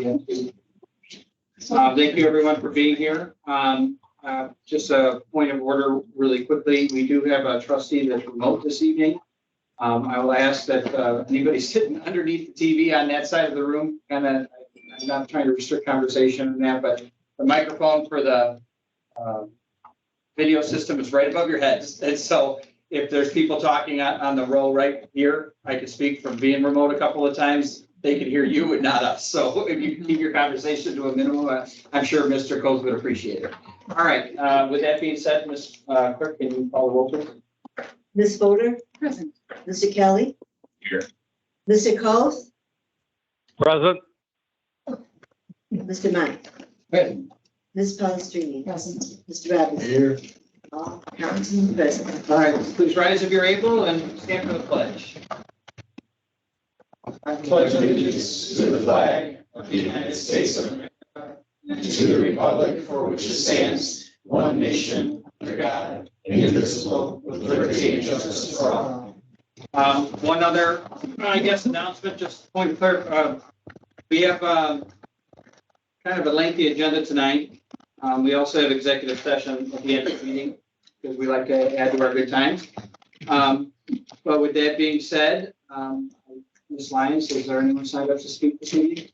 Thank you everyone for being here. Just a point of order really quickly. We do have a trustee that's remote this evening. I will ask that anybody sitting underneath the TV on that side of the room, I'm not trying to restrict conversation on that, but the microphone for the video system is right above your heads. And so if there's people talking on the row right here, I can speak from being remote a couple of times. They can hear you and not us. So if you can keep your conversation to a minimum, I'm sure Mr. Coles would appreciate it. All right. With that being said, Ms. Clerk, can you call the roll, please? Ms. Fodor? Present. Mr. Kelly? Here. Mr. Coles? Present. Mr. Mike? Present. Ms. Palestrini? Present. Mr. Robinson? Here. All counting present. All right. Please rise if you're able and stand for the pledge. I pledge allegiance to the flag of the United States of America and to the republic for which it stands, one nation, under God, indivisible, with liberty and justice for all. One other, I guess, announcement, just point of clarity. We have kind of a lengthy agenda tonight. We also have executive session at the end of the meeting because we like to add to our good times. But with that being said, Ms. Lyons, is there anyone signed up to speak this evening?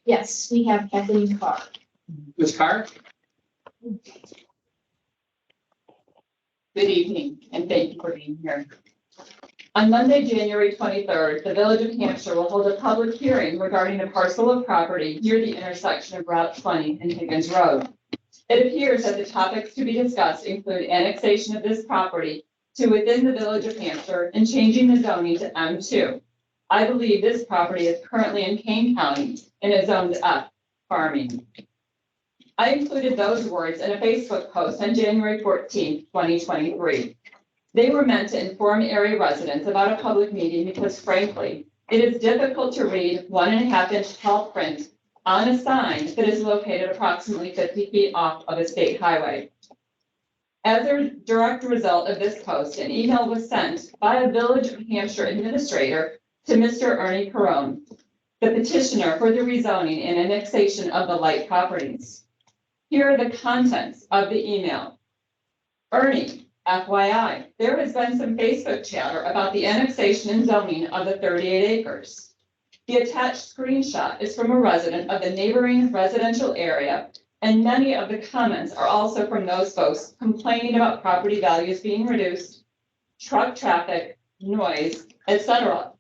Yes, we have Kathleen Carr. Ms. Carr? Good evening, and thank you for being here. On Monday, January 23rd, the Village of Hampshire will hold a public hearing regarding a parcel of property near the intersection of Route 20 and Higgins Road. It appears that the topics to be discussed include annexation of this property to within the Village of Hampshire and changing the zoning to M2. I believe this property is currently in Kane County and is zoned F, farming. I included those words in a Facebook post on January 14th, 2023. They were meant to inform area residents about a public meeting because, frankly, it is difficult to read 1.5-inch tall print on a sign that is located approximately 50 feet off of a state highway. As a direct result of this post, an email was sent by a Village of Hampshire administrator to Mr. Ernie Carone, the petitioner for the rezoning and annexation of the light properties. Here are the contents of the email. Ernie, FYI, there has been some Facebook chatter about the annexation and zoning of the 38 acres. The attached screenshot is from a resident of the neighboring residential area, and many of the comments are also from those folks complaining about property values being reduced, truck traffic, noise, etc.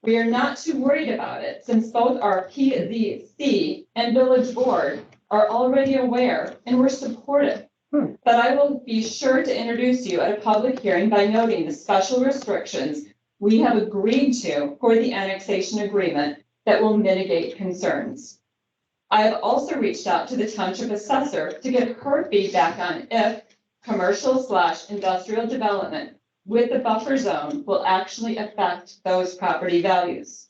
We are not too worried about it since both our PZC and Village Board are already aware and we're supportive. But I will be sure to introduce you at a public hearing by noting the special restrictions we have agreed to for the annexation agreement that will mitigate concerns. I have also reached out to the township assessor to get her feedback on if commercial/industrial development with the buffer zone will actually affect those property values.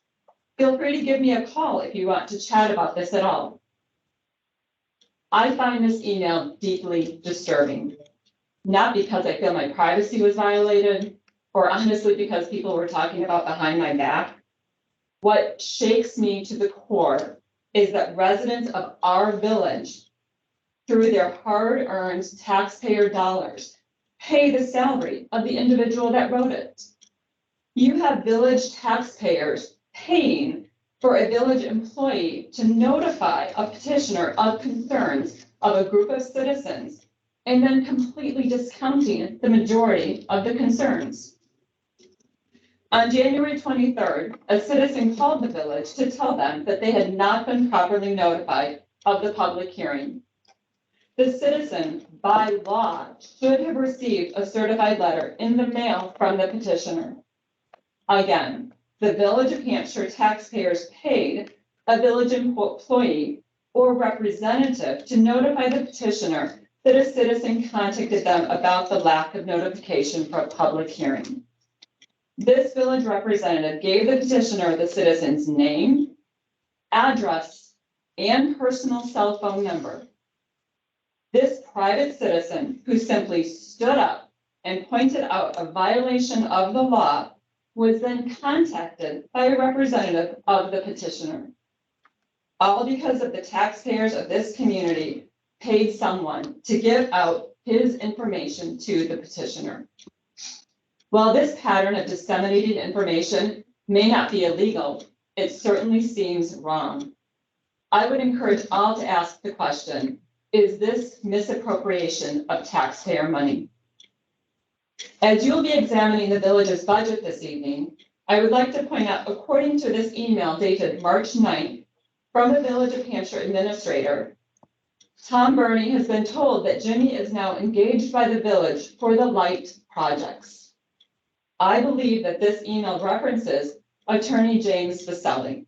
Feel free to give me a call if you want to chat about this at all. I find this email deeply disturbing, not because I feel my privacy was violated, or honestly because people were talking about behind my back. What shakes me to the core is that residents of our village, through their hard-earned taxpayer dollars, pay the salary of the individual that wrote it. You have village taxpayers paying for a village employee to notify a petitioner of concerns of a group of citizens and then completely discounting the majority of the concerns. On January 23rd, a citizen called the village to tell them that they had not been properly notified of the public hearing. The citizen, by law, should have received a certified letter in the mail from the petitioner. Again, the Village of Hampshire taxpayers paid a village employee or representative to notify the petitioner that a citizen contacted them about the lack of notification for a public hearing. This village representative gave the petitioner the citizen's name, address, and personal cell phone number. This private citizen, who simply stood up and pointed out a violation of the law, was then contacted by a representative of the petitioner. All because of the taxpayers of this community paid someone to give out his information to the petitioner. While this pattern of disseminating information may not be illegal, it certainly seems wrong. I would encourage all to ask the question, is this misappropriation of taxpayer money? As you'll be examining the village's budget this evening, I would like to point out, according to this email dated March 9th from the Village of Hampshire administrator, Tom Burney has been told that Jimmy is now engaged by the village for the light projects. I believe that this email references Attorney James Vaselli.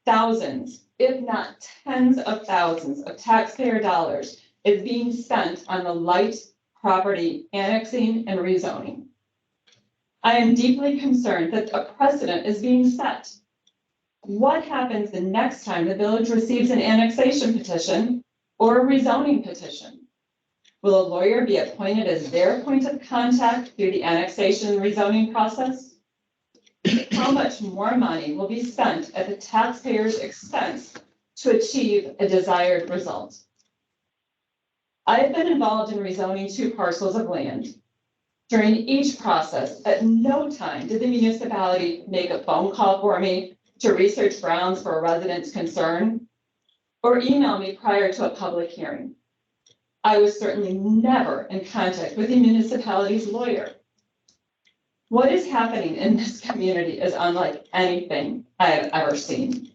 Thousands, if not tens of thousands of taxpayer dollars is being spent on the light property annexing and rezoning. I am deeply concerned that a precedent is being set. What happens the next time the village receives an annexation petition or a rezoning petition? Will a lawyer be appointed as their point of contact through the annexation and rezoning process? How much more money will be spent at the taxpayer's expense to achieve a desired result? I have been involved in rezoning 2 parcels of land. During each process, at no time did the municipality make a phone call for me to research grounds for a resident's concern or email me prior to a public hearing. I was certainly never in contact with the municipality's lawyer. What is happening in this community is unlike anything I have ever seen.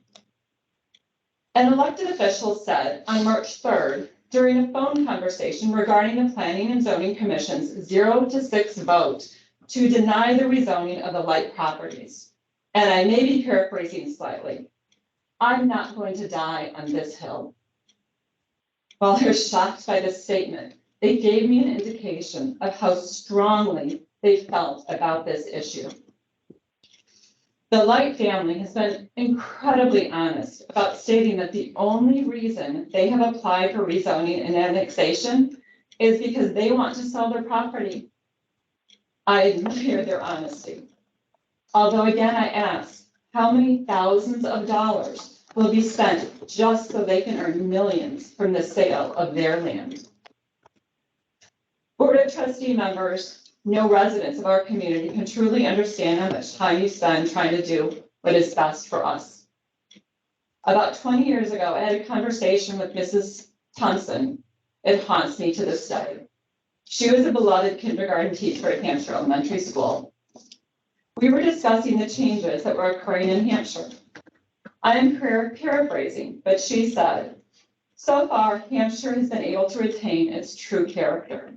An elected official said on March 3rd, during a phone conversation regarding the Planning and Zoning Commission's 0-6 vote to deny the rezoning of the light properties, and I may be paraphrasing slightly, I'm not going to die on this hill. While they're shocked by this statement, they gave me an indication of how strongly they felt about this issue. The Light family has been incredibly honest about stating that the only reason they have applied for rezoning and annexation is because they want to sell their property. I admire their honesty. Although again, I ask, how many thousands of dollars will be spent just so they can earn millions from the sale of their land? Board of Trustee members, no residents of our community can truly understand how much time you spend trying to do what is best for us. About 20 years ago, I had a conversation with Mrs. Thompson. It haunts me to this day. She was a beloved kindergarten teacher at Hampshire Elementary School. We were discussing the changes that were occurring in Hampshire. I am paraphrasing, but she said, so far, Hampshire has been able to retain its true character.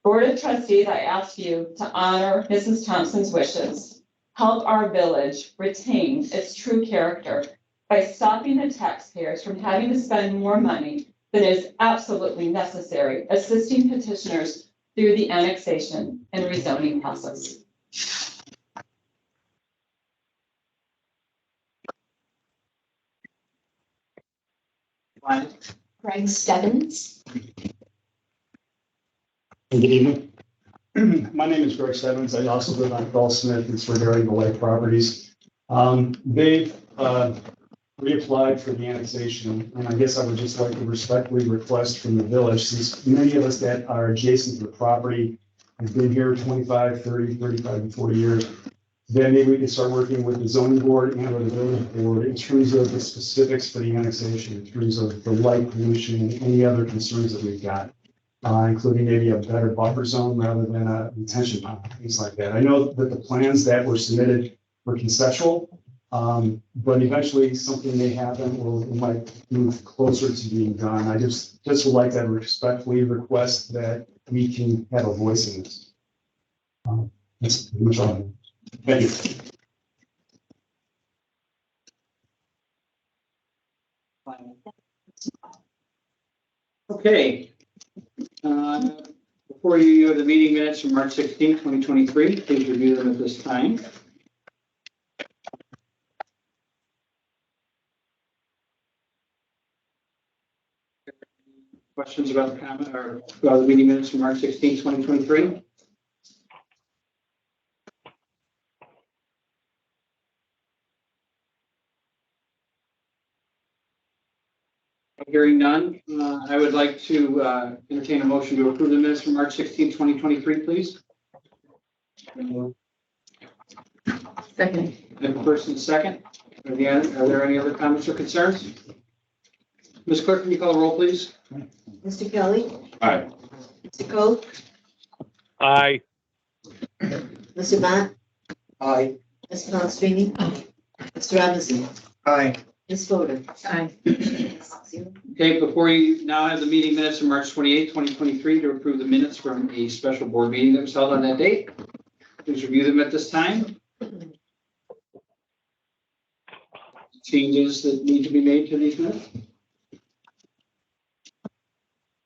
Board of Trustees, I ask you to honor Mrs. Thompson's wishes, help our village retain its true character by stopping the taxpayers from having to spend more money than is absolutely necessary, assisting petitioners through the annexation and rezoning process. Greg Stebbins. Good evening. My name is Greg Stebbins. I also live on Paul Smith. It's regarding the Lake properties. They've reapplied for the annexation, and I guess I would just like to respectfully request from the village, since many of us that are adjacent to the property have been here 25, 30, 35, and 40 years, then maybe we can start working with the zoning board and with the building board in terms of the specifics for the annexation, in terms of the light pollution and any other concerns that we've got. Including maybe a better buffer zone rather than a retention pond, things like that. I know that the plans that were submitted were conceptual, but eventually something may happen or it might move closer to being done. I just would like to respectfully request that we can have a voice in this. That's pretty much all I have. Thank you. Okay. Before you have the meeting minutes from March 16, 2023, please review them at this time. Questions about the comment or about the meeting minutes from March 16, 2023? Hearing none, I would like to entertain a motion to approve the minutes from March 16, 2023, please. Second. I have a first and a second. Are there any other comments or concerns? Ms. Clerk, can you call the roll, please? Mr. Kelly. Aye. Mr. Coe. Aye. Mr. Matt. Aye. Ms. Palastrellini. Mr. Robinson. Aye. Ms. Fodor. Aye. 6-0. Okay, before you now have the meeting minutes from March 28, 2023 to approve the minutes from a special board meeting that was held on that date. Please review them at this time. Changes that need to be made to these minutes.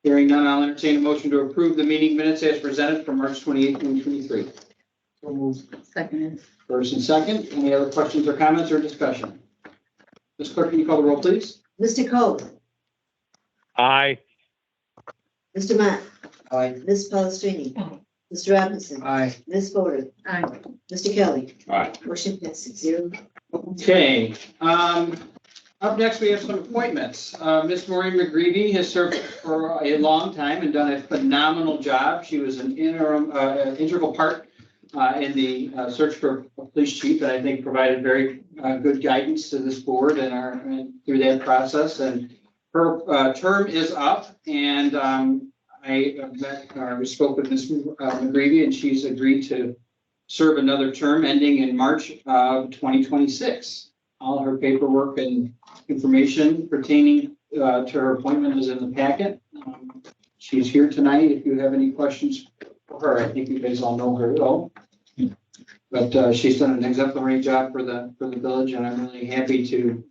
Hearing none, I'll entertain a motion to approve the meeting minutes as presented from March 28, 2023. Second. First and second, any other questions or comments or discussion? Ms. Clerk, can you call the roll, please? Mr. Coe. Aye. Mr. Matt. Aye. Ms. Palastrellini. Mr. Robinson. Aye. Ms. Fodor. Aye. Mr. Kelly. Aye. Motion passes 6-0. Okay, up next, we have some appointments. Ms. Maureen McGreevy has served for a long time and done a phenomenal job. She was an integral part in the search for a police chief, and I think provided very good guidance to this board and through that process. And her term is up, and I spoke with Ms. McGreevy, and she's agreed to serve another term ending in March of 2026. All her paperwork and information pertaining to her appointment is in the packet. She's here tonight. If you have any questions for her, I think you guys all know her well. But she's done an exemplary job for the village, and I'm really happy to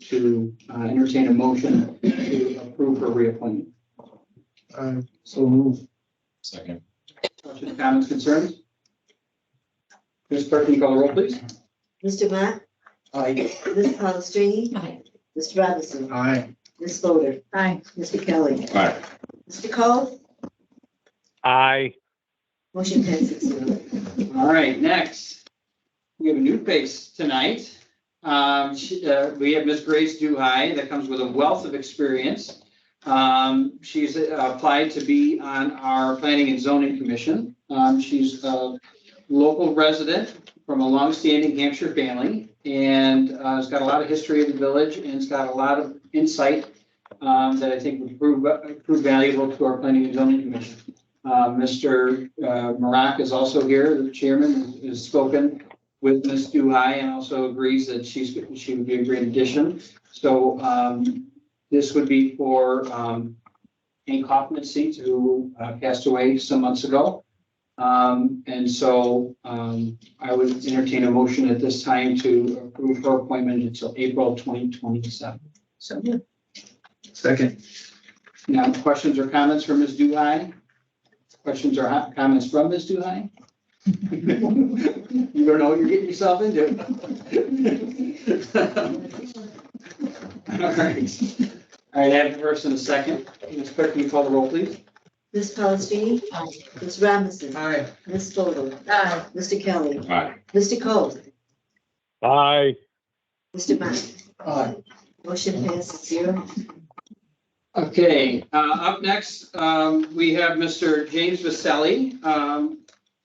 entertain a motion to approve her reappointment. So move. Second. Questions, comments, concerns? Ms. Clerk, can you call the roll, please? Mr. Matt. Aye. Ms. Palastrellini. Aye. Mr. Robinson. Aye. Ms. Fodor. Aye. Mr. Kelly. Aye. Mr. Coe. Aye. Motion passes 6-0. All right, next, we have a new face tonight. We have Ms. Grace Duhai that comes with a wealth of experience. She's applied to be on our Planning and Zoning Commission. She's a local resident from a longstanding Hampshire family, and has got a lot of history of the village, and it's got a lot of insight that I think would prove valuable to our Planning and Zoning Commission. Mr. Marak is also here, the chairman, has spoken with Ms. Duhai and also agrees that she would be a great addition. So this would be for Hank Hoffman's seat, who passed away some months ago. And so I would entertain a motion at this time to approve her appointment until April 2027. So. Second. Now, questions or comments from Ms. Duhai? Questions or comments from Ms. Duhai? You don't know what you're getting yourself into. All right. All right, I have the first and a second. Ms. Clerk, can you call the roll, please? Ms. Palastrellini. Aye. Ms. Robinson. Aye. Ms. Fodor. Aye. Mr. Kelly. Aye. Mr. Coe. Aye. Mr. Matt. Aye. Motion passes 0. Okay, up next, we have Mr. James Vaselli,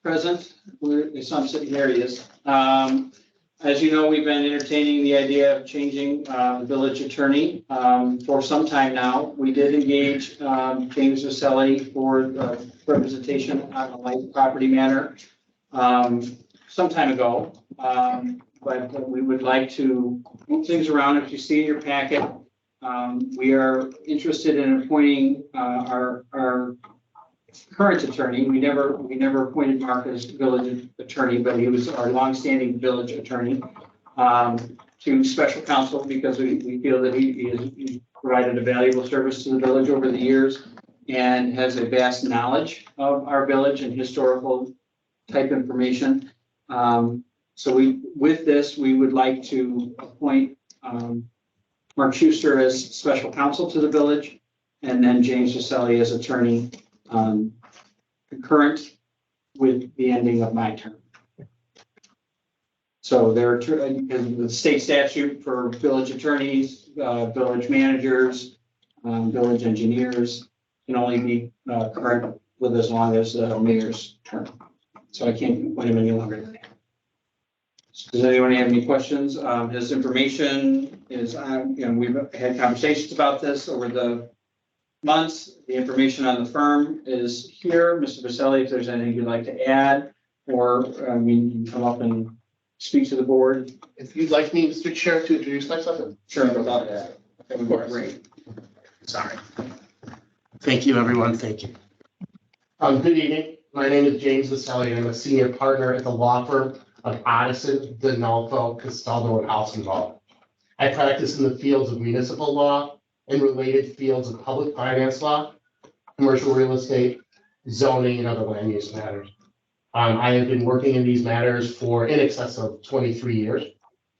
present. I saw him sitting, there he is. As you know, we've been entertaining the idea of changing the village attorney for some time now. We did engage James Vaselli for representation on a light property matter some time ago. But we would like to move things around. If you see in your packet, we are interested in appointing our current attorney. We never appointed Mark as village attorney, but he was our longstanding village attorney to special counsel because we feel that he's provided a valuable service to the village over the years and has a vast knowledge of our village and historical type information. So with this, we would like to appoint Mark Schuster as special counsel to the village, and then James Vaselli as attorney, concurrent with the ending of my term. So there are the state statute for village attorneys, village managers, village engineers can only be current with as long as the mayor's term. So I can't appoint him any longer than that. Does anyone have any questions? His information is, we've had conversations about this over the months. The information on the firm is here. Mr. Vaselli, if there's anything you'd like to add, or, you can come up and speak to the board. If you'd like me, Mr. Chair, to introduce myself. Sure, without that. That would be great. Sorry. Thank you, everyone. Thank you. Good evening. My name is James Vaselli, and I'm a senior partner at the law firm of Addison, Donaldo, Castaldo, and Hausenbaugh. I practice in the fields of municipal law and related fields of public finance law, commercial real estate, zoning, and other land use matters. I have been working in these matters for in excess of 23 years,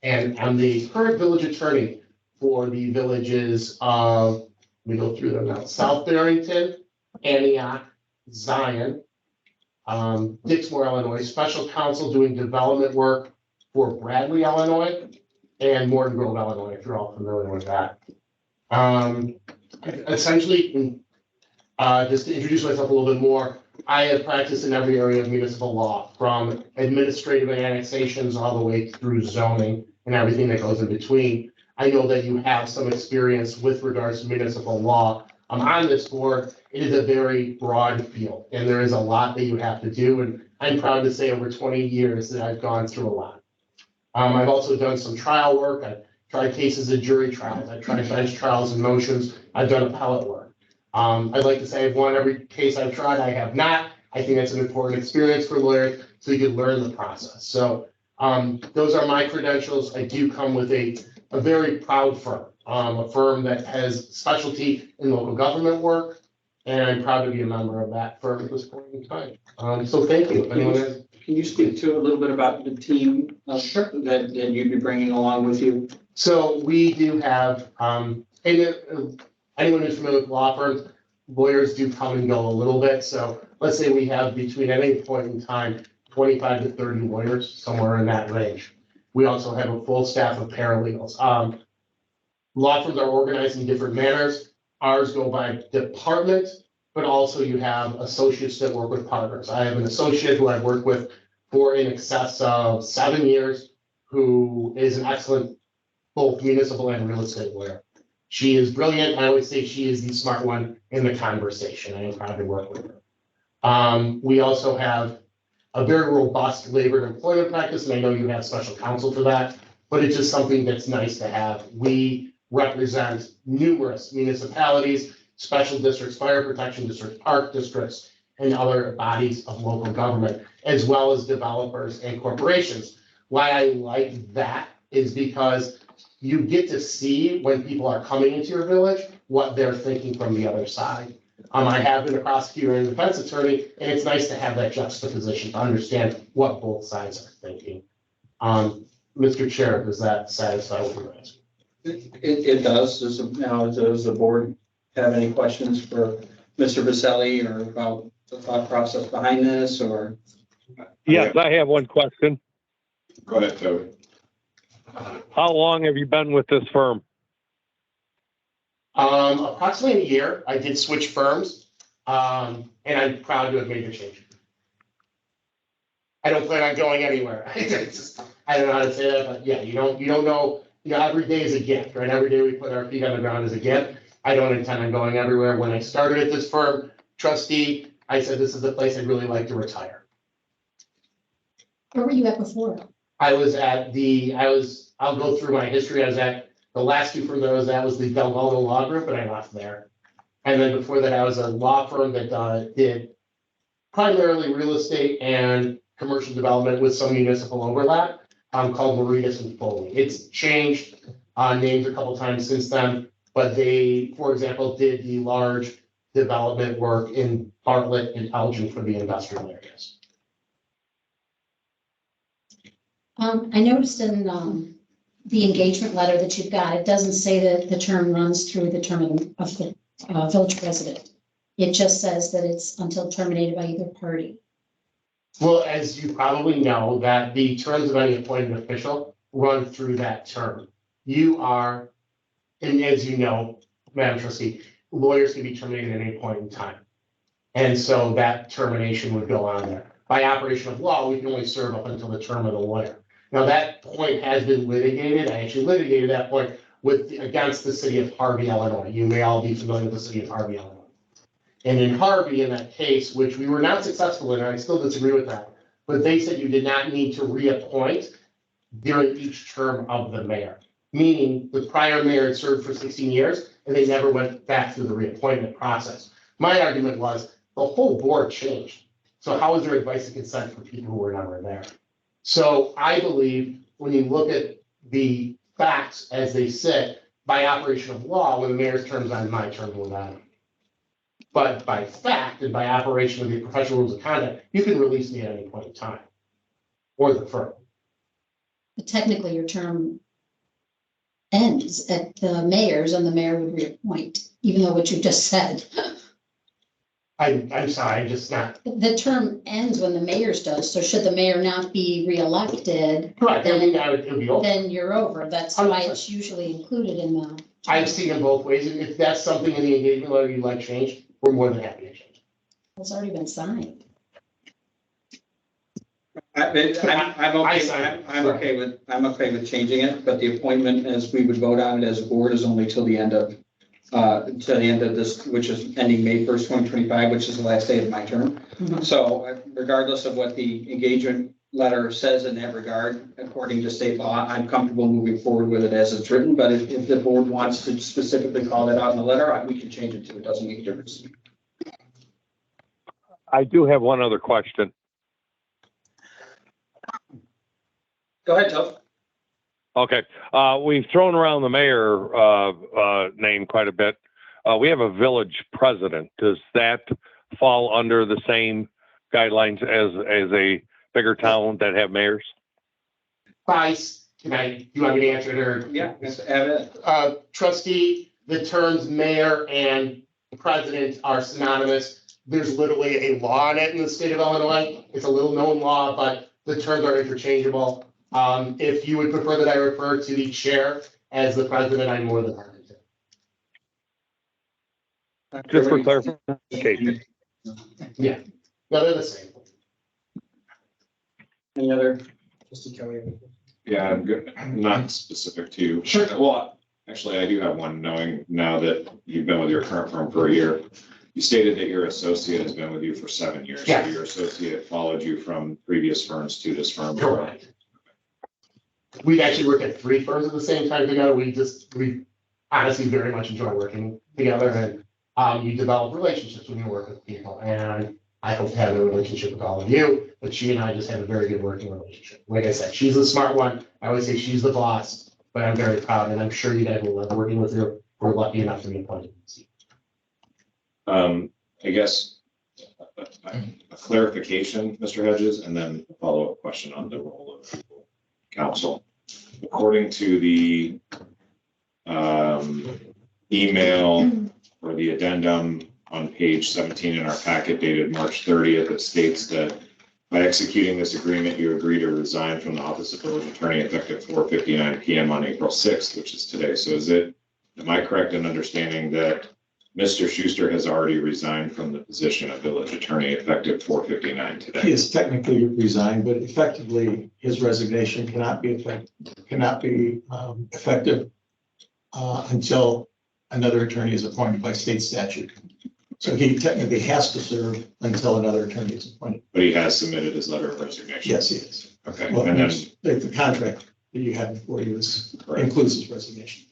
and I'm the current village attorney for the villages of, let me go through them now, South Barrington, Antioch, Zion, Dixmoor, Illinois, special counsel doing development work for Bradley, Illinois, and Morton Grove, Illinois, if you're all familiar with that. Essentially, just to introduce myself a little bit more, I have practiced in every area of municipal law, from administrative annexations all the way through zoning and everything that goes in between. I know that you have some experience with regards to municipal law. On this board, it is a very broad field, and there is a lot that you have to do, and I'm proud to say over 20 years that I've gone through a lot. I've also done some trial work. I've tried cases of jury trials. I've tried bench trials and motions. I've done appellate work. I'd like to say I've won every case I've tried. I have not. I think that's an important experience for lawyers, so you can learn the process. So those are my credentials. I do come with a very proud firm, a firm that has specialty in local government work, and I'm proud to be a member of that firm at this point in time. So thank you. If anyone has. Can you speak to a little bit about the team that you'd be bringing along with you? So we do have, anyone who's familiar with law firms, lawyers do come and go a little bit. So let's say we have between at any point in time, 25 to 30 lawyers, somewhere in that range. We also have a full staff of paralegals. Law firms are organized in different manners. Ours go by department, but also you have associates that work with partners. I have an associate who I've worked with for in excess of 7 years, who is an excellent both municipal and real estate lawyer. She is brilliant. I always say she is the smart one in the conversation. I am proud to work with her. We also have a very robust labor and employment practice, and I know you have special counsel for that, but it's just something that's nice to have. We represent numerous municipalities, special districts, fire protection districts, park districts, and other bodies of local government, as well as developers and corporations. Why I like that is because you get to see when people are coming into your village, what they're thinking from the other side. I have been a prosecutor and defense attorney, and it's nice to have that juxtaposition to understand what both sides are thinking. Mr. Chair, does that satisfy what you're asking? It does. Does the board have any questions for Mr. Vaselli or about the thought process behind this, or? Yes, I have one question. Go ahead, Toby. How long have you been with this firm? Approximately a year. I did switch firms, and I'm proud to have made the change. I don't plan on going anywhere. I don't know how to say that, but yeah, you don't know, every day is a gift, right? Every day we put our feet on the ground is a gift. I don't intend on going everywhere. When I started at this firm, trustee, I said, this is the place I'd really like to retire. Where were you at before? I'll go through my history. I was at the last two firms I was at was the Delgado Law Group, and I left there. And then before that, I was a law firm that did primarily real estate and commercial development with some municipal overlap, called Maritas and Foley. It's changed names a couple times since then, but they, for example, did the large development work in Bartlett and Elgin for the industrial areas. I noticed in the engagement letter that you've got, it doesn't say that the term runs through the term of the village president. It just says that it's until terminated by either party. Well, as you probably know, that the terms of any appointed official run through that term. You are, and as you know, Madam Trustee, lawyers can be terminated at any point in time. And so that termination would go on there. By operation of law, we can only serve up until the term of the lawyer. Now, that point has been litigated. I actually litigated that point against the city of Harvey, Illinois. You may all be familiar with the city of Harvey, Illinois. And in Harvey, in that case, which we were not successful in, and I still disagree with that, but they said you did not need to reappoint during each term of the mayor. Meaning the prior mayor had served for 16 years and they never went back through the reappointment process. My argument was the whole board changed. So how is there advice and consent for people who were never there? So I believe when you look at the facts as they sit, by operation of law, when the mayor's term is on, my term will not. But by fact and by operation of the professional rules of conduct, you can release me at any point in time. Or the firm. But technically, your term ends at the mayor's and the mayor would reappoint, even though what you just said. I'm sorry, I'm just not. The term ends when the mayor's does, so should the mayor not be reelected, Correct, I mean, it would be over. then you're over. That's why it's usually included in the. I've seen them both ways. If that's something in the engagement letter you'd like changed, we're more than happy to change. It's already been signed. I'm okay with changing it, but the appointment, as we would vote on it as a board, is only till the end of this, which is ending May 1st, 2025, which is the last day of my term. Mhm. So regardless of what the engagement letter says in that regard, according to state law, I'm comfortable moving forward with it as it's written, but if the board wants to specifically call that out in the letter, we can change it too. It doesn't make a difference. I do have one other question. Go ahead, Tough. Okay, we've thrown around the mayor name quite a bit. We have a village president. Does that fall under the same guidelines as a bigger town that have mayors? Vice, you want me to answer it or? Yeah, Mr. Abbott. Trustee, the terms mayor and president are synonymous. There's literally a law on it in the state of Illinois. It's a little known law, but the terms are interchangeable. If you would prefer that I refer to the chair as the president, I'm more than happy to. Just for clarification. Yeah, no, they're the same. Any other? Yeah, I'm good. Not specific to. Sure. Well, actually, I do have one, knowing now that you've been with your current firm for a year. You stated that your associate has been with you for 7 years. Yes. So your associate followed you from previous firms to this firm. Correct. We've actually worked at 3 firms at the same time together. We honestly very much enjoy working together, and you develop relationships when you work with people. And I hope to have a relationship with all of you, but she and I just have a very good working relationship. Like I said, she's the smart one. I always say she's the boss, but I'm very proud, and I'm sure you guys will love working with her. We're lucky enough to be appointed. I guess a clarification, Mr. Hedges, and then a follow-up question on the role of council. According to the email or the addendum on page 17 in our packet dated March 30th, it states that by executing this agreement, you agree to resign from the office of village attorney effective 4:59 p.m. on April 6th, which is today. So am I correct in understanding that Mr. Schuster has already resigned from the position of village attorney effective 4:59 today? He has technically resigned, but effectively his resignation cannot be effective until another attorney is appointed by state statute. So he technically has to serve until another attorney is appointed. But he has submitted his letter of resignation. Yes, he is. Okay. Well, And then the contract that you have before you includes his resignation.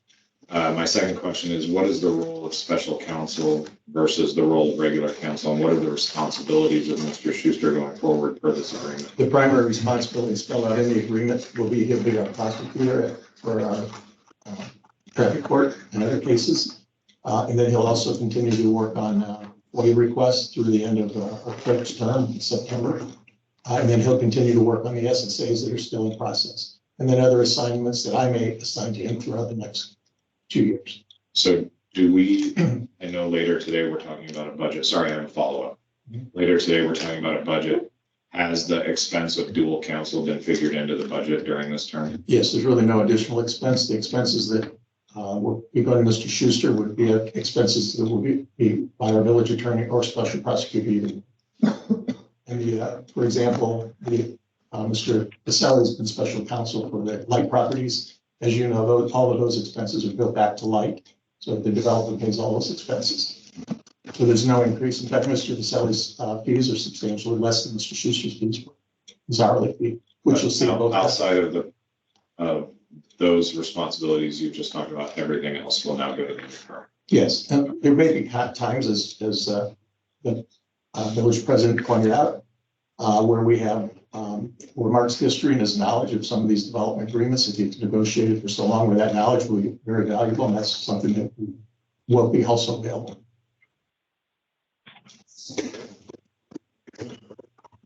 my second question is, what is the role of special counsel versus the role of regular counsel? And what are the responsibilities of Mr. Schuster going forward per this agreement? The primary responsibility spelled out in the agreement will be he'll be our prosecutor for our traffic court and other cases. And then he'll also continue to work on FOIA requests through the end of our clerk's term in September. And then he'll continue to work on the SSAs that are still in process. And then other assignments that I may assign to him throughout the next 2 years. So do we, I know later today we're talking about a budget. Sorry, I have a follow-up. Later today, we're talking about a budget. Has the expense of dual counsel been figured into the budget during this term? Yes, there's really no additional expense. The expenses that regarding Mr. Schuster would be expenses that will be by our village attorney or special prosecutor even. And for example, Mr. Caselli's been special counsel for the light properties. As you know, all of those expenses are built back to light. So the developer pays all those expenses. So there's no increase. In fact, Mr. Caselli's fees are substantially less than Mr. Schuster's fees, his hourly fee, which you'll see both. Outside of those responsibilities you just talked about, everything else will now go to the new firm. Yes, and there may be times, as the village president pointed out, where we have where Mark's history and his knowledge of some of these development agreements that he's negotiated for so long, where that knowledge will be very valuable, and that's something that will be also available.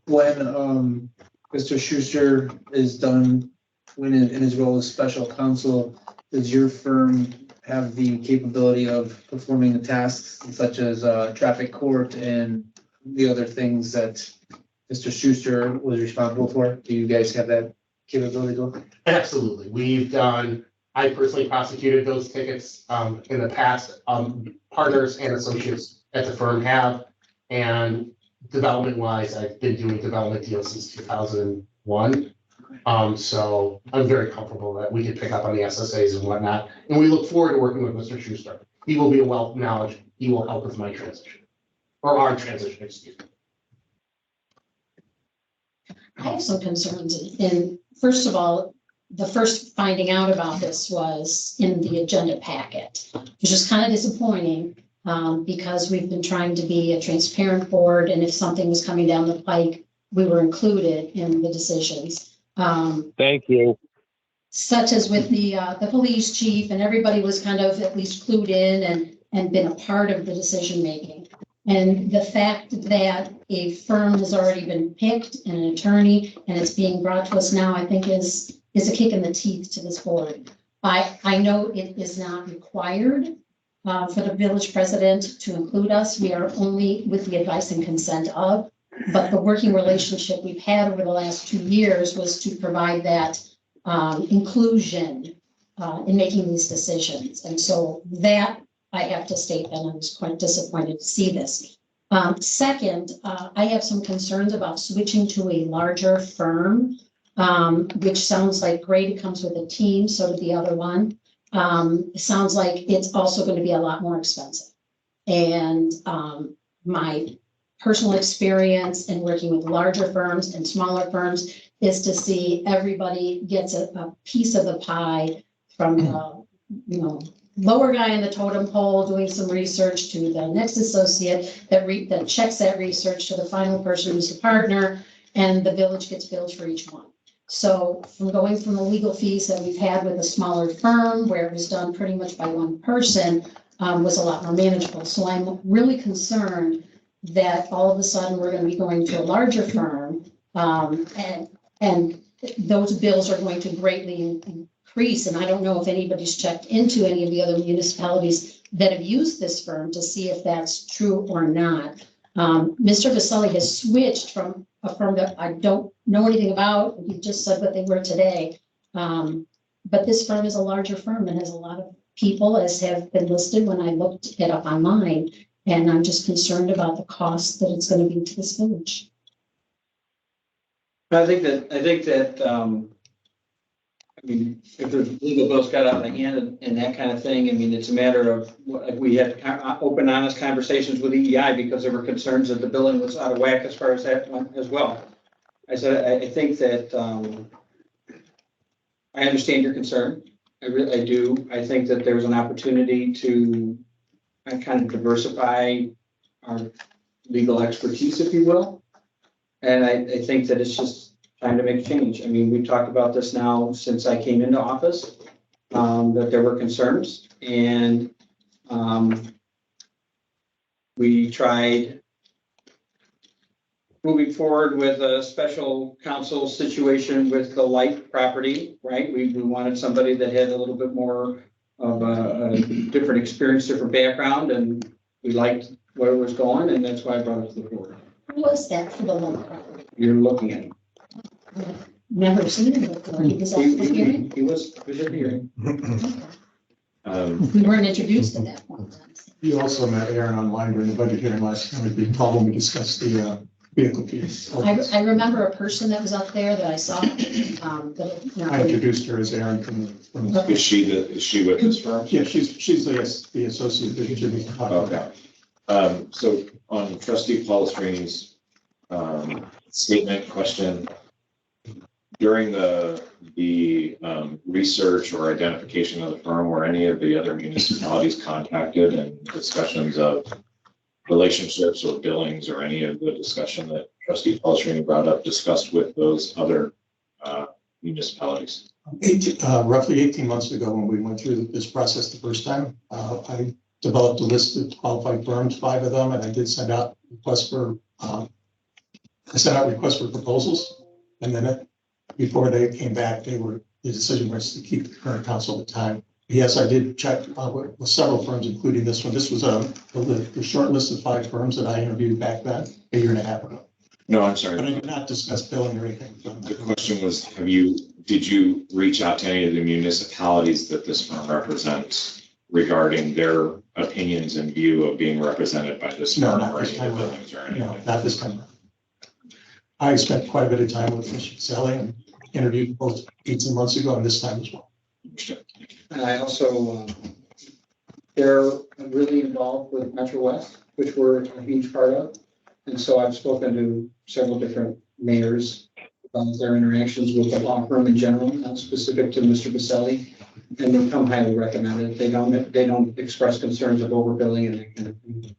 When Mr. Schuster is done in his role as special counsel, does your firm have the capability of performing the tasks such as traffic court and the other things that Mr. Schuster was responsible for? Do you guys have that capability? Absolutely. I personally prosecuted those tickets in the past. Partners and associates at the firm have. And development wise, I've been doing development deals since 2001. So I'm very comfortable that we can pick up on the SSAs and whatnot. And we look forward to working with Mr. Schuster. He will be a wealth of knowledge. He will help with my transition, or our transition, excuse me. I have some concerns. And first of all, the first finding out about this was in the agenda packet, which is kind of disappointing because we've been trying to be a transparent board. And if something was coming down the pike, we were included in the decisions. Thank you. Such as with the police chief, and everybody was kind of at least clued in and been a part of the decision making. And the fact that a firm has already been picked and an attorney, and it's being brought to us now, I think is a kick in the teeth to this board. I know it is not required for the village president to include us. We are only with the advice and consent of, but the working relationship we've had over the last 2 years was to provide that inclusion in making these decisions. And so that I have to state that I was quite disappointed to see this. Second, I have some concerns about switching to a larger firm, which sounds like great. It comes with a team, so did the other one. It sounds like it's also going to be a lot more expensive. And my personal experience in working with larger firms and smaller firms is to see everybody gets a piece of the pie from the, lower guy in the totem pole doing some research to the next associate that checks that research to the final person who's the partner, and the village gets billed for each one. So from going from the legal fees that we've had with a smaller firm where it was done pretty much by one person was a lot more manageable. So I'm really concerned that all of a sudden we're going to be going to a larger firm and those bills are going to greatly increase. And I don't know if anybody's checked into any of the other municipalities that have used this firm to see if that's true or not. Mr. Vaselli has switched from a firm that I don't know anything about. He just said what they were today. But this firm is a larger firm and has a lot of people, as have been listed when I looked it up online. And I'm just concerned about the cost that it's going to be to this village. I think that, if there's legal bills got out of hand and that kind of thing, it's a matter of, we had open, honest conversations with EEI because there were concerns that the billing was out of whack as far as that went as well. I said, I think that, I understand your concern. I do. I think that there's an opportunity to kind of diversify our legal expertise, if you will. And I think that it's just time to make a change. We've talked about this now since I came into office, that there were concerns, and we tried moving forward with a special counsel situation with the light property, right? We wanted somebody that had a little bit more of a different experience, different background, and we liked where it was going, and that's why I brought it to the board. Who was that for the loan property? You're looking at him. Never seen him before. He was at the hearing. He was at the hearing. We weren't introduced at that point then. You also met Aaron online during the budget hearing last time. We told when we discussed the vehicle fees. I remember a person that was up there that I saw, but no. I introduced her as Aaron from the. Is she with this firm? Yeah, she's the associate that should be talking about. So on trustee Palestrini's statement question, during the research or identification of the firm, were any of the other municipalities contacted and discussions of relationships or billings or any of the discussion that trustee Palestrini brought up discussed with those other municipalities? Roughly 18 months ago, when we went through this process the first time, I developed a list of qualified firms, 5 of them, and I did send out requests for proposals. And then before they came back, the decision was to keep the current council at the time. Yes, I did check with several firms, including this one. This was the short list of 5 firms that I interviewed back then, a year and a half ago. No, I'm sorry. But I did not discuss billing or anything. The question was, did you reach out to any of the municipalities that this firm represents regarding their opinions and view of being represented by this No, firm? not or this any time of the around. billings or anything? No, not this time around. I spent quite a bit of time with Mr. Sally and interviewed both 18 months ago and this time as well. Understood. And I also, they're really involved with Metro West, which we're a huge part of. And so I've spoken to several different mayors about their interactions with the law firm in general, not specific to Mr. Baselli. And they come highly recommended. They don't express concerns of overbilling and that kind of thing.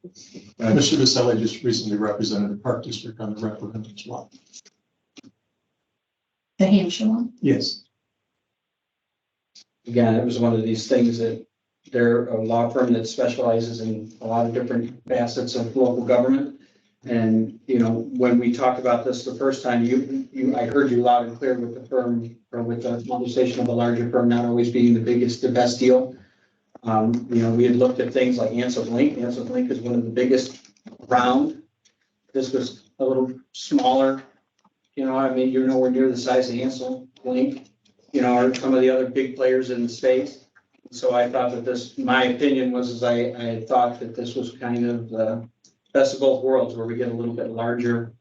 Mr. Vasselli just recently represented the Park District on the referendum as well. The Hampshire one? Yes. Again, it was one of these things that they're a law firm that specializes in a lot of different facets of local government. And, you know, when we talked about this the first time, I heard you loud and clear with the firm, or with the conversation of a larger firm not always being the biggest, the best deal. You know, we had looked at things like Ansel Link. Ansel Link is one of the biggest around. This was a little smaller. You know, I mean, you're nowhere near the size of Ansel Link, you know, or some of the other big players in the space. So I thought that this, my opinion was, I thought that this was kind of the best of both worlds, where we get a little bit larger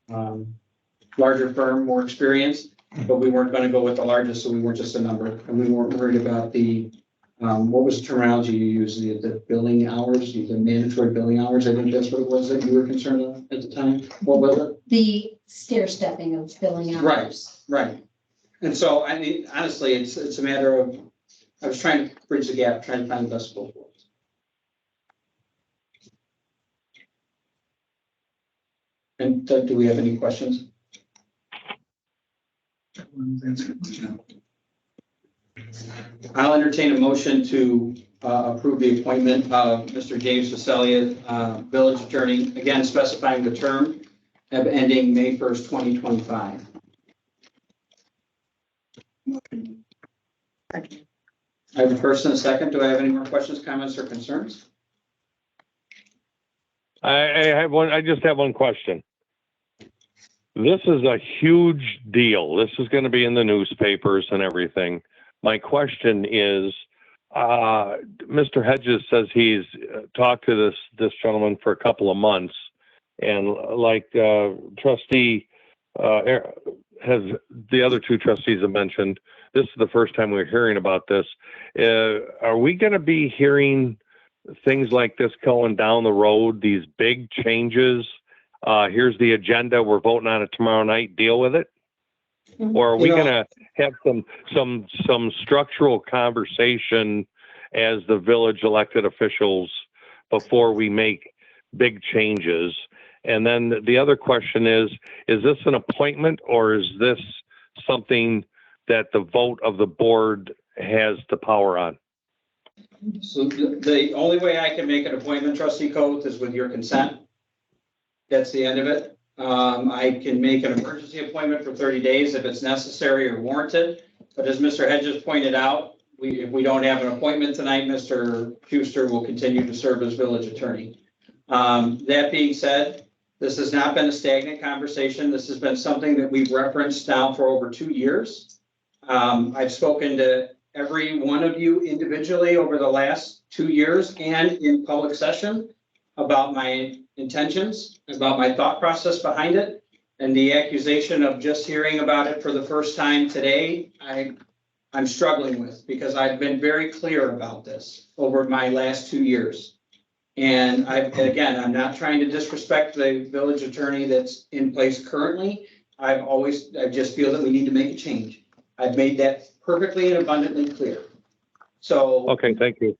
firm, more experienced, but we weren't going to go with the largest, so we weren't just a number, and we weren't worried about the, what was the terminology you used, the billing hours, the mandatory billing hours. I think that's what it was that you were concerned of at the time. What was it? The stair stepping of billing hours. Right. And so, I mean, honestly, it's a matter of, I was trying to bridge the gap, trying to find the best of both worlds. And do we have any questions? I'll entertain a motion to approve the appointment of Mr. James Vasselli, village attorney, again specifying the term ending May 1st, 2025. I have a first and a second. Do I have any more questions, comments, or concerns? I just have one question. This is a huge deal. This is going to be in the newspapers and everything. My question is, Mr. Hedges says he's talked to this gentleman for a couple of months, and like trustee has the other 2 trustees have mentioned, this is the first time we're hearing about this. Are we going to be hearing things like this going down the road, these big changes? Here's the agenda, we're voting on it tomorrow night, deal with it? Or are we going to have some structural conversation as the village elected officials before we make big changes? And then the other question is this an appointment, or is this something that the vote of the board has the power on? So the only way I can make an appointment, trustee Coates, is with your consent. That's the end of it. I can make an emergency appointment for 30 days if it's necessary or warranted. But as Mr. Hedges pointed out, if we don't have an appointment tonight, Mr. Schuster will continue to serve as village attorney. That being said, this has not been a stagnant conversation. This has been something that we've referenced now for over 2 years. I've spoken to every one of you individually over the last 2 years and in public session about my intentions, about my thought process behind it. And the accusation of just hearing about it for the first time today, I'm struggling with, because I've been very clear about this over my last 2 years. And I'm not trying to disrespect the village attorney that's in place currently. I just feel that we need to make a change. I've made that perfectly and abundantly clear. So. Okay, thank you.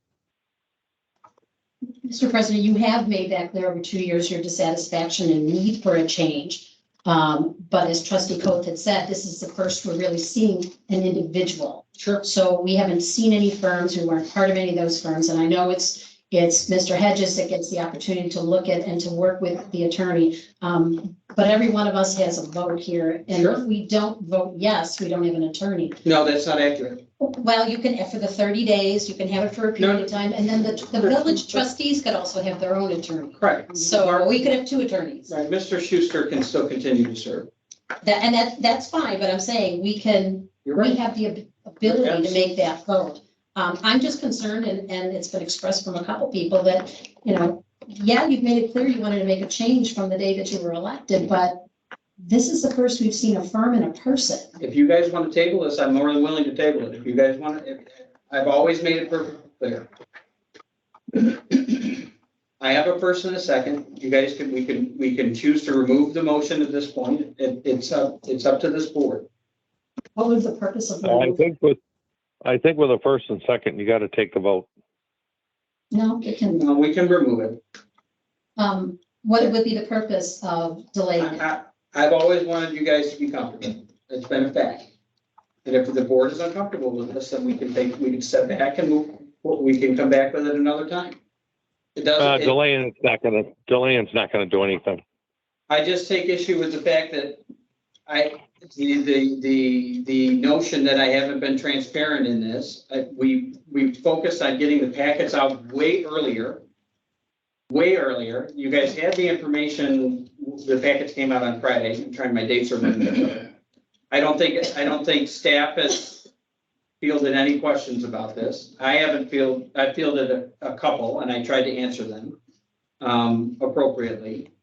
Mr. President, you have made that clear over 2 years, your dissatisfaction and need for a change. But as trustee Coates had said, this is the first we're really seeing an individual. Sure. So we haven't seen any firms, we weren't part of any of those firms, and I know it's Mr. Hedges that gets the opportunity to look at and to work with the attorney. But every one of us has a vote here, and Sure. if we don't vote yes, we don't have an attorney. No, that's not accurate. Well, you can, for the 30 days, you can have it for a period of time, and then the village trustees could also have their own attorney. Correct. So we could have 2 attorneys. Right, Mr. Schuster can still continue to serve. That's fine, but I'm saying we You're right. have the ability to make that vote. I'm just concerned, and it's been expressed from a couple people that, yeah, you've made it clear you wanted to make a change from the day that you were elected, but this is the first we've seen a firm and a person. If you guys want to table this, I'm more than willing to table it. If you guys want to, I've always made it perfectly clear. I have a first and a second. You guys we can choose to remove the motion at this point. It's up to this board. What was the purpose of? I think with a first and second, you got to take the vote. No, it can, We can remove it. what would be the purpose of delaying it? I've always wanted you guys to be comfortable. It's been a fact. And if the board is uncomfortable with this, then we can step back and we can come back with it another time. It doesn't. Delaying's not gonna do anything. I just take issue with the fact that the notion that I haven't been transparent in this. We focused on getting the packets out way earlier. You guys had the information. The packets came out on Friday. I'm trying, my dates are written. I don't think staff has fielded any questions about this. I fielded a couple, and I tried to answer them appropriately.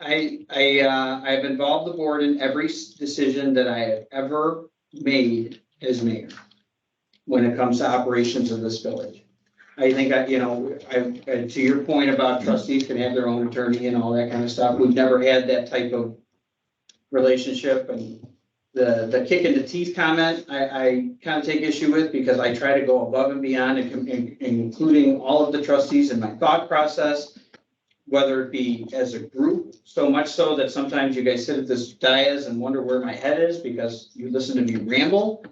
I've involved the board in every decision that I have ever made as mayor when it comes to operations of this village. I think to your point about trustees can have their own attorney and all that kind of stuff. We've never had that type of relationship, and the kick in the teeth comment, I kind of take issue with, because I try to go above and beyond, including all of the trustees in my thought process, whether it be as a group, so much so that sometimes you guys sit at this dais and wonder where my head is because you listen to me ramble,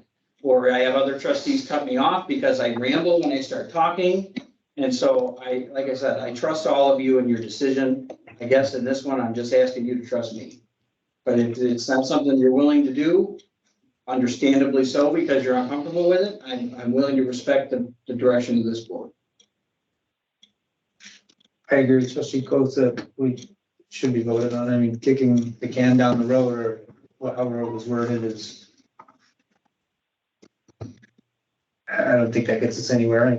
or I have other trustees cut me off because I ramble when I start talking. And so like I said, I trust all of you in your decision. I guess in this one, I'm just asking you to trust me. But if it's not something you're willing to do, understandably so, because you're uncomfortable with it, I'm willing to respect the direction of this board. I agree with trustee Coates that we should be voted on. I mean, kicking the can down the road, or however it was worded, is. I don't think that gets us anywhere.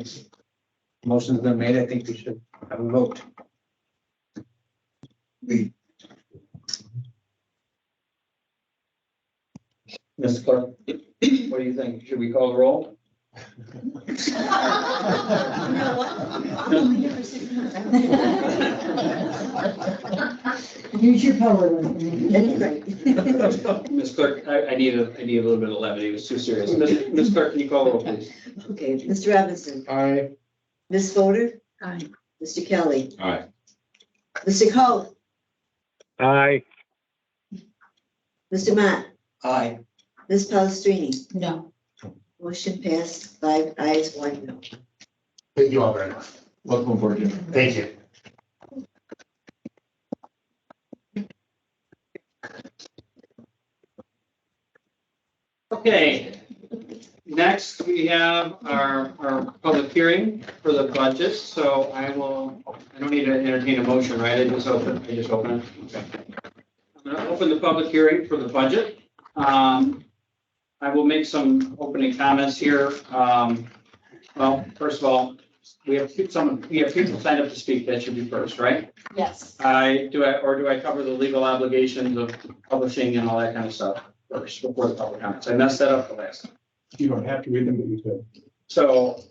Motion's been made. I think we should have a vote. Mr. Clerk, what do you think? Should we call the roll? You know what? Use your power. That's right. Ms. Clerk, I need a little bit of levity. It was too serious. Ms. Clerk, can you call the roll, please? Okay, Mr. Robinson, Aye. Ms. Fodor. Aye. Mr. Kelly, Aye. Mr. Coe, Aye. Mr. Mott, Aye. Ms. Palestrini. No. Motion passed, 5 ayes, 1 no. Thank you all very much. Welcome aboard, Jim. Thank you. Okay, next we have our public hearing for the budget, so I don't need to entertain a motion, right? I just open it. Okay. I'm gonna open the public hearing for the budget. I will make some opening comments here. Well, first of all, we have people signed up to speak. That should be first, right? Yes. Do I cover the legal obligations of publishing and all that kind of stuff first before the public comments? I messed that up the last time. You don't have to read them, but you could. So,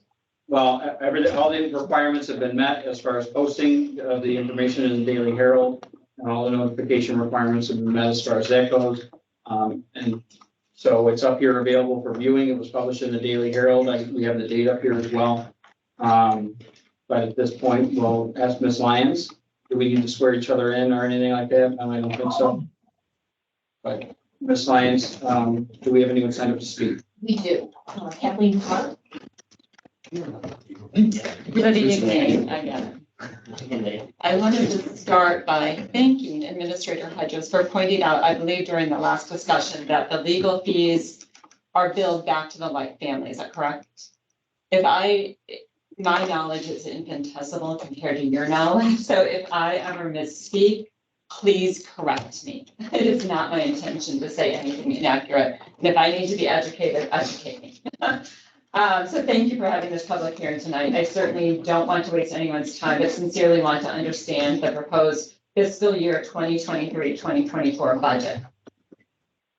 well, all the requirements have been met as far as posting of the information in the Daily Herald, and all the notification requirements have been met as far as that goes. And so it's up here available for viewing. It was published in the Daily Herald. We have the date up here as well. But at this point, we'll ask Ms. Lyons, do we need to swear each other in or anything like that? No, I don't think so. But Ms. Lyons, do we have anyone signed up to speak? We do. Kathleen Clark. Good evening again. I wanted to start by thanking Administrator Hedges for pointing out, I believe during the last discussion, that the legal fees are billed back to the Light family. Is that correct? My knowledge is infinitesimal compared to your knowledge. So if I ever misspeak, please correct me. It is not my intention to say anything inaccurate. And if I need to be educated, educate me. So thank you for having this public hearing tonight. I certainly don't want to waste anyone's time, but sincerely want to understand the proposed fiscal year 2023-2024 budget.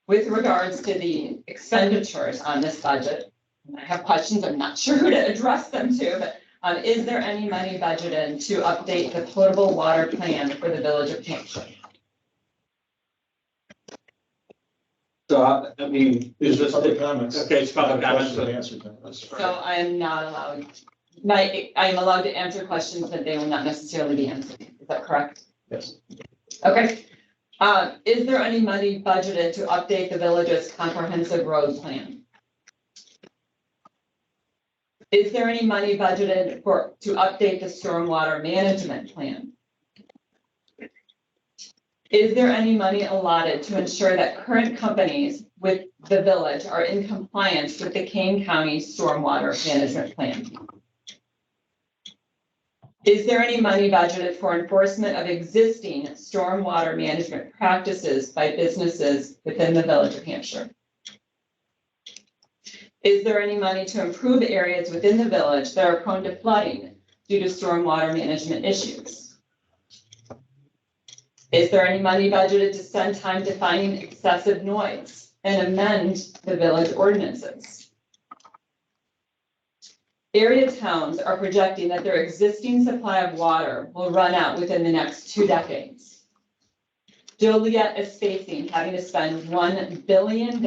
With regards to the expenditures on this budget, and I have questions, I'm not sure who to address them to, but is there any money budgeted to update the potable water plan for the village of Hampshire? So, I mean, Is this public comments? Okay, it's public comments. Question and answer time. So I am not allowed, I am allowed to answer questions that they will not necessarily be answered. Is that correct? Yes. Okay. Is there any money budgeted to update the village's comprehensive road plan? Is there any money budgeted to update the stormwater management plan? Is there any money allotted to ensure that current companies with the village are in compliance with the Kane County stormwater management plan? Is there any money budgeted for enforcement of existing stormwater management practices by businesses within the village of Hampshire? Is there any money to improve areas within the village that are prone to flooding due to stormwater management issues? Is there any money budgeted to spend time defining excessive noise and amend the village ordinances? Area towns are projecting that their existing supply of water will run out within the next 2 decades. Joliet is facing having to spend $1 billion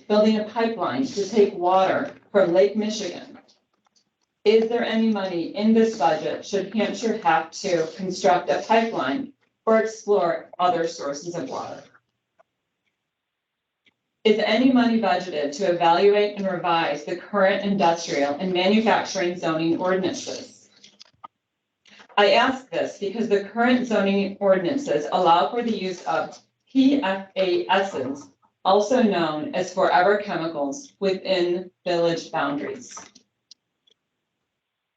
building a pipeline to take water from Lake Michigan. Is there any money in this budget should Hampshire have to construct a pipeline or explore other sources of water? Is any money budgeted to evaluate and revise the current industrial and manufacturing zoning ordinances? I ask this because the current zoning ordinances allow for the use of PFASs, also known as forever chemicals, within village boundaries.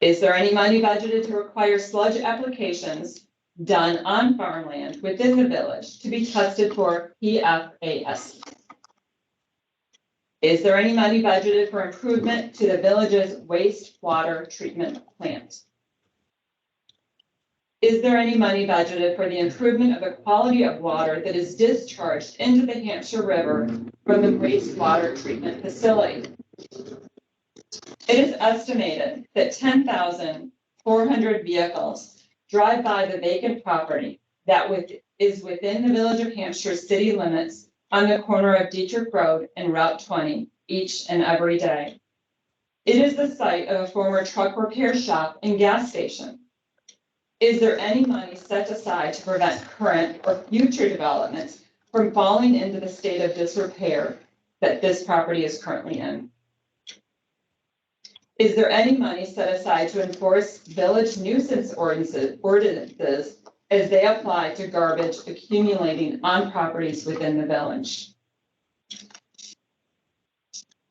Is there any money budgeted to require sludge applications done on farmland within the village to be tested for PFAS? Is there any money budgeted for improvement to the village's wastewater treatment plant? Is there any money budgeted for the improvement of the quality of water that is discharged into the Hampshire River from the wastewater treatment facility? It is estimated that 10,400 vehicles drive by the vacant property that is within the village of Hampshire city limits on the corner of Dietrich Road and Route 20 each and every day. It is the site of a former truck repair shop and gas station. Is there any money set aside to prevent current or future developments from falling into the state of disrepair that this property is currently in? Is there any money set aside to enforce village nuisance ordinances as they apply to garbage accumulating on properties within the village?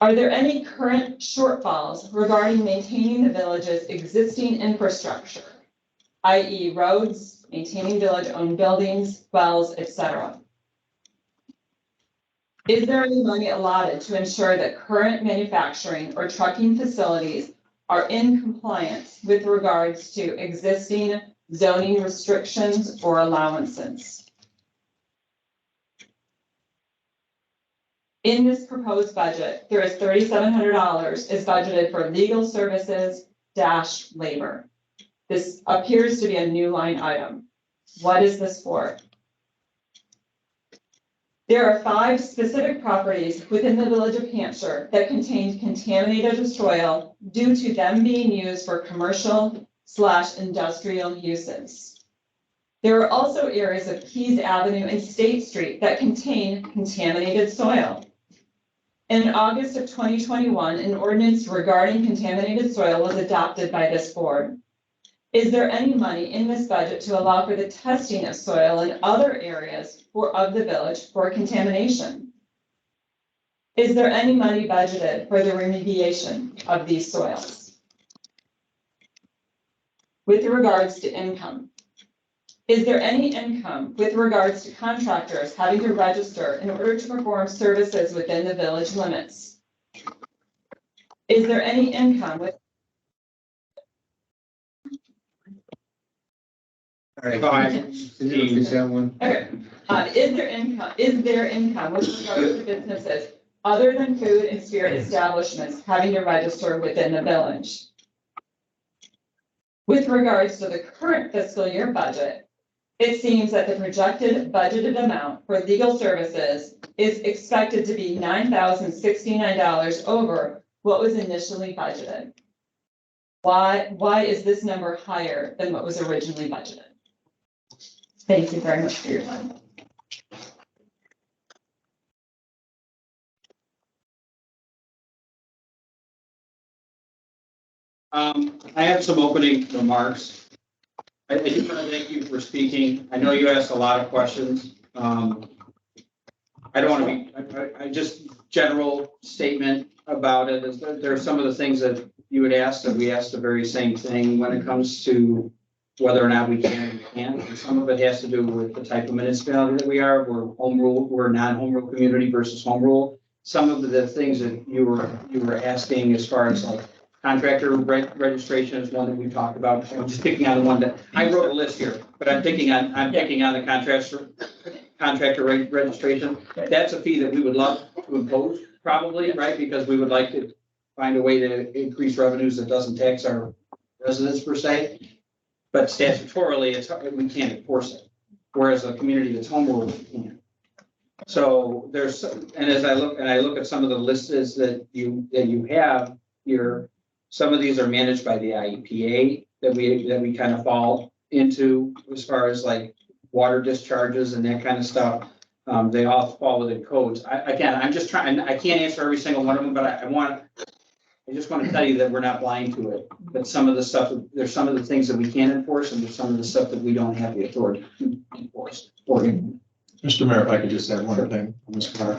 Are there any current shortfalls regarding maintaining the village's existing infrastructure, i.e. roads, maintaining village-owned buildings, wells, etc.? Is there any money allotted to ensure that current manufacturing or trucking facilities are in compliance with regards to existing zoning restrictions or allowances? In this proposed budget, there is $3,700 is budgeted for legal services dash labor. This appears to be a new line item. What is this for? There are 5 specific properties within the village of Hampshire that contain contaminated soil due to them being used for commercial/industrial uses. There are also areas of Keys Avenue and State Street that contain contaminated soil. In August of 2021, an ordinance regarding contaminated soil was adopted by this board. Is there any money in this budget to allow for the testing of soil in other areas of the village for contamination? Is there any money budgeted for the remediation of these soils? With regards to income, is there any income with regards to contractors having to register in order to perform services within the village limits? Is there any income with All right. Five. Is that one? Okay, is there income with regards to businesses other than food and spirit establishments having to register within the village? With regards to the current fiscal year budget, it seems that the projected budgeted amount for legal services is expected to be $9,069 over what was initially budgeted. Why is this number higher than what was originally budgeted? Thank you very much for your time. I have some opening remarks. I do want to thank you for speaking. I know you asked a lot of questions. I don't want to be, I just general statement about it is that there are some of the things that you would ask that we asked the very same thing when it comes to whether or not we can or can't. And some of it has to do with the type of municipality that we are. We're home rule, we're a non-home rule community versus home rule. Some of the things that you were asking as far as like contractor registration is one that we talked about. I'm just picking on the one that I wrote a list here, but I'm picking on the contractor registration. That's a fee that we would love to impose probably, right? Because we would like to find a way to increase revenues that doesn't tax our residents per se. But statutorily, we can't enforce it. Whereas a community that's home rule, we can. So there's, and as I look at some of the lists that you have here, some of these are managed by the IEPA that we kind of fall into as far as like water discharges and that kind of stuff. They all fall within codes. I'm just trying, I can't answer every single one of them, but I just want to tell you that we're not blind to it. But some of the stuff, there's some of the things that we can enforce and there's some of the stuff that we don't have the authority to enforce. Mr. Mayor, if I could just add one thing, Ms. Carr.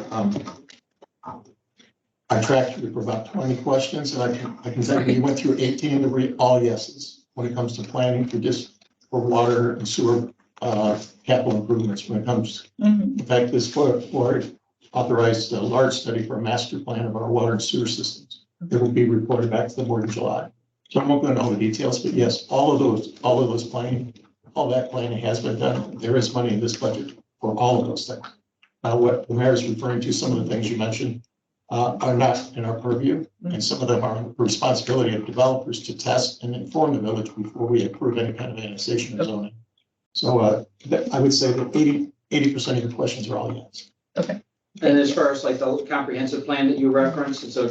I tracked you for about 20 questions, and I can tell you, we went through 18 to read all yeses when it comes to planning for water and sewer capital improvements. When it comes, in fact, this board authorized a large study for a master plan of our water and sewer systems. It will be reported back to the board in July. So I won't go into all the details, but yes, all of those planning, all that planning has been done. There is money in this budget for all of those things. Now, what the mayor is referring to, some of the things you mentioned are not in our purview, and some of them are the responsibility of developers to test and inform the village before we approve any kind of annexation or zoning. So I would say that 80% of your questions are all yes. Okay. And as far as like the comprehensive plan that you referenced, it's a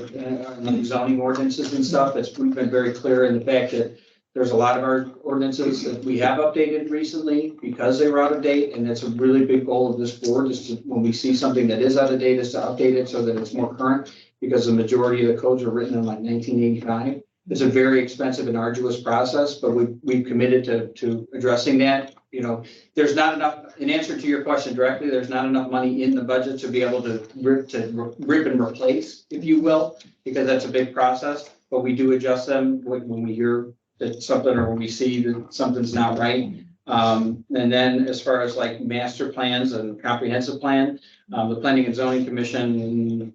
zoning ordinances and stuff, we've been very clear in the fact that there's a lot of our ordinances that we have updated recently because they were out of date. And that's a really big goal of this board is to, when we see something that is out of date, is to update it so that it's more current, because the majority of the codes were written in like 1985. It's a very expensive and arduous process, but we've committed to addressing that. You know, there's not enough, in answer to your question directly, there's not enough money in the budget to be able to rip and replace, if you will, because that's a big process, but we do adjust them when we hear that something, or when we see that something's not right. And then as far as like master plans and comprehensive plan, the Planning and Zoning Commission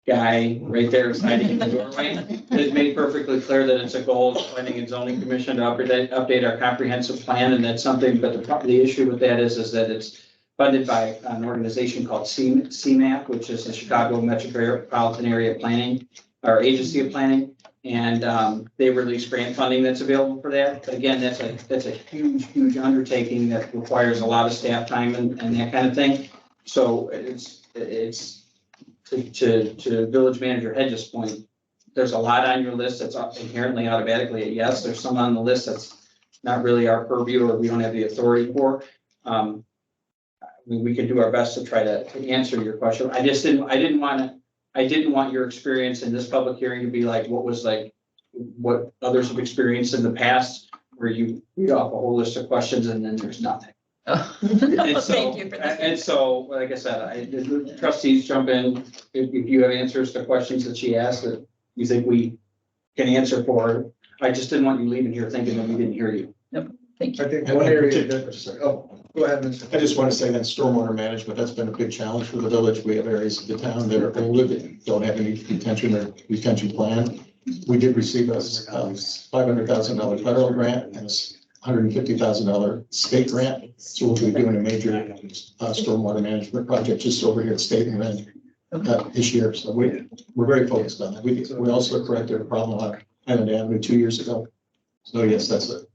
guy right there hiding in the doorway has made perfectly clear that it's a goal of the Planning and Zoning Commission to update our comprehensive plan, and that's something, but the issue with that is that it's funded by an organization called CMAP, which is the Chicago Metropolitan Area Planning, or Agency of Planning. And they release grant funding that's available for that. But again, that's a huge undertaking that requires a lot of staff time and that kind of thing. So it's to village manager Hedges' point, there's a lot on your list that's inherently automatically a yes. There's some on the list that's not really our purview or we don't have the authority for. We can do our best to try to answer your question. I didn't want your experience in this public hearing to be like what others have experienced in the past, where you read off a whole list of questions and then there's nothing. And so, Thank you for that. and so, like I said, the trustees jump in if you have answers to questions that she asked that you think we can answer for her. I just didn't want you leaving here thinking that we didn't hear you. Thank you. I think And one in area particular- that, sorry, oh, go ahead, Mr. I just want to say that stormwater management, that's been a big challenge for the village. We have areas of the town that are older, that don't have any retention plan. We did receive a $500,000 federal grant and a $150,000 state grant. So we'll be doing a major stormwater management project just over here at State and Red this year. So we're very focused on that. We also corrected a problem on Island Avenue 2 years ago. So yes, that's a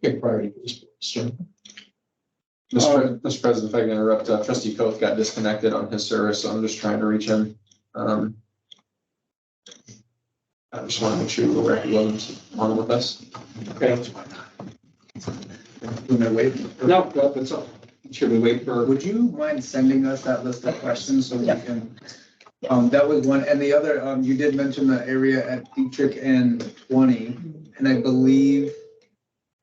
big priority for this. Sure. Mr. President, if I can interrupt, trustee Coth got disconnected on his service, so I'm just trying to reach him. I just want to make sure you were on with us. Okay. Wait. No, that's all. Should we wait for? Would you mind sending us that list of questions so we can? That was one, and the other, you did mention the area at Dietrich and 20, and I believe,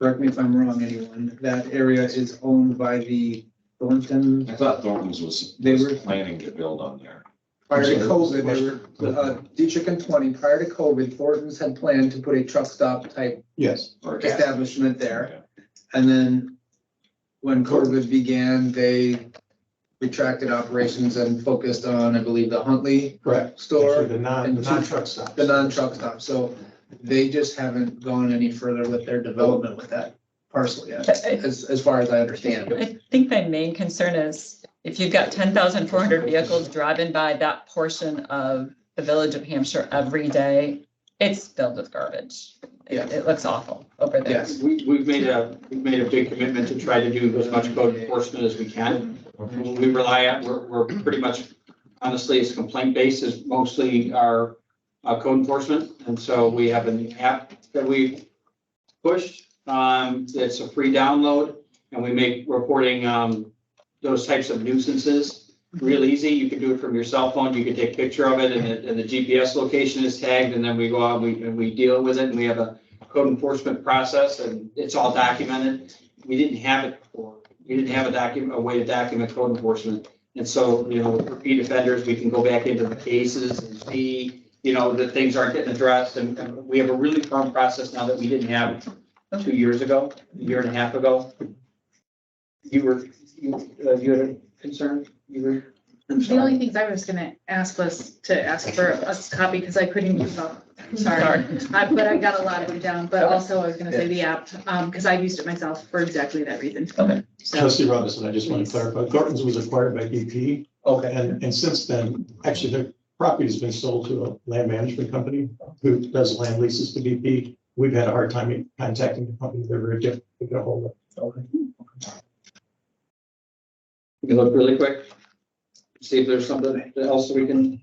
correct me if I'm wrong, anyone, that area is owned by the Thornton. I thought Thornton's was They were- planning to build on there. Prior to COVID, they were, Dietrich and 20, prior to COVID, Thornton's had planned to put a truck stop type Yes. Or gas. establishment there. And then when COVID began, they retracted operations and focused on, I believe, the Huntley Correct. store, The non-truck stop. the non-truck stop. So they just haven't gone any further with their development with that parcel yet, as far as I understand. I think my main concern is if you've got 10,400 vehicles driving by that portion of the village of Hampshire every day, it's filled with garbage. It looks awful over there. Yes. We've made a big commitment to try to do as much code enforcement as we can. We rely on, we're pretty much, honestly, it's complaint based is mostly our code enforcement. And so we have an app that we pushed. It's a free download and we make reporting those types of nuisances real easy. You can do it from your cell phone. You can take a picture of it and the GPS location is tagged and then we go out and we deal with it and we have a code enforcement process and it's all documented. We didn't have it before. We didn't have a way to document code enforcement. And so, with repeat offenders, we can go back into the cases and see, that things aren't getting addressed. And we have a really firm process now that we didn't have 2 years ago, a year and a half ago. You had a concern? I'm The sorry. only things I was gonna ask was to ask for a copy, because I couldn't keep up. Sorry, but I got a lot of them down, but also I was gonna say the app, because I used it myself for exactly that reason. Okay. So, Trustee Robinson, I just want to clarify, Thornton's was acquired by BP. Okay. And since then, actually, the property has been sold to a land management company who does land leases to BP. We've had a hard time contacting the company. They're very difficult to get a hold of. Okay. We can look really quick, see if there's something else we can.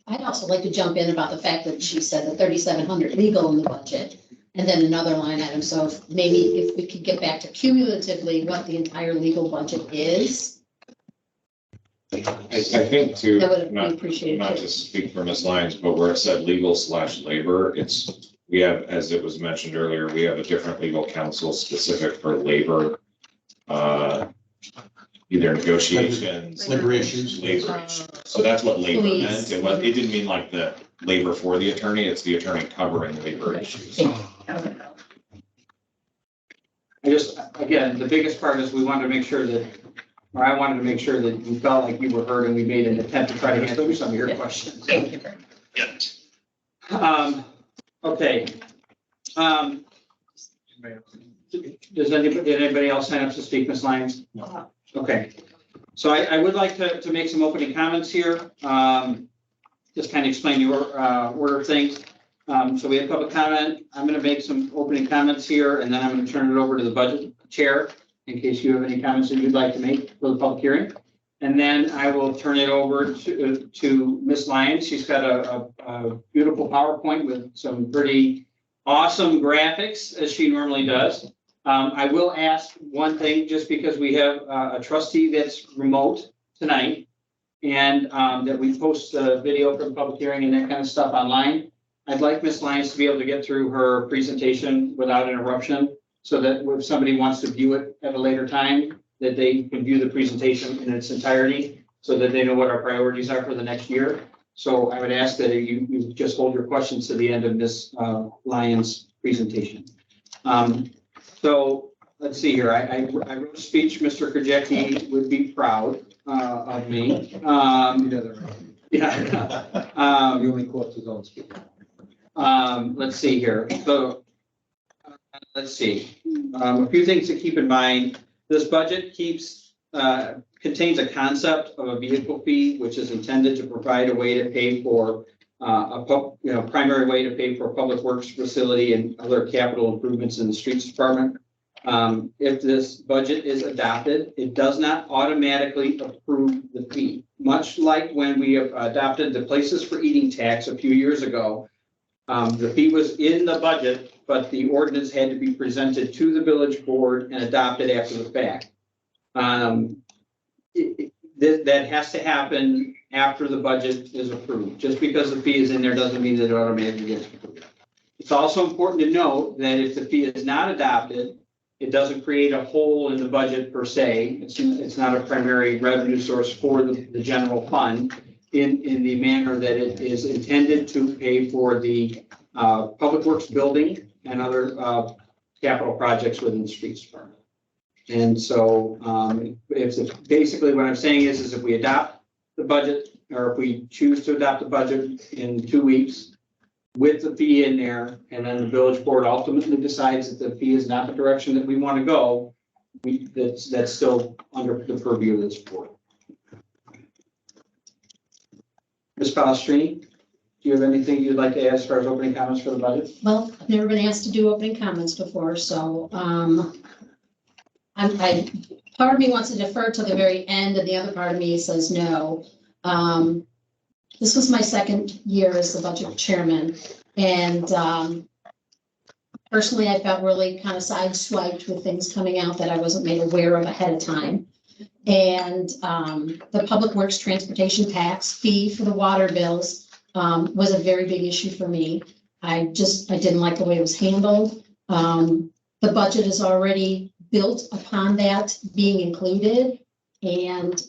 I'd also like to jump in about the fact that she said the 3,700 legal in the budget, and then another line item. So maybe if we could get back to cumulatively what the entire legal budget is, I think too, that would be not appreciated. to speak for Ms. Lyons, but where it said legal/labor, we have, as it was mentioned earlier, we have a different legal counsel specific for labor. Either negotiations. Labor issues. Labor issues. So that's what labor Please. meant. It didn't mean like the labor for the attorney, it's the attorney covering labor issues. again, the biggest part is we wanted to make sure that, or I wanted to make sure that you felt like you were heard and we made an attempt to try to answer some of your questions. Thank you very much. Okay. Did anybody else sign up to speak, Ms. Lyons? No. Okay. So I would like to make some opening comments here. Just kind of explain your order of things. So we have public comment. I'm going to make some opening comments here, and then I'm going to turn it over to the budget chair in case you have any comments that you'd like to make for the public hearing. And then I will turn it over to Ms. Lyons. She's got a beautiful PowerPoint with some pretty awesome graphics, as she normally does. I will ask one thing, just because we have a trustee that's remote tonight, and that we post the video for the public hearing and that kind of stuff online. I'd like Ms. Lyons to be able to get through her presentation without interruption, so that if somebody wants to view it at a later time, that they can view the presentation in its entirety, so that they know what our priorities are for the next year. So I would ask that you just hold your questions to the end of Ms. Lyons' presentation. So let's see here. I wrote a speech. Mr. Krajewski would be proud of me. Yeah. He only quotes his own speech. Let's see here. So let's see. A few things to keep in mind. This budget contains a concept of a vehicle fee, which is intended to provide a way to pay for primary way to pay for a public works facility and other capital improvements in the streets department. If this budget is adopted, it does not automatically approve the fee. Much like when we adopted the places for eating tax a few years ago, the fee was in the budget, but the ordinance had to be presented to the village board and adopted after the fact. That has to happen after the budget is approved. Just because the fee is in there doesn't mean that it automatically gets approved. It's also important to note that if the fee is not adopted, it doesn't create a hole in the budget per se. It's not a primary revenue source for the general fund in the manner that it is intended to pay for the public works building and other capital projects within the streets department. And so basically what I'm saying is if we adopt the budget, or if we choose to adopt the budget in 2 weeks with the fee in there, and then the village board ultimately decides that the fee is not the direction that we want to go, that's still under the purview of this board. Ms. Palestrini, do you have anything you'd like to add as far as opening comments for the budget? Well, I've never been asked to do opening comments before, so part of me wants to defer to the very end, and the other part of me says no. This was my second year as the budget chairman, and personally, I felt really kind of sideswiped with things coming out that I wasn't made aware of ahead of time. And the public works transportation tax fee for the water bills was a very big issue for me. I didn't like the way it was handled. The budget is already built upon that being included. And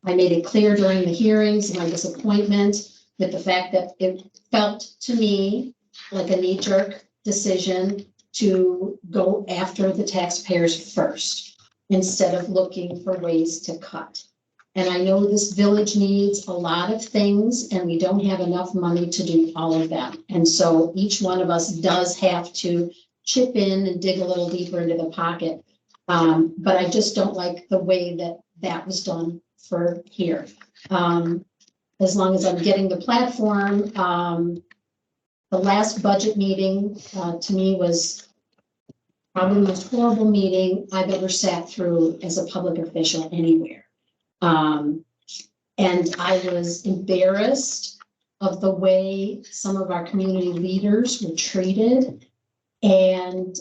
I made it clear during the hearings, my disappointment with the fact that it felt to me like a knee-jerk decision to go after the taxpayers first, instead of looking for ways to cut. And I know this village needs a lot of things, and we don't have enough money to do all of them. And so each one of us does have to chip in and dig a little deeper into the pocket. But I just don't like the way that was done for here. As long as I'm getting the platform, the last budget meeting to me was probably the most horrible meeting I've ever sat through as a public official anywhere. And I was embarrassed of the way some of our community leaders were treated. And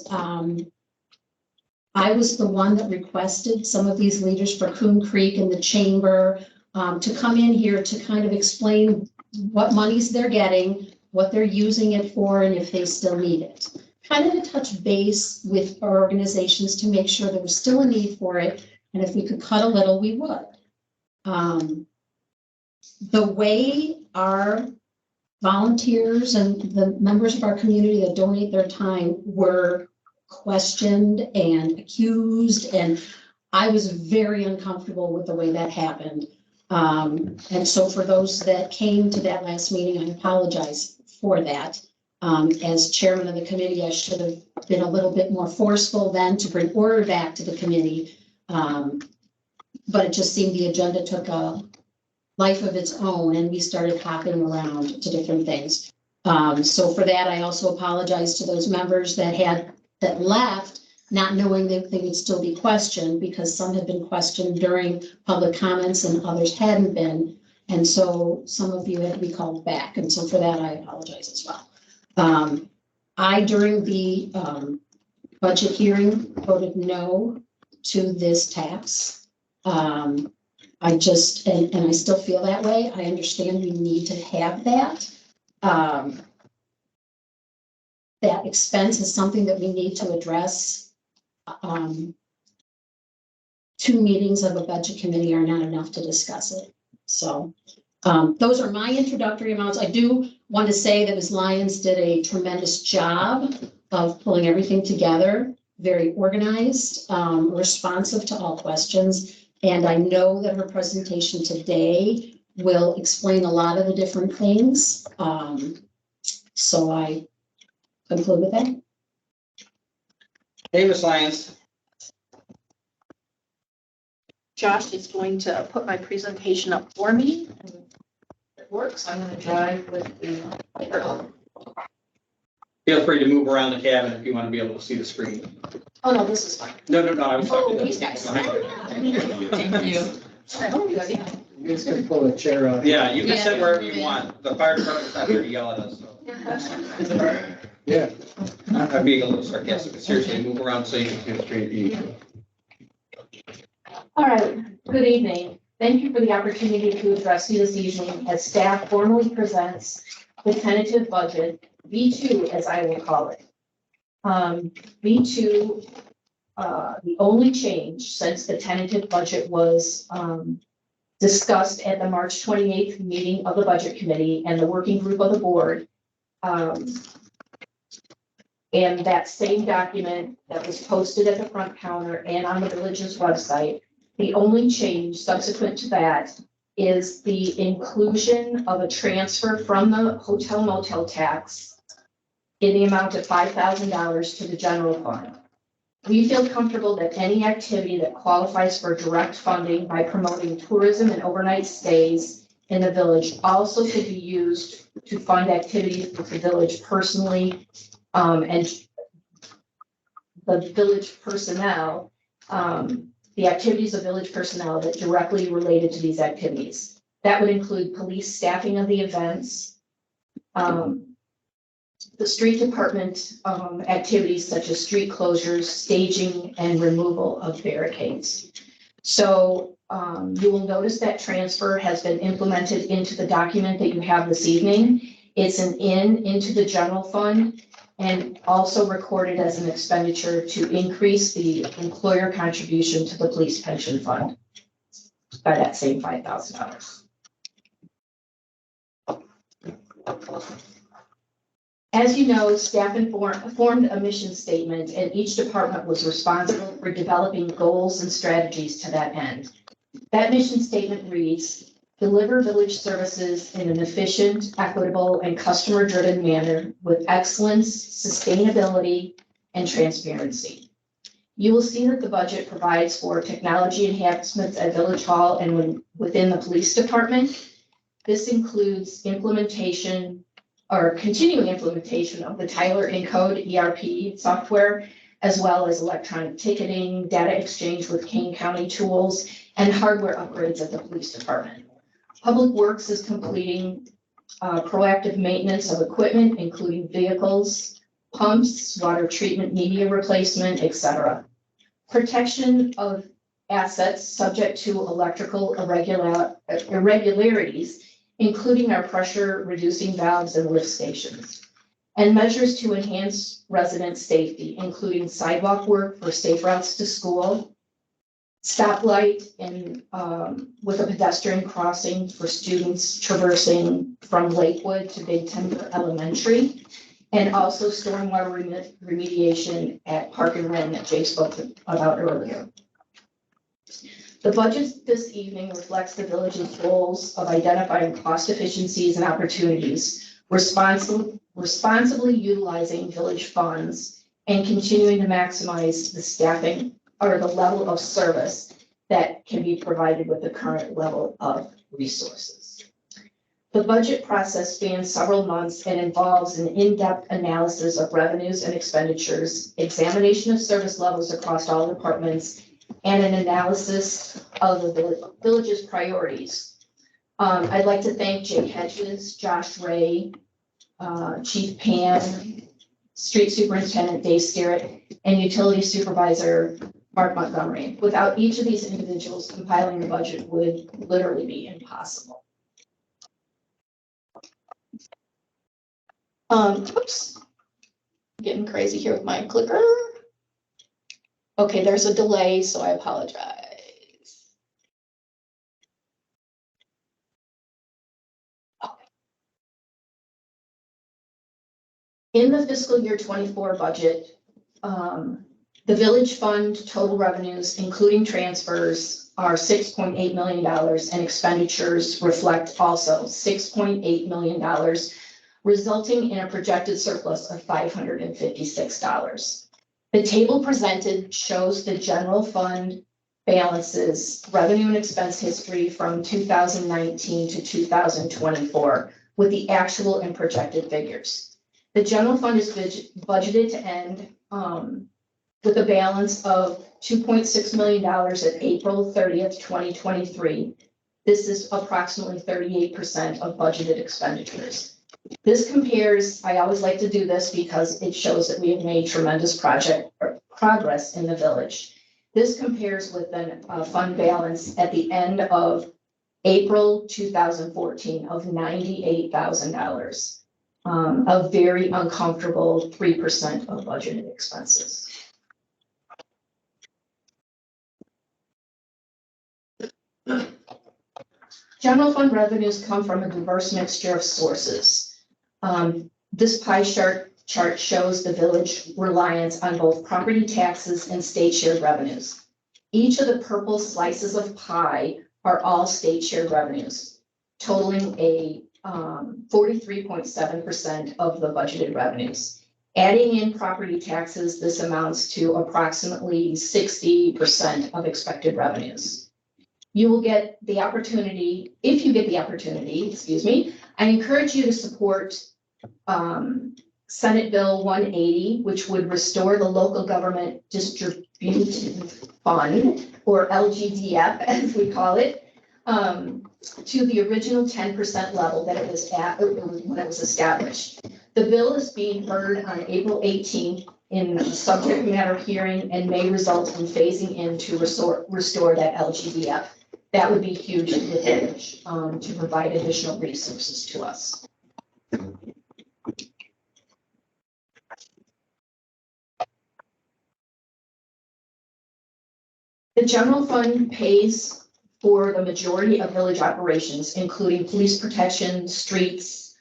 I was the one that requested some of these leaders for Coon Creek and the chamber to come in here to kind of explain what monies they're getting, what they're using it for, and if they still need it. Kind of to touch base with our organizations to make sure there was still a need for it, and if we could cut a little, we would. The way our volunteers and the members of our community that donate their time were questioned and accused, and I was very uncomfortable with the way that happened. And so for those that came to that last meeting, I apologize for that. As chairman of the committee, I should have been a little bit more forceful then to bring order back to the committee. But it just seemed the agenda took a life of its own and we started hopping around to different things. So for that, I also apologize to those members that left, not knowing that they would still be questioned, because some had been questioned during public comments and others hadn't been. And so some of you had to be called back. And so for that, I apologize as well. During the budget hearing, voted no to this tax. I just, and I still feel that way. I understand we need to have that. That expense is something that we need to address. 2 meetings of a budget committee are not enough to discuss it. So those are my introductory amounts. I do want to say that Ms. Lyons did a tremendous job of pulling everything together, very organized, responsive to all questions. And I know that her presentation today will explain a lot of the different things. So I conclude with that. Hey, Ms. Lyons. Josh is going to put my presentation up for me. And if it works, I'm going to drive with the. Feel free to move around the cabin if you want to be able to see the screen. Oh, no, this is fine. No, I was talking to these guys. you. Thank you. You guys can pull a chair out. Yeah, you can sit wherever you want. The fire department's not here to yell at us, so. Yeah. I'm being a little sarcastic, but seriously, move around so you can see the straight view. All right, good evening. Thank you for the opportunity to address you this evening as staff formally presents the tentative budget, V2, as I will call it. V2, the only change since the tentative budget was discussed at the March 28th meeting of the Budget Committee and the working group of the board. And that same document that was posted at the front counter and on the village's website, the only change subsequent to that is the inclusion of a transfer from the hotel motel tax in the amount of $5,000 to the general fund. We feel comfortable that any activity that qualifies for direct funding by promoting tourism and overnight stays in the village also could be used to fund activities with the village personally, and the village personnel, the activities of village personnel that directly related to these activities. That would include police staffing of the events, the street department activities such as street closures, staging, and removal of barricades. So you will notice that transfer has been implemented into the document that you have this evening. It's an into the general fund and also recorded as an expenditure to increase the employer contribution to the police pension fund by that same $5,000. As you know, staff formed a mission statement and each department was responsible for developing goals and strategies to that end. That mission statement reads, deliver village services in an efficient, equitable, and customer-driven manner with excellence, sustainability, and transparency. You will see that the budget provides for technology enhancements at Village Hall and within the police department. This includes implementation or continuing implementation of the Tyler Encode ERP software, as well as electronic ticketing, data exchange with Kane County tools, and hardware upgrades at the police department. Public Works is completing proactive maintenance of equipment, including vehicles, pumps, water treatment, media replacement, etc. Protection of assets subject to electrical irregularities, including our pressure reducing valves and lift stations. And measures to enhance resident safety, including sidewalk work for safe routes to school, stoplight and with a pedestrian crossing for students traversing from Lakewood to Big Timber Elementary, and also stormwater remediation at Park and Rec that Jay spoke about earlier. The budget this evening reflects the village's goals of identifying cost efficiencies and opportunities, responsibly utilizing village funds, and continuing to maximize the staffing or the level of service that can be provided with the current level of resources. The budget process spans several months and involves an in-depth analysis of revenues and expenditures, examination of service levels across all departments, and an analysis of the village's priorities. I'd like to thank Jake Hedges, Josh Ray, Chief Pam, Street Superintendent Dave Starrett, and Utility Supervisor Mark Montgomery. Without each of these individuals, compiling the budget would literally be impossible. Oops, getting crazy here with my clicker. Okay, there's a delay, so I apologize. Okay. In the fiscal year 24 budget, the village fund total revenues, including transfers, are $6.8 million, and expenditures reflect also $6.8 million, resulting in a projected surplus of $556. The table presented shows the general fund balances, revenue and expense history from 2019 to 2024, with the actual and projected figures. The general fund is budgeted to end with a balance of $2.6 million at April 30th, 2023. This is approximately 38% of budgeted expenditures. This compares, I always like to do this because it shows that we have made tremendous progress in the village. This compares with a fund balance at the end of April 2014 of $98,000, a very uncomfortable 3% of budgeted expenses. General fund revenues come from a diverse mixture of sources. This pie chart shows the village reliance on both property taxes and state shared revenues. Each of the purple slices of pie are all state shared revenues, totaling a 43.7% of the budgeted revenues. Adding in property taxes, this amounts to approximately 60% of expected revenues. You will get the opportunity, if you get the opportunity, excuse me, I encourage you to support Senate Bill 180, which would restore the local government distribution fund, or LGDF as we call it, to the original 10% level that it was at when it was established. The bill is being heard on April 18th in a subject matter hearing and may result in phasing in to restore that LGDF. That would be huge in the village to provide additional resources to us. The general fund pays for the majority of village operations, including police protection, streets,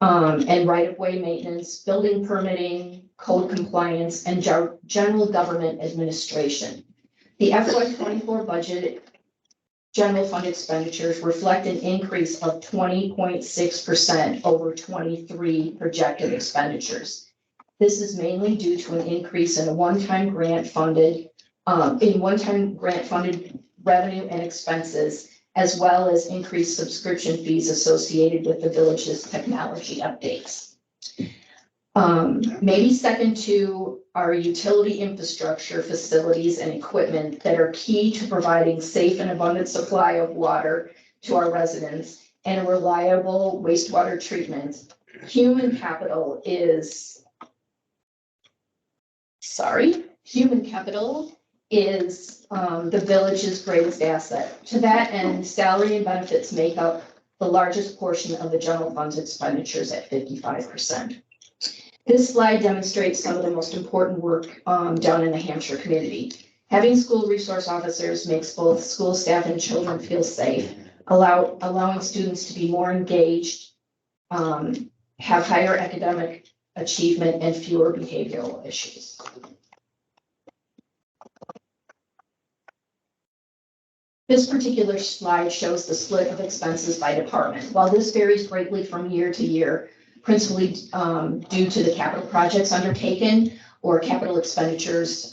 and right-of-way maintenance, building permitting, code compliance, and general government administration. The FY24 budget general fund expenditures reflect an increase of 20.6% over 23 projected expenditures. This is mainly due to an increase in one-time grant funded revenue and expenses, as well as increased subscription fees associated with the village's technology updates. Maybe second to our utility infrastructure, facilities, and equipment that are key to providing safe and abundant supply of water to our residents and a reliable wastewater treatment. Human capital is the village's greatest asset. To that end, salary and benefits make up the largest portion of the general fund's expenditures at 55%. This slide demonstrates some of the most important work done in the Hampshire community. Having school resource officers makes both school staff and children feel safe, allowing students to be more engaged, have higher academic achievement and fewer behavioral issues. This particular slide shows the split of expenses by department. While this varies greatly from year to year, principally due to the capital projects undertaken or capital expenditures,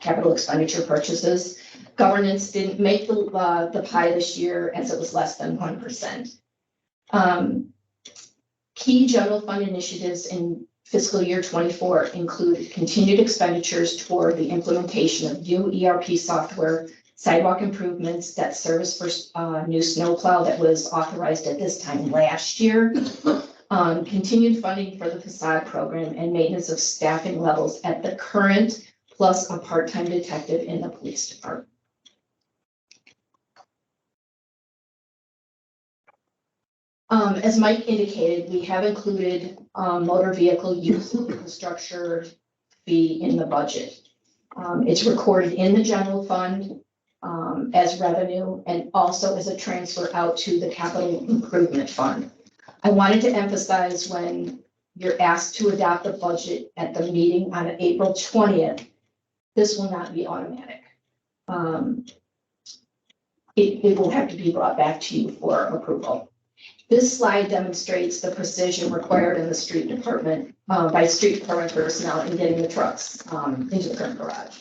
capital expenditure purchases, governance didn't make the pie this year as it was less than 1%. Key general fund initiatives in fiscal year 24 include continued expenditures toward the implementation of new ERP software, sidewalk improvements, debt service for new snowplow that was authorized at this time last year, continued funding for the facade program, and maintenance of staffing levels at the current, plus a part-time detective in the police department. As Mike indicated, we have included motor vehicle use infrastructure fee in the budget. It's recorded in the general fund as revenue and also as a transfer out to the capital improvement fund. I wanted to emphasize when you're asked to adopt the budget at the meeting on April 20th, this will not be automatic. It will have to be brought back to you for approval. This slide demonstrates the precision required in the street department by street department personnel in getting the trucks into the current garage.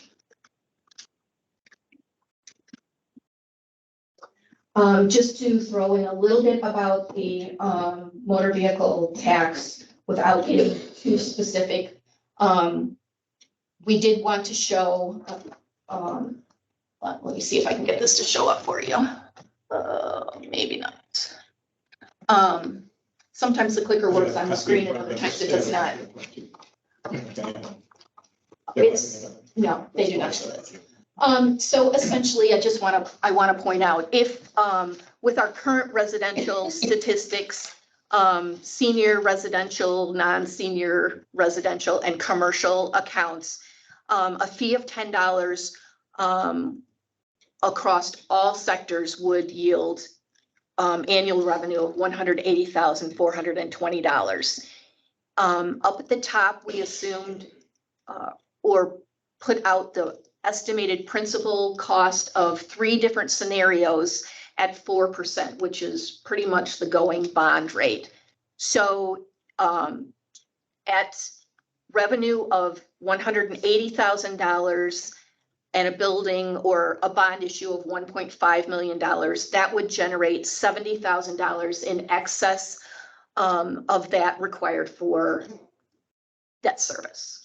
Just to throw in a little bit about the motor vehicle tax without getting too specific, we did want to show, let me see if I can get this to show up for you. Maybe not. Sometimes the clicker works on the screen and other times it does not. No, they do not show this. So essentially, I want to point out if, with our current residential statistics, senior residential, non-senior residential and commercial accounts, a fee of $10 across all sectors would yield annual revenue of $180,420. Up at the top, we assumed or put out the estimated principal cost of 3 different scenarios at 4%, which is pretty much the going bond rate. So at revenue of $180,000 and a building or a bond issue of $1.5 million, that would generate $70,000 in excess of that required for debt service.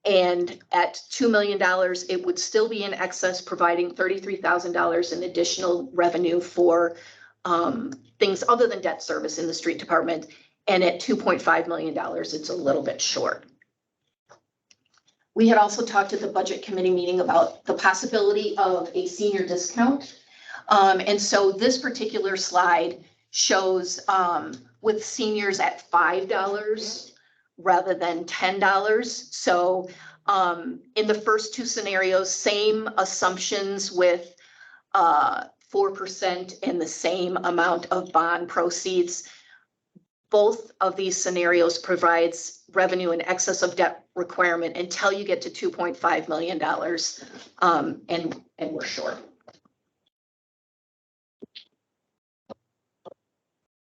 And at $2 million, it would still be in excess, providing $33,000 in additional revenue for things other than debt service in the street department. And at $2.5 million, it's a little bit short. We had also talked at the budget committee meeting about the possibility of a senior discount. And so this particular slide shows with seniors at $5 rather than $10. So in the first 2 scenarios, same assumptions with 4% and the same amount of bond proceeds. Both of these scenarios provides revenue in excess of debt requirement until you get to $2.5 million, and we're short.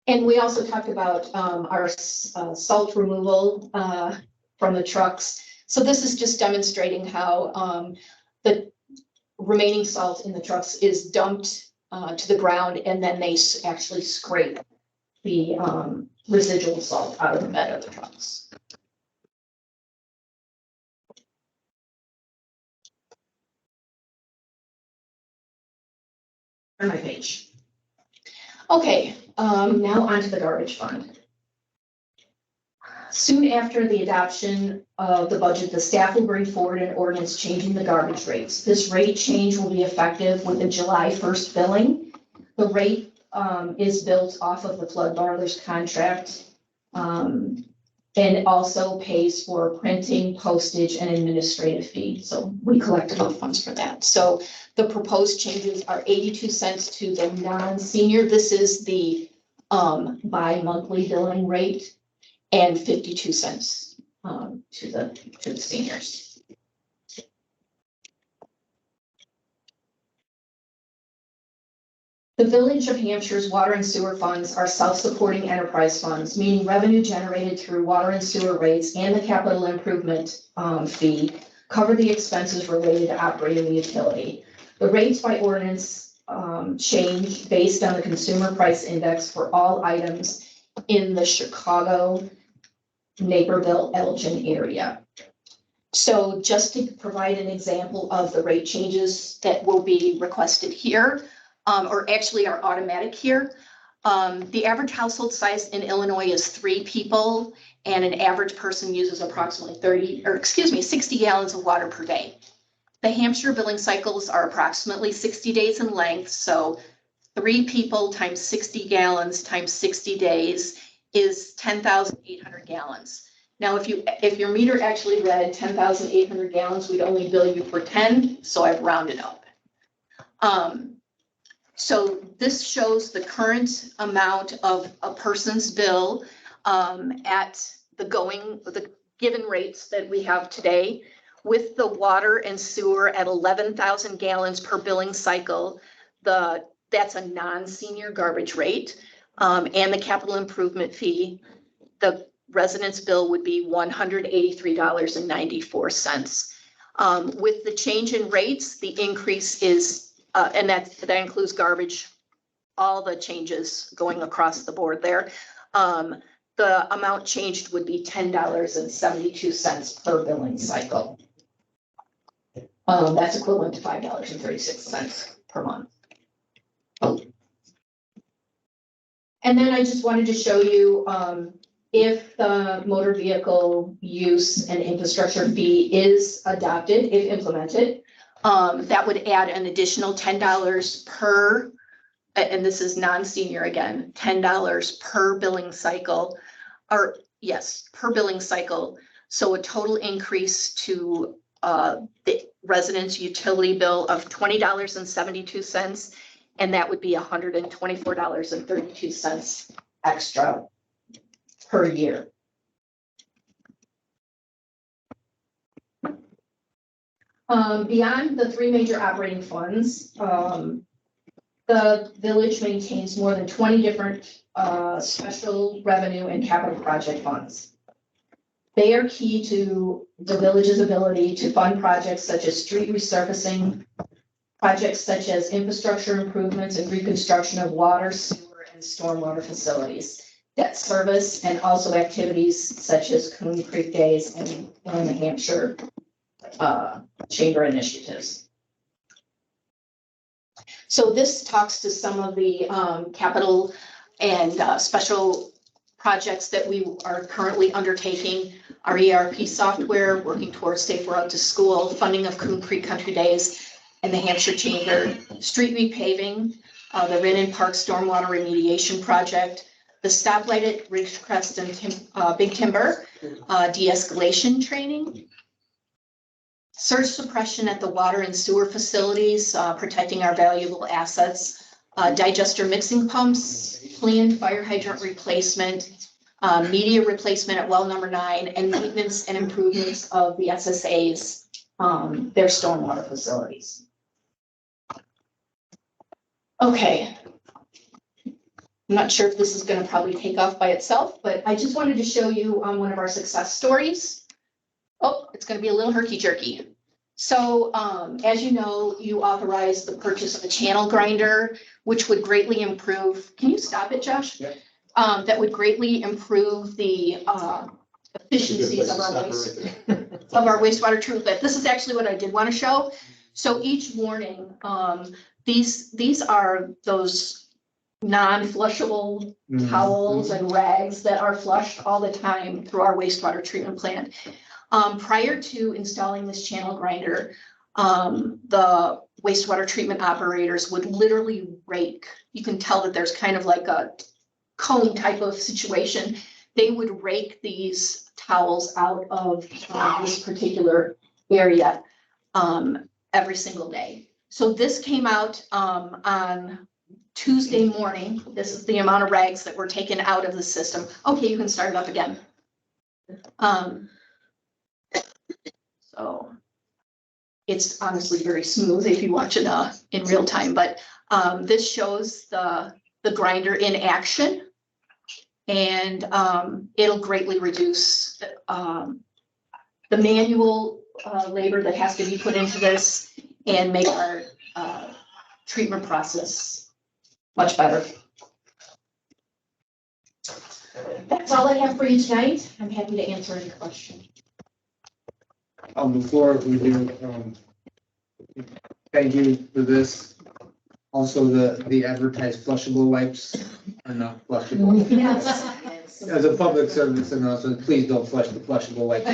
And we also talked about our salt removal from the trucks. So this is just demonstrating how the remaining salt in the trucks is dumped to the ground, and then they actually scrape the residual salt out of the bed of the trucks. On my page. Okay, now onto the garbage fund. Soon after the adoption of the budget, the staff will bring forward an ordinance changing the garbage rates. This rate change will be effective with the July 1st billing. The rate is built off of the flood boilers contract, and it also pays for printing, postage, and administrative fee. So we collect enough funds for that. So the proposed changes are 82 cents to the non-senior. This is the bi-monthly billing rate. and 52 cents to the seniors. The Village of Hampshire's water and sewer funds are self-supporting enterprise funds, meaning revenue generated through water and sewer rates and the capital improvement fee cover the expenses related to operating the utility. The rates by ordinance change based on the consumer price index for all items in the Chicago, Naperville, Elgin area. So just to provide an example of the rate changes that will be requested here, or actually are automatic here. The average household size in Illinois is 3 people, and an average person uses approximately 60 gallons of water per day. The Hampshire billing cycles are approximately 60 days in length, so 3 people times 60 gallons times 60 days is 10,800 gallons. Now, if your meter actually read 10,800 gallons, we'd only bill you for 10, so I've rounded up. So this shows the current amount of a person's bill at the given rates that we have today, with the water and sewer at 11,000 gallons per billing cycle. That's a non-senior garbage rate, and the capital improvement fee. The resident's bill would be $183.94. With the change in rates, the increase is and that includes garbage, all the changes going across the board there. The amount changed would be $10.72 per billing cycle. That's equivalent to $5.36 per month. And then I just wanted to show you if the motor vehicle use and infrastructure fee is adopted, if implemented. That would add an additional $10 per, and this is non-senior again, $10 per billing cycle, or yes, per billing cycle. So a total increase to the resident's utility bill of $20.72, and that would be $124.32 extra per year. Beyond the 3 major operating funds, the village maintains more than 20 different special revenue and capital project funds. They are key to the village's ability to fund projects such as street resurfacing, projects such as infrastructure improvements and reconstruction of water, sewer, and stormwater facilities, debt service, and also activities such as Coon Creek Days and the Hampshire chamber initiatives. So this talks to some of the capital and special projects that we are currently undertaking. Our ERP software, working towards Safe Route to School, funding of Coon Creek Country Days and the Hampshire Chamber, street repaving, the Rinnan Park Stormwater Remediation Project, the stoplight at Ridgecrest and Big Timber, de-escalation training, surge suppression at the water and sewer facilities, protecting our valuable assets, digester mixing pumps, planned fire hydrant replacement, media replacement at well number 9, and maintenance and improvements of the SSA's, their stormwater facilities. Okay. I'm not sure if this is going to probably take off by itself, but I just wanted to show you one of our success stories. Oh, it's going to be a little herky-jerky. So as you know, you authorized the purchase of a channel grinder, which would greatly improve, can you stop it, Josh? Yeah. That would greatly improve the efficiencies of our wastewater treatment. This is actually what I did want to show. So each morning, these are those non-flushable towels and rags that are flushed all the time through our wastewater treatment plant. Prior to installing this channel grinder, the wastewater treatment operators would literally rake. You can tell that there's kind of like a cone type of situation. They would rake these towels out of this particular area every single day. So this came out on Tuesday morning. This is the amount of rags that were taken out of the system. Okay, you can start it up again. So it's honestly very smooth if you watch it in real time, but this shows the grinder in action. And it'll greatly reduce the manual labor that has to be put into this and make our treatment process much better. That's all I have for you tonight. I'm happy to answer any questions. Before we do, thank you for this. Also, the advertised flushable wipes are not flushable. Yes. As a public service announcement, please don't flush the flushable wipes.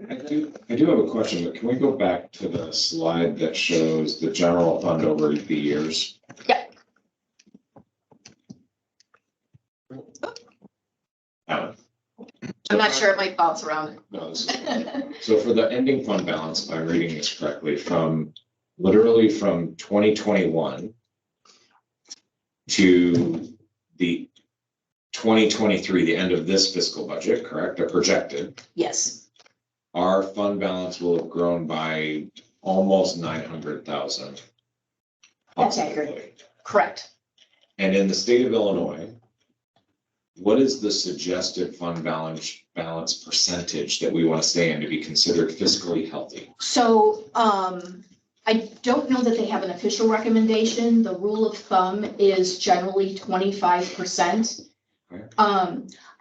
I do have a question, but can we go back to the slide that shows the general fund over the years? Yeah. I'm not sure it might bounce around. No, so for the ending fund balance, if I'm reading this correctly, literally from 2021 to the 2023, the end of this fiscal budget, correct, or projected, Yes, our fund balance will have grown by almost 900,000. That's accurate. Correct. And in the state of Illinois, what is the suggested fund balance percentage that we want to stay in to be considered fiscally healthy? So I don't know that they have an official recommendation. The rule of thumb is generally 25%. Okay.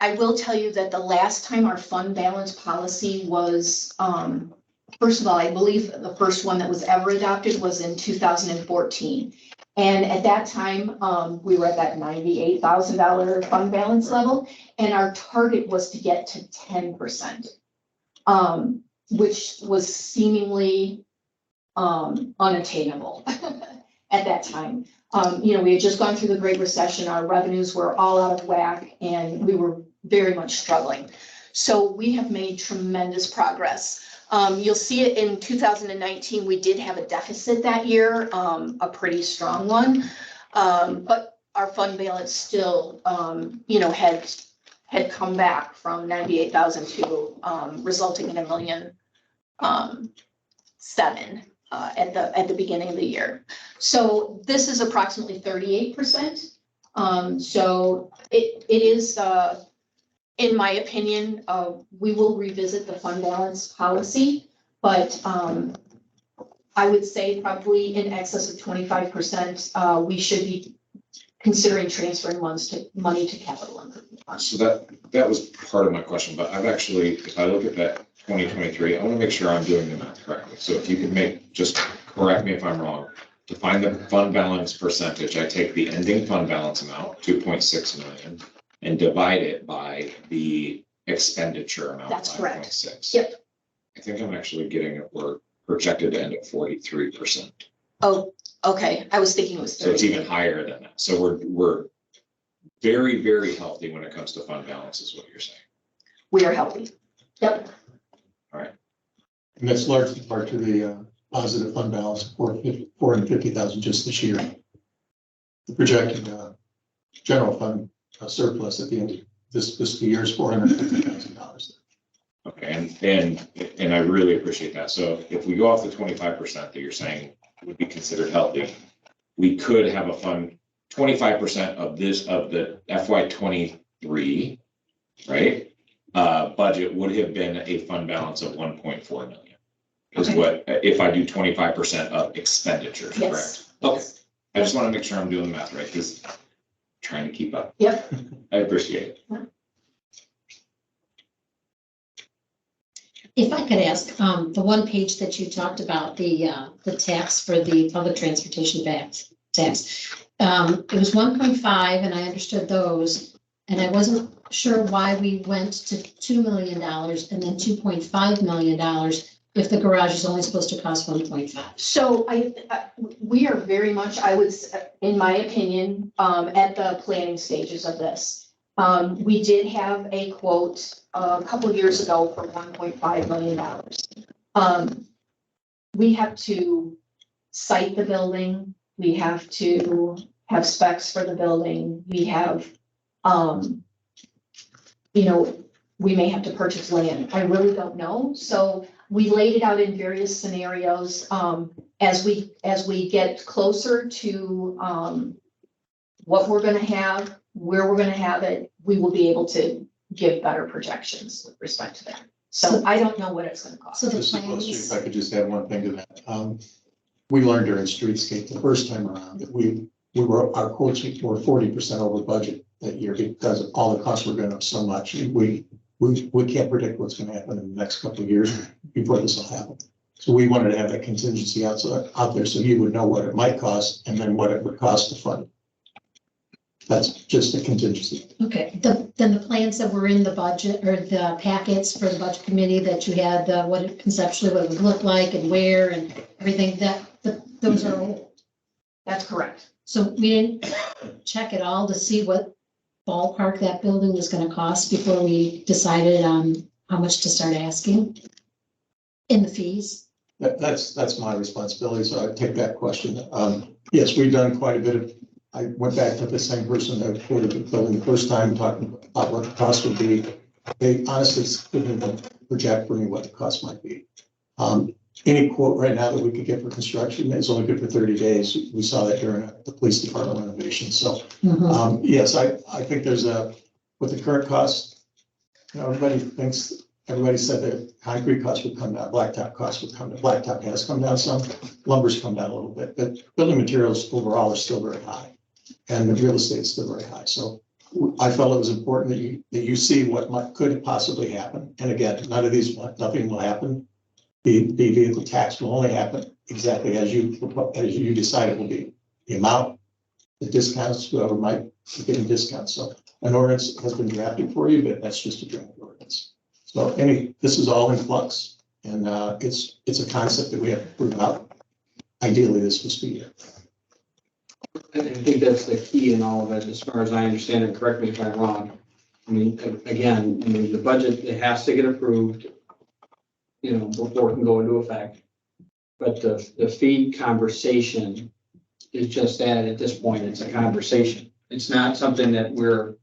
I will tell you that the last time our fund balance policy was, first of all, I believe the first one that was ever adopted was in 2014. And at that time, we were at that $98,000 fund balance level, and our target was to get to 10%, which was seemingly unattainable at that time. We had just gone through the Great Recession, our revenues were all out of whack, and we were very much struggling. So we have made tremendous progress. You'll see it in 2019, we did have a deficit that year, a pretty strong one. But our fund balance still, had come back from 98,000 to, resulting in $1.7 million at the beginning of the year. So this is approximately 38%. So it is, in my opinion, we will revisit the fund balance policy, but I would say probably in excess of 25%, we should be considering transferring money to capital improvement funds. So that was part of my question, but I've actually, if I look at that 2023, I want to make sure I'm doing the math correctly. So if you could just correct me if I'm wrong. To find the fund balance percentage, I take the ending fund balance amount, 2.6 million, and divide it by the expenditure amount. That's correct. 5.6. Yep. I think I'm actually we're projected to end at 43%. Oh, okay. I was thinking it was 30. So it's even higher than that. So we're very, very healthy when it comes to fund balance is what you're saying. We are healthy. Yep. All right. And that's largely part to the positive fund balance of 450,000 just this year. The projected general fund surplus at the end of this fiscal year is $450,000. Okay, and I really appreciate that. So if we go off the 25% that you're saying would be considered healthy, we could have a fund 25% of the FY23, right? Budget would have been a fund balance of 1.4 million. Is Okay. What if I do 25% of expenditures, Yes. correct? Okay. I just want to make sure I'm doing the math right because I'm trying to keep up. Yep. I appreciate it. If I could ask, the one page that you talked about, the tax for the public transportation tax, it was 1.5 and I understood those. And I wasn't sure why we went to $2 million and then $2.5 million if the garage is only supposed to cost 1.5. So we are very much, I would, in my opinion, at the planning stages of this. We did have a quote a couple of years ago for $1.5 million. We have to site the building. We have to have specs for the building. We have, you know, we may have to purchase land. I really don't know. So we laid it out in various scenarios. As we get closer to, what we're gonna have, where we're gonna have it, we will be able to give better projections with respect to that. So I don't know what it's gonna cost. So the Mr. Postry, plans, if I could just add one thing to that. We learned during streetscape the first time around that our quotes were 40% over budget that year because all the costs were going up so much. We can't predict what's going to happen in the next couple of years before this will happen. So we wanted to have that contingency out there so you would know what it might cost and then what it would cost to fund. That's just a contingency. okay, then the plans that were in the budget or the packets for the budget committee that you had, what it conceptually, what it would look like and where and everything, those are old. That's correct. So we didn't check it all to see what ballpark that building was gonna cost before we decided on how much to start asking in the fees. That's my responsibility, so I take that question. Yes, we've done quite a bit of, I went back to the same person that quoted the building the first time, talking about what the cost would be. They honestly couldn't even project for me what the cost might be. Any quote right now that we could get for construction is only good for 30 days. We saw that during the police department renovation. So yes, I think there's with the current costs, you know, everybody said that concrete costs would come down, blacktop costs would come down. Blacktop has come down some, lumber's come down a little bit, but building materials overall are still very high. And the real estate is still very high. So I felt it was important that you see what could possibly happen. And again, nothing will happen. The vehicle tax will only happen exactly as you decide it will be. The amount, the discounts, whoever might be getting discounts. So an ordinance has been drafted for you, but that's just a draft ordinance. So this is all in flux, and it's a concept that we have to prove out. Ideally, this fiscal year. I think that's the key in all of it, as far as I understand it. Correct me if I'm wrong. I mean, again, the budget, it has to get approved, you know, before it can go into effect. But the fee conversation is just that at this point, it's a conversation. It's not something that we're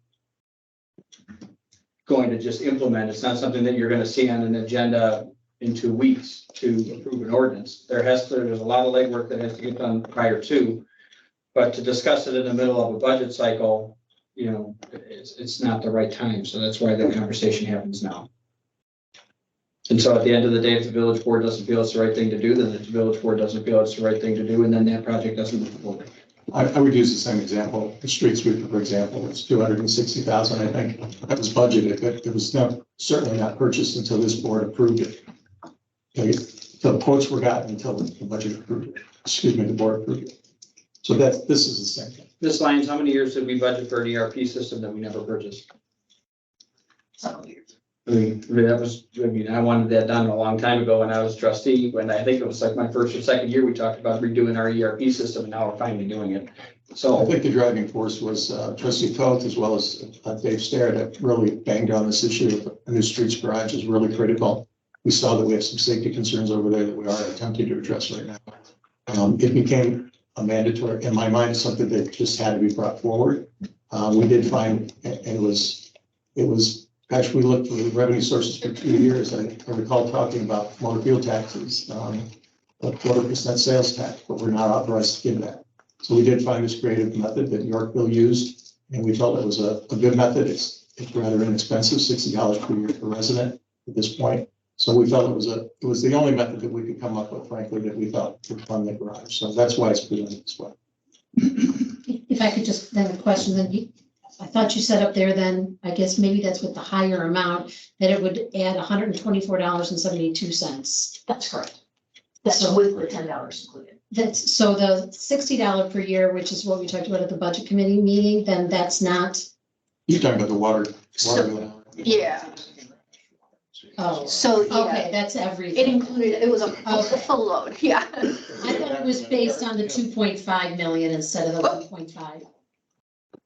going to just implement. It's not something that you're going to see on an agenda in 2 weeks to approve an ordinance. There's a lot of legwork that has to get done prior to, but to discuss it in the middle of a budget cycle, you know, it's not the right time. So that's why the conversation happens now. And so at the end of the day, if the village board doesn't feel it's the right thing to do, then the village board doesn't feel it's the right thing to do, and then that project doesn't move forward. I would use the same example. The street sweeper, for example, it's 260,000, I think. That was budgeted, but it was certainly not purchased until this board approved it. Okay, so the quotes were gotten until the budget approved it. Excuse me, the board approved it. So this is the same thing. Ms. Lyons, how many years did we budget for an ERP system that we never purchased? Several years. I wanted that done a long time ago when I was trustee, when I think it was like my first or second year, we talked about redoing our ERP system, and now we're finally doing it. So I think the driving force was Trustee Coates as well as Dave Stair that really banged on this issue of a new streets garage is really critical. We saw that we have some safety concerns over there that we are attempting to address right now. It became a mandatory, in my mind, something that just had to be brought forward. We did find, and it was. Actually, we looked for the revenue sources for 2 years. I recall talking about motor fuel taxes, a 4% sales tax, but we're not authorized to give that. So we did find this creative method that Yorkville used, and we felt it was a good method. It's rather inexpensive, $60 per year per resident at this point. So we felt it was the only method that we could come up with, frankly, that we thought would fund the garage. So that's why it's presented this way. If I could just then question, then I thought you said up there then, I guess maybe that's with the higher amount, that it would add $124.72. That's correct. That's So- with the $10 included. That's, so the $60 per year, which is what we talked about at the budget committee meeting, then that's not, You're talking about the water. Yeah, oh, so, okay, yeah, that's it everything. included, it was a full load, yeah. I thought it was based on the 2.5 million instead of the 1.5.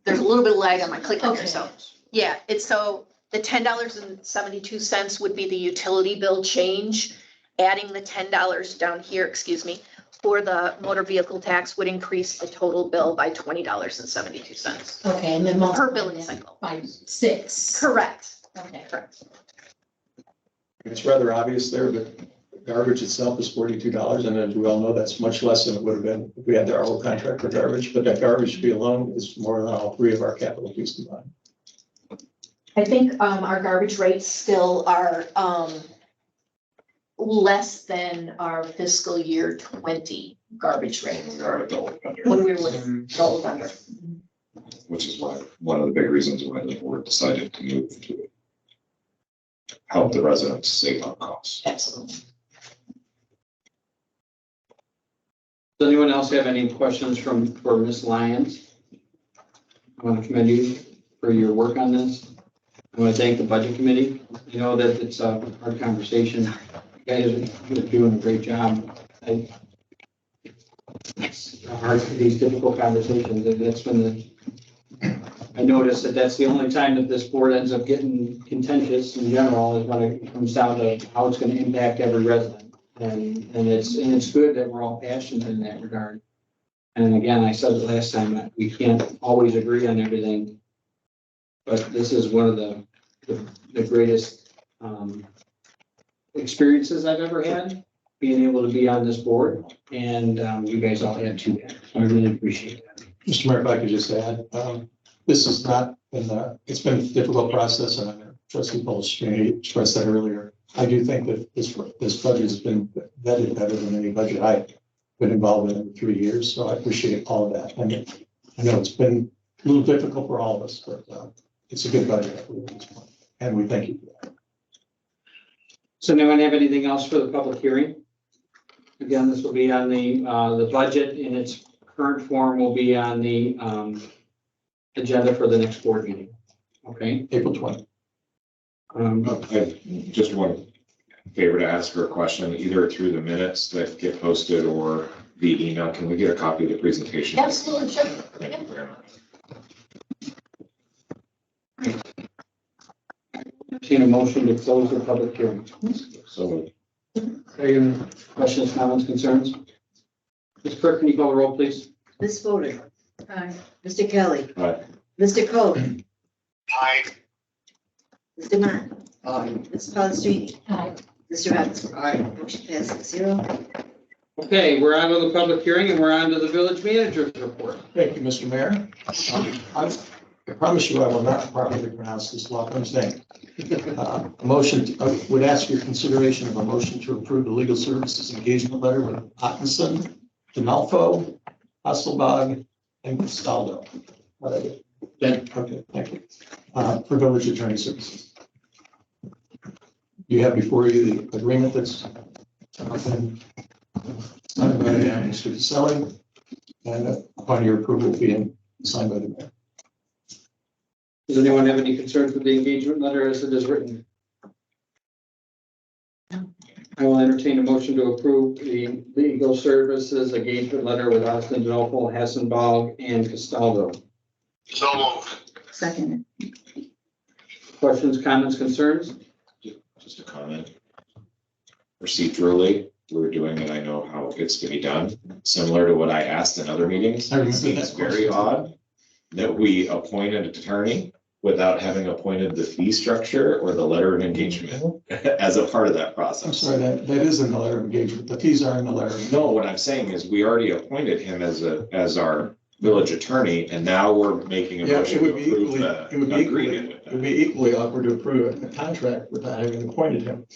There's a little bit of lag on my clicker Okay. here, so, yeah, it's so, the $10.72 would be the utility bill change. Adding the $10 down here, excuse me, for the motor vehicle tax would increase the total bill by $20.72 Okay, and then per multiply billing that cycle. by 6. Correct. Okay. Correct. It's rather obvious there, but garbage itself is $42, and as we all know, that's much less than it would have been if we had our whole contract for garbage, but that garbage fee alone is more than all three of our capital fees combined. I think our garbage rates still are less than our fiscal year 20 garbage rates We are adult under, when we were gold under. which is why, one of the big reasons why the board decided to move to help the residents save on costs. Absolutely. Does anyone else have any questions for Ms. Lyons? I want to commend you for your work on this. I want to thank the budget committee. I know that it's a hard conversation. You guys are doing a great job. It's hard for these difficult conversations, and that's when I noticed that that's the only time that this board ends up getting contentious in general, is when it comes down to how it's going to impact every resident. And it's good that we're all passionate in that regard. And again, I said it last time, that we can't always agree on everything. But this is one of the greatest experiences I've ever had, being able to be on this board, and you guys all had too. So I really appreciate that. Mr. Mayor, if I could just add, this has not been, it's been a difficult process, and Trustee Polstrini expressed that earlier. I do think that this budget has been vetted better than any budget I've been involved in 3 years, so I appreciate all of that. And I know it's been a little difficult for all of us, but it's a good budget at this point, and we thank you for that. So no one have anything else for the public hearing? Again, this will be on the budget in its current form will be on the agenda for the next board meeting. Okay. April 20th. I have just one favor to ask for a question, either through the minutes that get posted or the email. Can we get a copy of the presentation? Absolutely, sure. Thank you very much. Entertain a motion to close the public hearing. So Questions, comments, concerns? Ms. Clerk, can you call the roll, please? Ms. Fodor, Aye. Mr. Kelly, Aye. Mr. Coe, Aye. Mr. Matt, Ms. Palastrellini, Aye. Mr. Robinson. Aye. Motion passes 6-0. Okay, we're on to the public hearing, and we're on to the village manager's report. Thank you, Mr. Mayor. I promise you I will not properly pronounce this law firm's name. A motion, I would ask your consideration of a motion to approve the legal services engagement letter with Atkinson, DeMalfo, Hasselbog, and Castaldo. Okay, thank you. For village attorney services. You have before you the agreement that's been signed by Mr. Caselli, and upon your approval being signed by the mayor. Does anyone have any concerns with the engagement letter as it is written? I will entertain a motion to approve the legal services engagement letter with Austin Denolfo, Hassenbog, and Castaldo. So moved. Second. Questions, comments, concerns? Just a comment. Procedurally, we're doing it. I know how it gets to be done, similar to what I asked in other meetings. I remember It seems that very question. odd that we appoint an attorney without having appointed the fee structure or the letter of engagement as a part of that I'm process. sorry, that is in the letter of engagement. The fees are in the letter. No, what I'm saying is we already appointed him as our village attorney, and now we're making a Yeah, motion it to would be approve equally, the it would be agreement with it that. would be equally awkward to approve a contract without having appointed him.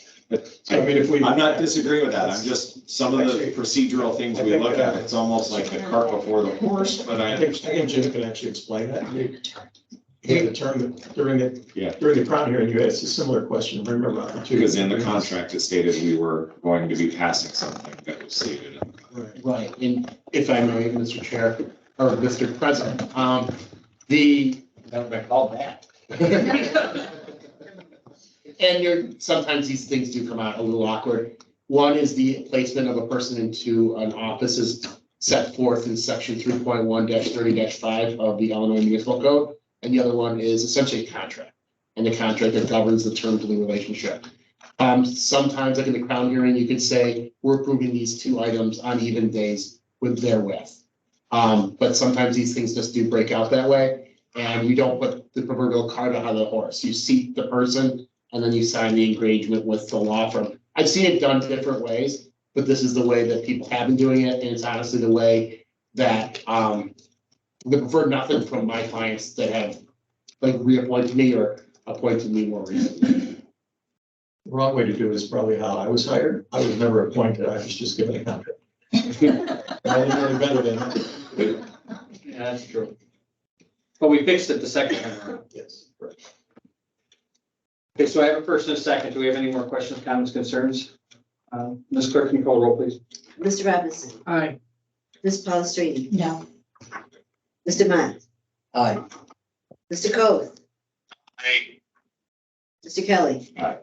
So I mean, if we. I'm not disagreeing with that. I'm just, some of the procedural things we look at, it's almost like the cart before the horse, but I think Jim can actually explain that. He had a term that during the Crown hearing, you asked a similar question, remember? Because in the contract, it stated we were going to be passing something that was stated. Right, and if I may, Mr. Chair, or Mr. President, that would call that. And sometimes these things do come out a little awkward. One is the placement of a person into an office is set forth in section 3.1-30-5 of the Illinois Municipal Code. And the other one is essentially a contract, and the contract that governs the terms of the relationship. Sometimes like in the Crown hearing, you could say, we're approving these two items on even days with their with. But sometimes these things just do break out that way. And you don't put the proverbial cart on the horse. You seat the person and then you sign the engagement with the law firm. I've seen it done different ways, but this is the way that people have been doing it. And it's honestly the way that, the preferred method from my clients that have like reappointed me or appointed me more recently. The wrong way to do it is probably how I was hired. I was never appointed. I was just given a contract. I didn't really better than that. Yeah, that's true. But we fixed it the second time around. Yes, correct. Okay, so I have a first and a second. Do we have any more questions, comments, concerns? Ms. Clerk, can you call the roll, please? Mr. Robinson. Aye. Ms. Palastrellini. No. Mr. Matt. Aye. Mr. Coth. Aye. Mr. Kelly. Aye.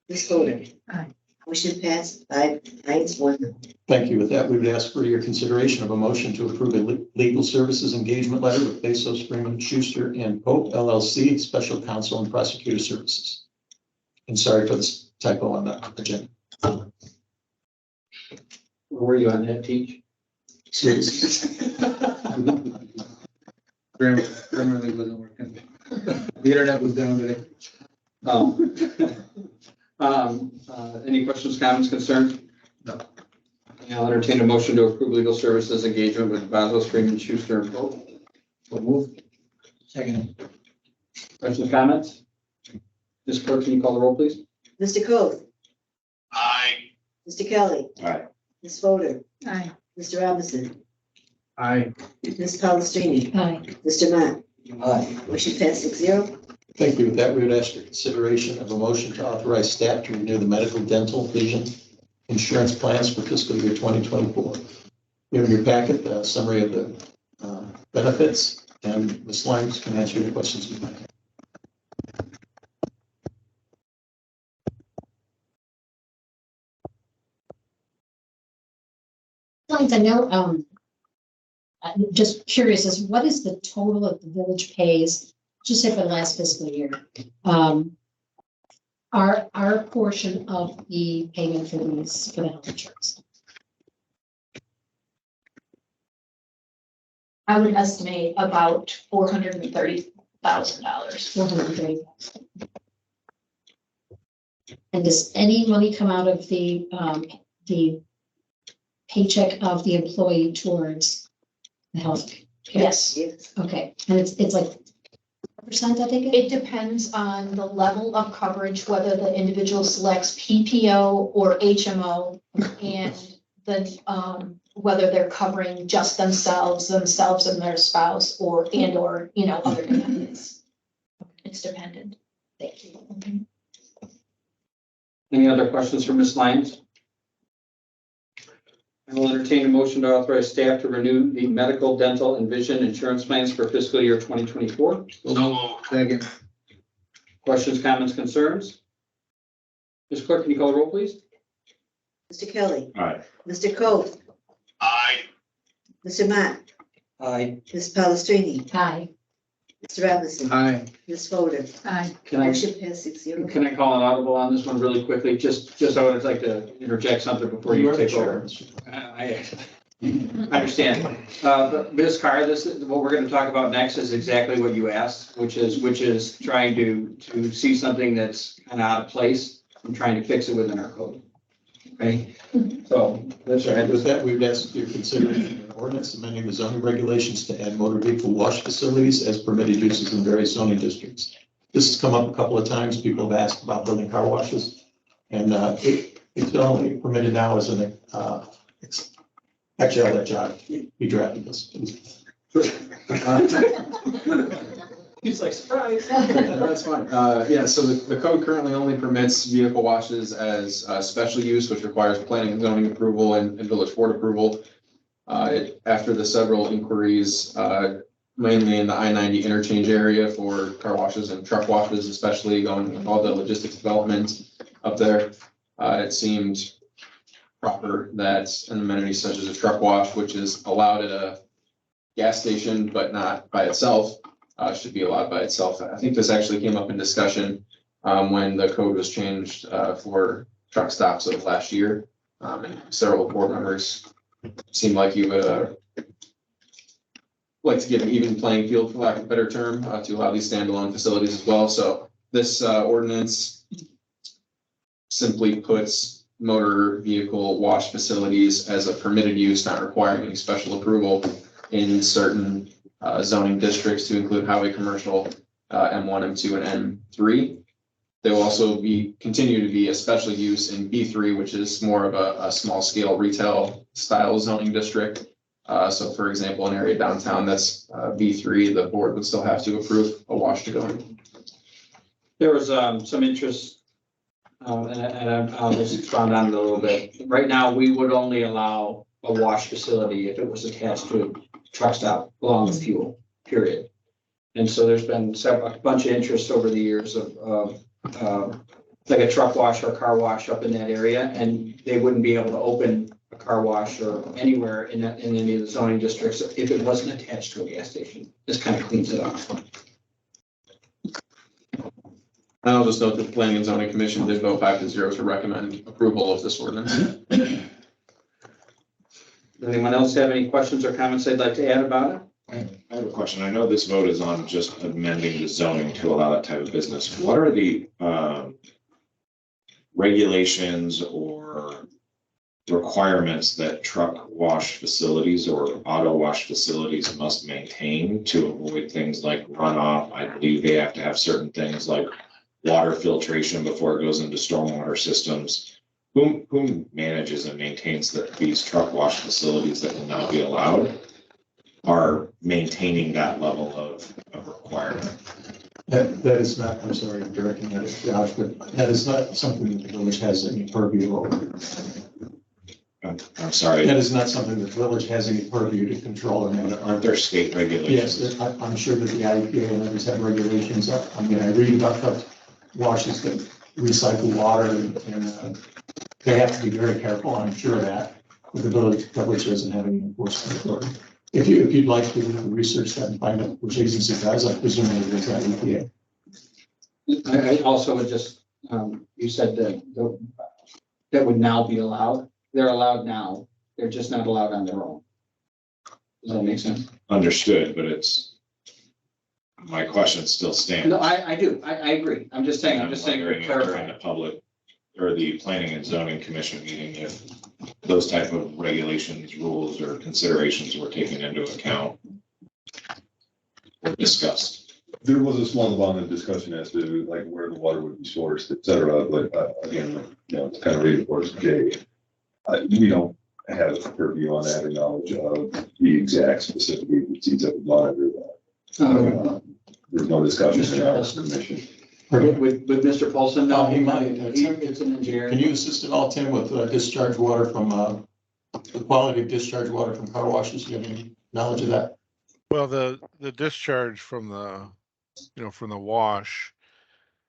Ms. Fodor. Aye. Motion passed 5 ayes, 1 no. Thank you. With that, we would ask for your consideration of a motion to approve a legal services engagement letter with Bezos, Freeman, Schuster, and Pope LLC, Special Counsel and Prosecutor Services. And sorry for this typo on the agenda. Where were you on that, Teach? Grammarly wasn't working. The internet was down today. Oh. Any questions, comments, concerns? No. I'll entertain a motion to approve legal services engagement with Bezos, Freeman, Schuster, and Pope. So move. Second. Questions, comments? Ms. Clerk, can you call the roll, please? Mr. Coth. Aye. Mr. Kelly. Aye. Ms. Fodor. Aye. Mr. Robinson. Aye. Ms. Palastrellini. Aye. Mr. Matt. Aye. Motion passed 6-0. Thank you. With that, we would ask for consideration of a motion to authorize staff to renew the medical, dental, vision insurance plans for fiscal year 2024. You have in your packet a summary of the benefits, and Ms. Lyons can answer your questions you might have. I know, I'm just curious, as what is the total of the village pays, just say for the last fiscal year? Our portion of the payment for these, for the health insurance. I would estimate about $430,000. $430,000. And does any money come out of the paycheck of the employee towards the health? Yes. Yes. Okay, and it's like percent, I think? It depends on the level of coverage, whether the individual selects PPO or HMO, and the, whether they're covering just themselves and their spouse, or other dependents. It's dependent. Thank you. Any other questions for Ms. Lyons? I will entertain a motion to authorize staff to renew the medical, dental, and vision insurance plans for fiscal year 2024. Second. Questions, comments, concerns? Ms. Clerk, can you call the roll, please? Mr. Kelly. Aye. Mr. Coth. Aye. Mr. Matt. Aye. Ms. Palastrellini. Hi. Mr. Robinson. Aye. Ms. Fodor. Aye. Can I, Motion passed 6-0. can I call an audible on this one really quickly? Just I would like to interject something before you are the take over. chair. I understand. But Ms. Carr, this is what we're going to talk about next is exactly what you asked, which is trying to see something that's kind of out of place and trying to fix it within our code. Okay, so that's And right. with that, we would ask your consideration of an ordinance amending the zoning regulations to add motor vehicle wash facilities as permitted uses in various zoning districts. This has come up a couple of times. People have asked about building car washes. And it's only permitted now as an, actually, I'll let John, he drafted this. He's like, surprise. That's fine. Yeah, so the code currently only permits vehicle washes as special use, which requires planning and zoning approval and village board approval. After the several inquiries, mainly in the I-90 interchange area for car washes and truck washes, especially going with all the logistics development up there, it seemed proper that an amenity such as a truck wash, which is allowed at a gas station but not by itself, should be allowed by itself. I think this actually came up in discussion when the code was changed, for truck stops of last year. And several board members seemed like you would, like to give an even playing field, for lack of a better term, to allow these standalone facilities as well. So this, ordinance simply puts motor vehicle wash facilities as a permitted use, not requiring any special approval in certain zoning districts to include highway commercial, M1, M2, and M3. They will also continue to be a special use in B3, which is more of a small scale retail style zoning district. So for example, an area downtown that's B3, the board would still have to approve a wash to go in. There was some interest, and I'll just expound on it a little bit. Right now, we would only allow a wash facility if it was attached to a truck stop along with fuel, period. And so there's been a bunch of interest over the years of like a truck wash or a car wash up in that area, and they wouldn't be able to open a car wash or anywhere in any of the zoning districts if it wasn't attached to a gas station. This kind of cleans it up. I'll just note that the Planning and Zoning Commission did vote 5-0 to recommend approval of this ordinance. Does anyone else have any questions or comments they'd like to add about it? I have a question. I know this vote is on just amending the zoning to allow that type of business. What are the regulations or requirements that truck wash facilities or auto wash facilities must maintain to avoid things like runoff? I believe they have to have certain things like water filtration before it goes into stormwater systems. Who manages and maintains these truck wash facilities that will now be allowed are maintaining that level of requirement? That is not, I'm sorry, I'm directing that at Josh, but that is not something that the village has any purview over. I'm sorry. That is not something that the village has any purview to control or manage. Aren't there state regulations? Yes, I'm sure that the IEPA and others have regulations. I mean, I read about truck washes that recycle water and they have to be very careful, I'm sure of that. But the village doesn't have any enforcement authority. If you'd like to research that and find out which agency does, I presume it is that EPA. I also would just, you said that that would now be allowed. They're allowed now. They're just not allowed on their own. Does that make sense? Understood, but my question still stands. No, I do. I agree. I'm just saying for During clarifying. the public or the Planning and Zoning Commission meeting, if those type of regulations, rules, or considerations were taken into account or discussed. There was a small amount of discussion as to like where the water would be sourced, et cetera, but again, to kind of reinforce Jay, we don't have purview on that or knowledge of the exact specific agencies that would monitor that. There's no discussion in our commission. With Mr. Paulson, no, He might. it's an engineer. Can you assist at all, Tim, with discharge water from, the quality of discharge water from car washes? Do you have any knowledge of that? Well, the discharge from the wash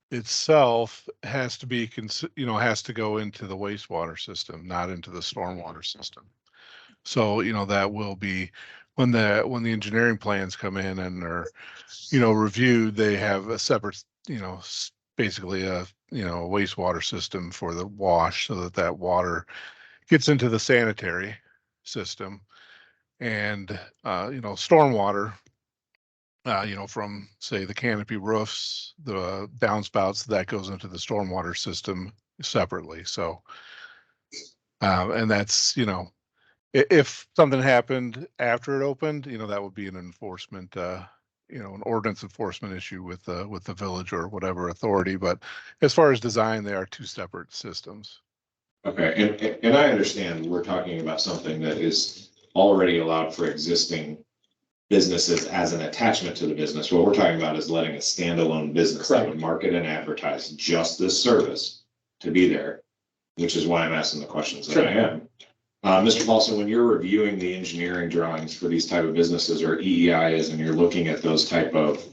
itself has to be, has to go into the wastewater system, not into the stormwater system. So, that will be when the engineering plans come in and are, reviewed, they have a separate, basically a wastewater system for the wash so that water gets into the sanitary system. And, stormwater, from say the canopy roofs, the downspouts, that goes into the stormwater system separately. So, and that's, if something happened after it opened, that would be an enforcement, an ordinance enforcement issue with the village or whatever authority. But as far as design, they are two separate systems. Okay, and I understand we're talking about something that is already allowed for existing businesses as an attachment to the business. What we're talking about is letting a standalone business that would market and advertise just this service to be there, which is why I'm asking the questions that I am. Mr. Paulson, when you're reviewing the engineering drawings for these type of businesses or EEIs, and you're looking at those type of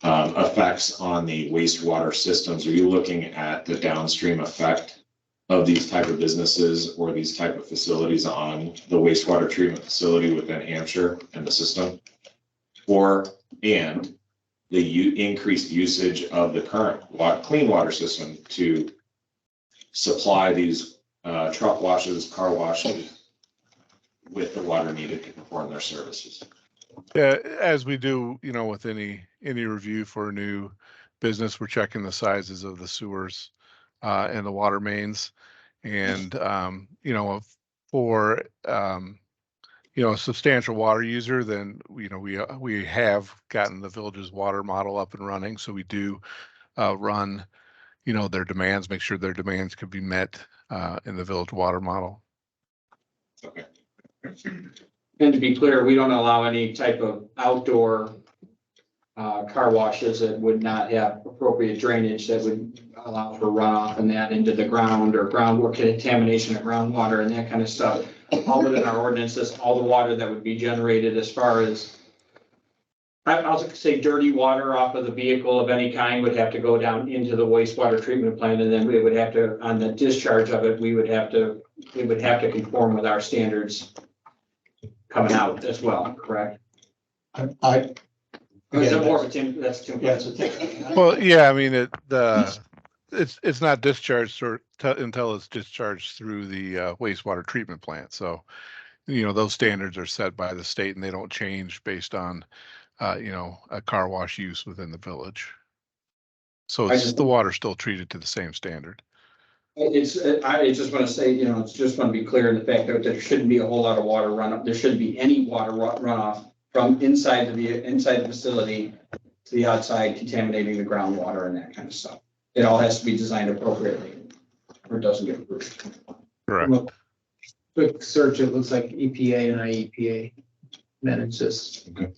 effects on the wastewater systems, are you looking at the downstream effect of these type of businesses or these type of facilities on the wastewater treatment facility within Hampshire and the system? And increased usage of the current clean water system to supply these truck washes, car washes with the water needed to perform their services. Yeah, as we do, with any review for a new business, we're checking the sizes of the sewers and the water mains. And, for, a substantial water user, then, we have gotten the village's water model up and running. So we do run, their demands, make sure their demands could be met in the village water model. Okay. And to be clear, we don't allow any type of outdoor car washes that would not have appropriate drainage that would allow for runoff and that into the ground or contamination of groundwater and that kind of stuff. All within our ordinances, all the water that would be generated as far as, I'll say dirty water off of the vehicle of any kind would have to go down into the wastewater treatment plant, and then we would have to, on the discharge of it, it would have to conform with our standards coming out as well, correct? I. Is it more of a that's too. Yeah, it's a Well, yeah, I mean, it's not discharged until it's discharged through the wastewater treatment plant. So, those standards are set by the state and they don't change based on, a car wash use within the village. So the water's still treated to the same standard. I just want to say, just want to be clear in the fact that there shouldn't be a whole lot of water runoff. There shouldn't be any water runoff from inside the facility to the outside, contaminating the groundwater and that kind of stuff. It all has to be designed appropriately, or it doesn't get approved. Correct. Well, quick search, it looks like EPA and IEPA manage this. Okay.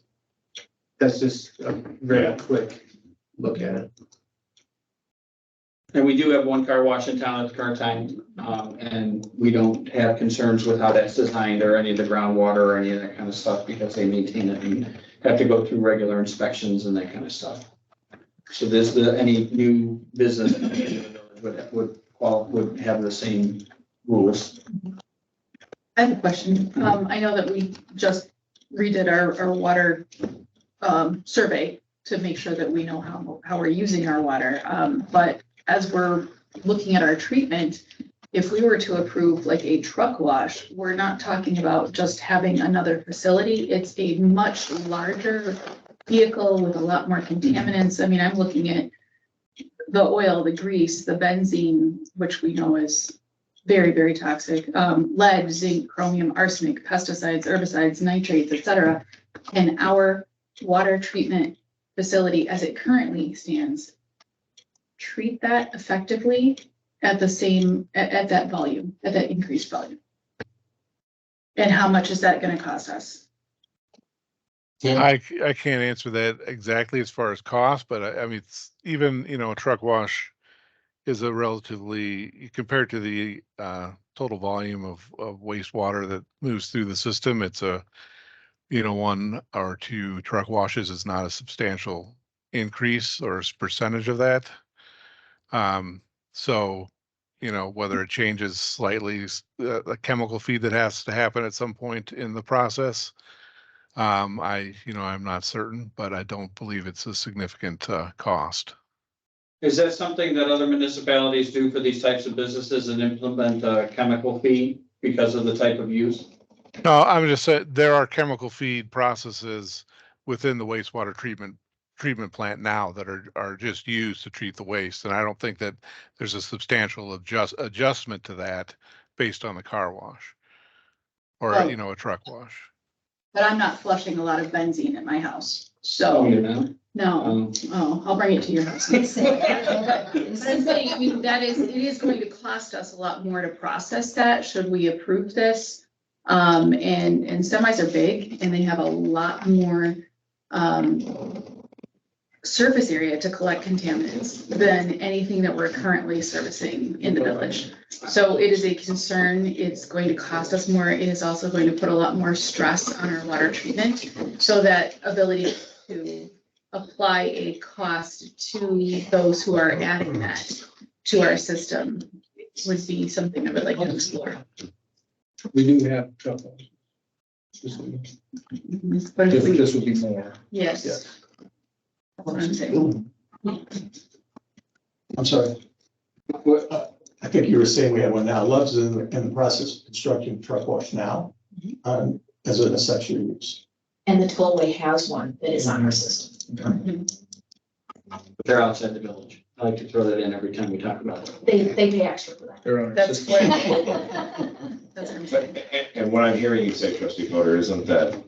That's just a very quick look at it. And we do have one car wash in town at the current time, and we don't have concerns with how that's designed or any of the groundwater or any of that kind of stuff because they maintain it and have to go through regular inspections and that kind of stuff. So any new business would have the same rules. I have a question. I know that we just redid our water survey to make sure that we know how we're using our water. But as we're looking at our treatment, if we were to approve like a truck wash, we're not talking about just having another facility. It's a much larger vehicle with a lot more contaminants. I mean, I'm looking at the oil, the grease, the benzene, which we know is very, very toxic, lead, zinc, chromium, arsenic, pesticides, herbicides, nitrates, etc. And our water treatment facility as it currently stands treat that effectively at the same, at that volume, at that increased volume? And how much is that going to cost us? I can't answer that exactly as far as cost, but I mean, it's even, a truck wash is a relatively, compared to the total volume of wastewater that moves through the system, it's a, 1 or 2 truck washes is not a substantial increase or percentage of that. So, whether it changes slightly, the chemical feed that has to happen at some point in the process, I'm not certain, but I don't believe it's a significant cost. Is that something that other municipalities do for these types of businesses and implement a chemical fee because of the type of use? No, I'm just saying there are chemical feed processes within the wastewater treatment plant now that are just used to treat the waste. And I don't think that there's a substantial adjustment to that based on the car wash or, a truck wash. But I'm not flushing a lot of benzene at my house. So, no, I'll bring it to your house. But I'm saying, I mean, it is going to cost us a lot more to process that, should we approve this. And semis are big and they have a lot more surface area to collect contaminants than anything that we're currently servicing in the village. So it is a concern. It's going to cost us more. It is also going to put a lot more stress on our water treatment. So that ability to apply a cost to those who are adding that to our system would be something I would like to explore. We do have trouble. This would be more. Yes. That's what I'm saying. I'm sorry. I think you were saying we have one now. Love's in the process of constructing truck wash now, as an essential use. And the tollway has one that is on our system. But they're outside the village. I like to throw that in every time we talk about it. They pay extra for that. They're on our That's system. what. That's what I'm saying. And what I'm hearing you say, trustee Fodor, isn't that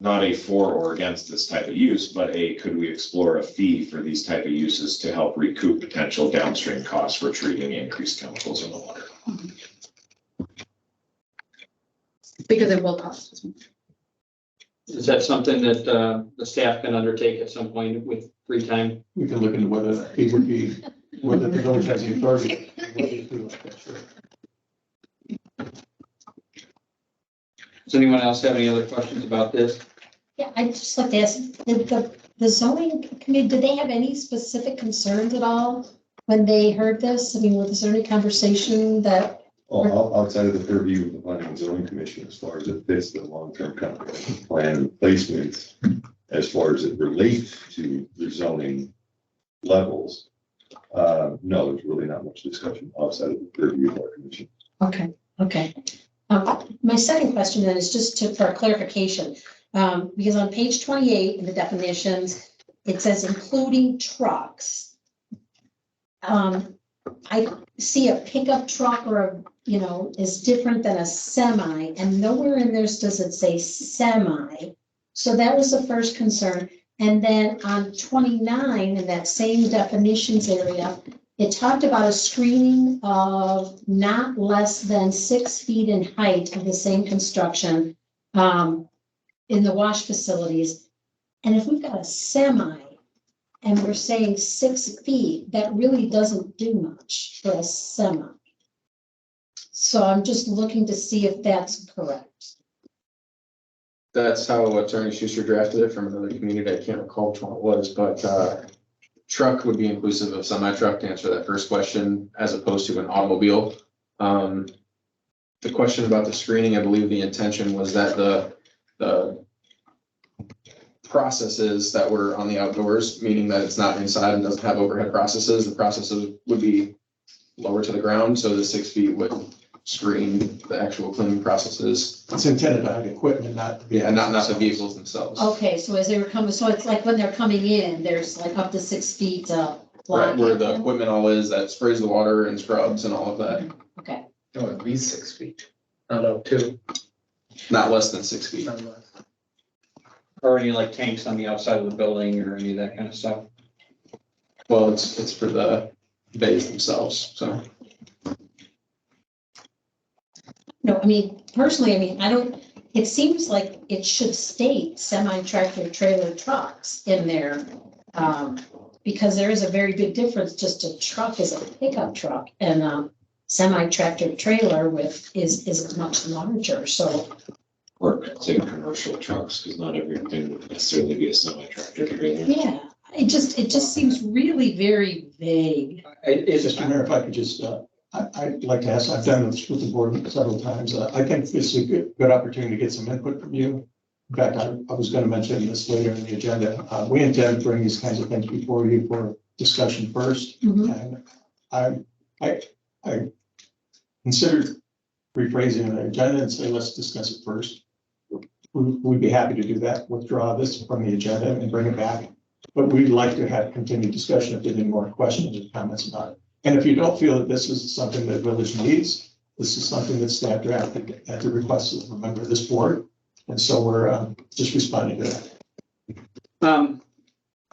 not a for or against this type of use, but could we explore a fee for these type of uses to help recoup potential downstream costs for treating increased chemicals in the water? Because it will cost. Is that something that the staff can undertake at some point with free time? We can look into whether that fee would be, whether the village has the authority. Sure. Does anyone else have any other questions about this? Yeah, I'd just like to ask, did the zoning committee, did they have any specific concerns at all when they heard this? I mean, was there any conversation that? Well, outside of the purview of the planning and zoning commission, as far as it fits the long-term comprehensive plan and placements, as far as it relates to the zoning levels, no, there's really not much discussion outside of the purview of our commission. Okay. My second question then is just for clarification, because on page 28 in the definitions, it says including trucks. I see a pickup truck is different than a semi, and nowhere in there does it say semi. So that was the first concern. And then on 29, in that same definitions area, it talked about a screening of not less than 6 feet in height of the same construction in the wash facilities. And if we've got a semi and we're saying 6 feet, that really doesn't do much for a semi. So I'm just looking to see if that's correct. That's how Attorney Schuster drafted it from another community. I can't recall which one it was, but truck would be inclusive of semi-truck to answer that first question, as opposed to an automobile. The question about the screening, I believe the intention was that the processes that were on the outdoors, meaning that it's not inside and doesn't have overhead processes, the processes would be lower to the ground, so the 6 feet would screen the actual cleaning processes. It's intended to have equipment, not. Yeah, not the vehicles themselves. Okay, so as they were coming, so it's like when they're coming in, there's like up to 6 feet. Right, where the equipment all is that sprays the water and scrubs and all of that. Okay. No, at least 6 feet, not up to. Not less than 6 feet. Not less. Or any like tanks on the outside of the building or any of that kind of stuff? Well, it's for the bays themselves, so. No, I mean, personally, it seems like it should state semi-tractor trailer trucks in there. Because there is a very big difference, just a truck is a pickup truck and semi-tractor trailer is much larger, so. Or say commercial trucks, because not everything would necessarily be a semi-tractor trailer. Yeah, it just seems really very vague. Mr. Mayor, if I could just, I'd like to ask, I've done this with the board several times. I think this is a good opportunity to get some input from you. In fact, I was going to mention this later in the agenda. We intend to bring these kinds of things before you for discussion first. Mhm. And I considered rephrasing the agenda and say, let's discuss it first. We'd be happy to do that, withdraw this from the agenda and bring it back. But we'd like to have continued discussion if there are any more questions or comments about it. And if you don't feel that this is something that village needs, this is something that staff drafted at the request of a member of this board. And so we're just responding to that.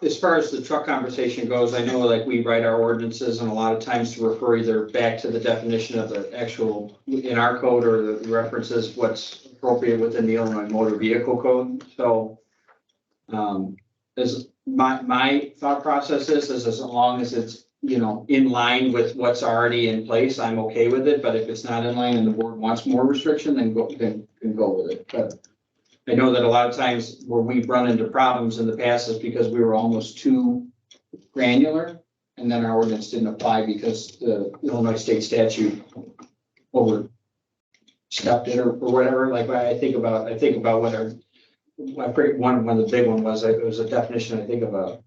As far as the truck conversation goes, I know like we write our ordinances and a lot of times to refer either back to the definition of the actual in our code or the references what's appropriate within the Illinois Motor Vehicle Code. So as my thought process is as long as it's, in line with what's already in place, I'm okay with it. But if it's not in line and the board wants more restriction, then go with it. But I know that a lot of times where we've run into problems in the past is because we were almost too granular and then our ordinance didn't apply because the Illinois state statute overstepped it or whatever. Like I think about whether I forget, one of the big one was, it was a definition, I think, of a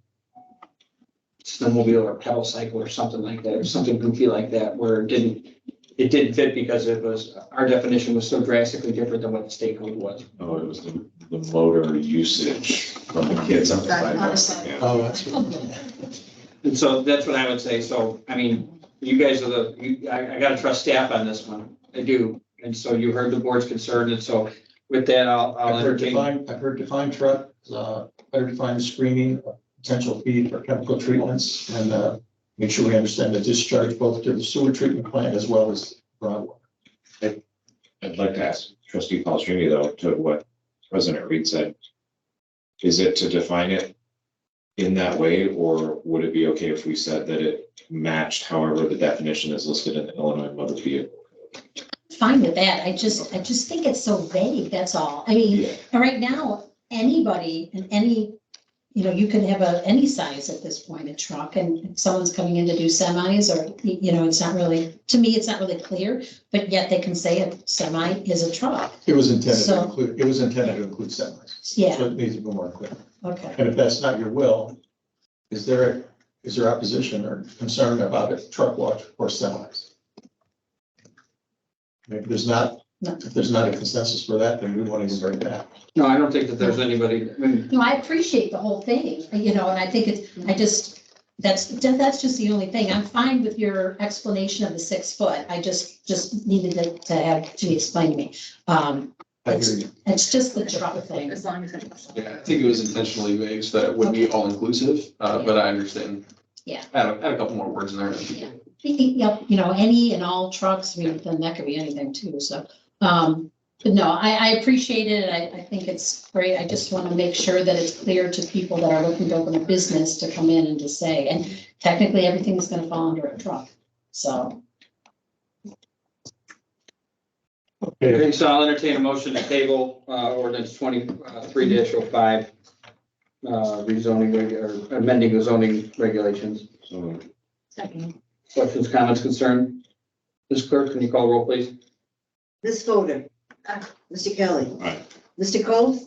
snowmobile or pedal cycle or something like that, or something goofy like that, where it didn't fit because it was, our definition was so drastically different than what the state code was. Oh, it was the motor usage from the kids on the sidewalk. Yeah. Oh, that's. And so that's what I would say. So, I mean, you guys are I gotta trust staff on this one. I do. And so you heard the board's concern. And so with that, I'll I've heard entertain. defined truck, better defined screening, potential fee for chemical treatments, and make sure we understand the discharge both to the sewer treatment plant as well as groundwater. I'd like to ask trustee Palestrini though, to what President Reed said. Is it to define it in that way, or would it be okay if we said that it matched however the definition is listed in the Illinois Motor Vehicle? Fine with that. I just think it's so vague, that's all. I mean, Yeah. right now, anybody and any, you could have any size at this point, a truck, and if someone's coming in to do semis or, it's not really, to me, it's not really clear, but yet they can say a semi is a truck. It was intended So- to include, semis. Yeah. So it needs to be more clear. Okay. And if that's not your will, is there opposition or concern about a truck wash or semis? Maybe there's not, if there's not a consensus for that, then we want to bring that. No, I don't think that there's anybody, I mean, No, I appreciate the whole thing, and I think that's just the only thing. I'm fine with your explanation of the 6 foot. I just needed to have to explain to me. I hear you. It's just the truck thing. As long as it's. Yeah, I think it was intentionally vague so that it would be all inclusive, but I understand. Yeah. Add a couple more words in there. Yep, any and all trucks, I mean, then that could be anything too, so. But no, I appreciate it. I think it's great. I just want to make sure that it's clear to people that are looking to open a business to come in and to say, and technically everything's going to fall under a truck, so. okay, so I'll entertain a motion to table, ordinance 23-05, rezoning or amending the zoning regulations. So Second. Questions, comments, concern? Ms. Clerk, can you call roll, please? Ms. Fodor. Mr. Kelly. Aye. Mr. Cole.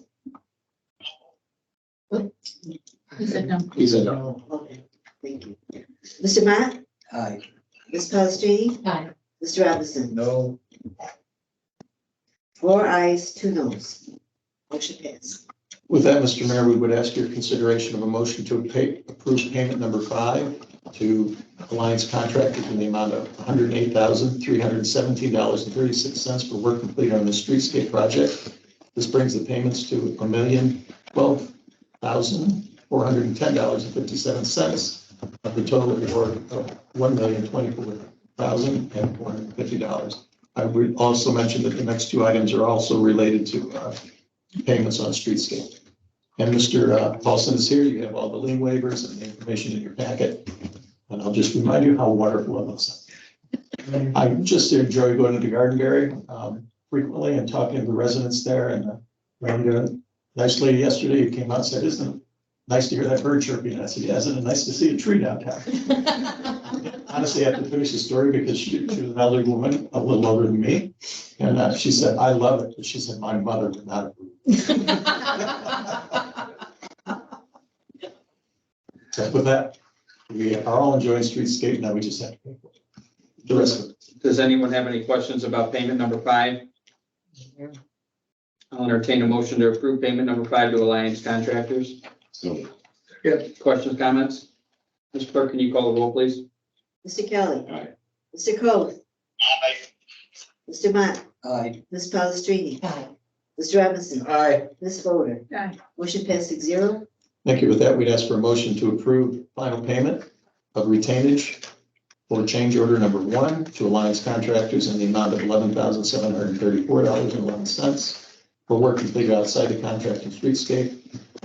He said no. He said no. Okay, thank you. Mr. Matt. Aye. Ms. Palastrellini. Aye. Mr. Robinson. No. 4 ayes, 2 noes. Motion passed. With that, Mr. Mayor, we would ask your consideration of a motion to approve payment number 5 to Alliance Contractors in the amount of $108,317.36 for work completed on the streetscape project. This brings the payments to $1,012,410.57 of the total award of $1,024,450. I would also mention that the next 2 items are also related to payments on streetscape. And Mr. Paulson is here. You have all the lien waivers and the information in your packet. And I'll just remind you how wonderful it looks. I just enjoy going to Gardenberry frequently and talking to the residents there. And a nice lady yesterday who came out and said, "Isn't it nice to hear that bird chirping?" And I said, "Yeah, isn't it nice to see a tree downtown?" Honestly, I have to finish the story because she was an elderly woman, a little older than me. And she said, "I love it." But she said, "My mother would not approve." So with that, we are all enjoying streetscape. Now we just have to pay for it. The rest of it. Does anyone have any questions about payment number 5? I'll entertain a motion to approve payment number 5 to Alliance Contractors. So Questions, comments? Ms. Clerk, can you call the roll, please? Mr. Kelly. Aye. Mr. Cole. Mr. Matt. Aye. Ms. Palastrellini. Aye. Mr. Robinson. Aye. Ms. Fodor. Aye. Motion passed 6-0. Thank you. With that, we'd ask for a motion to approve final payment of retainage for change order number 1 to Alliance Contractors in the amount of $11,734.11 for work completed outside the contract and streetscape.